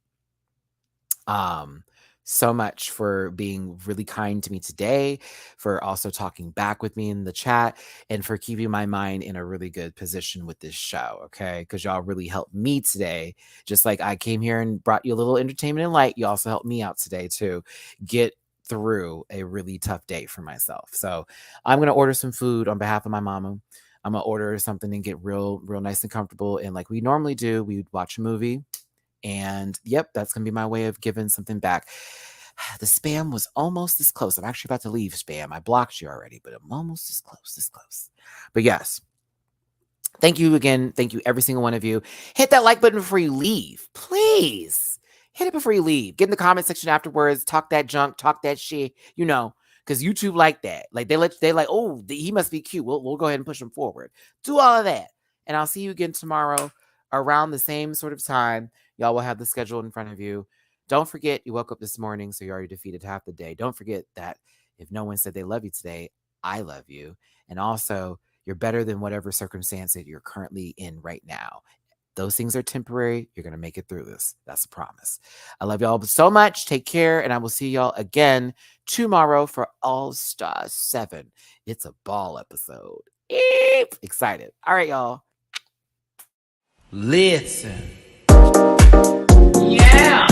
So much for being really kind to me today, for also talking back with me in the chat, and for keeping my mind in a really good position with this show. Okay. Because y'all really helped me today. Just like I came here and brought you a little entertainment and light, you also helped me out today to get through a really tough day for myself. So I'm going to order some food on behalf of my mama. I'm going to order something and get real nice and comfortable. And like we normally do, we would watch a movie. And yep, that's going to be my way of giving something back. The spam was almost this close. I'm actually about to leave spam. I blocked you already, but I'm almost this close. But yes, thank you again. Thank you, every single one of you. Hit that like button before you leave. Please hit it before you leave. Get in the comment section afterwards. Talk that junk. Talk that shit. You know, because YouTube like that. Like they like, oh, he must be cute. We'll go ahead and push him forward. Do all of that. And I'll see you again tomorrow around the same sort of time. Y'all will have the schedule in front of you. Don't forget, you woke up this morning, so you already defeated half the day. Don't forget that if no one said they love you today, I love you. And also, you're better than whatever circumstance that you're currently in right now. Those things are temporary. You're going to make it through this. That's a promise. I love y'all so much. Take care, and I will see y'all again tomorrow for All Star 7. It's a ball episode. Excited. All right, y'all. Listen. Yeah.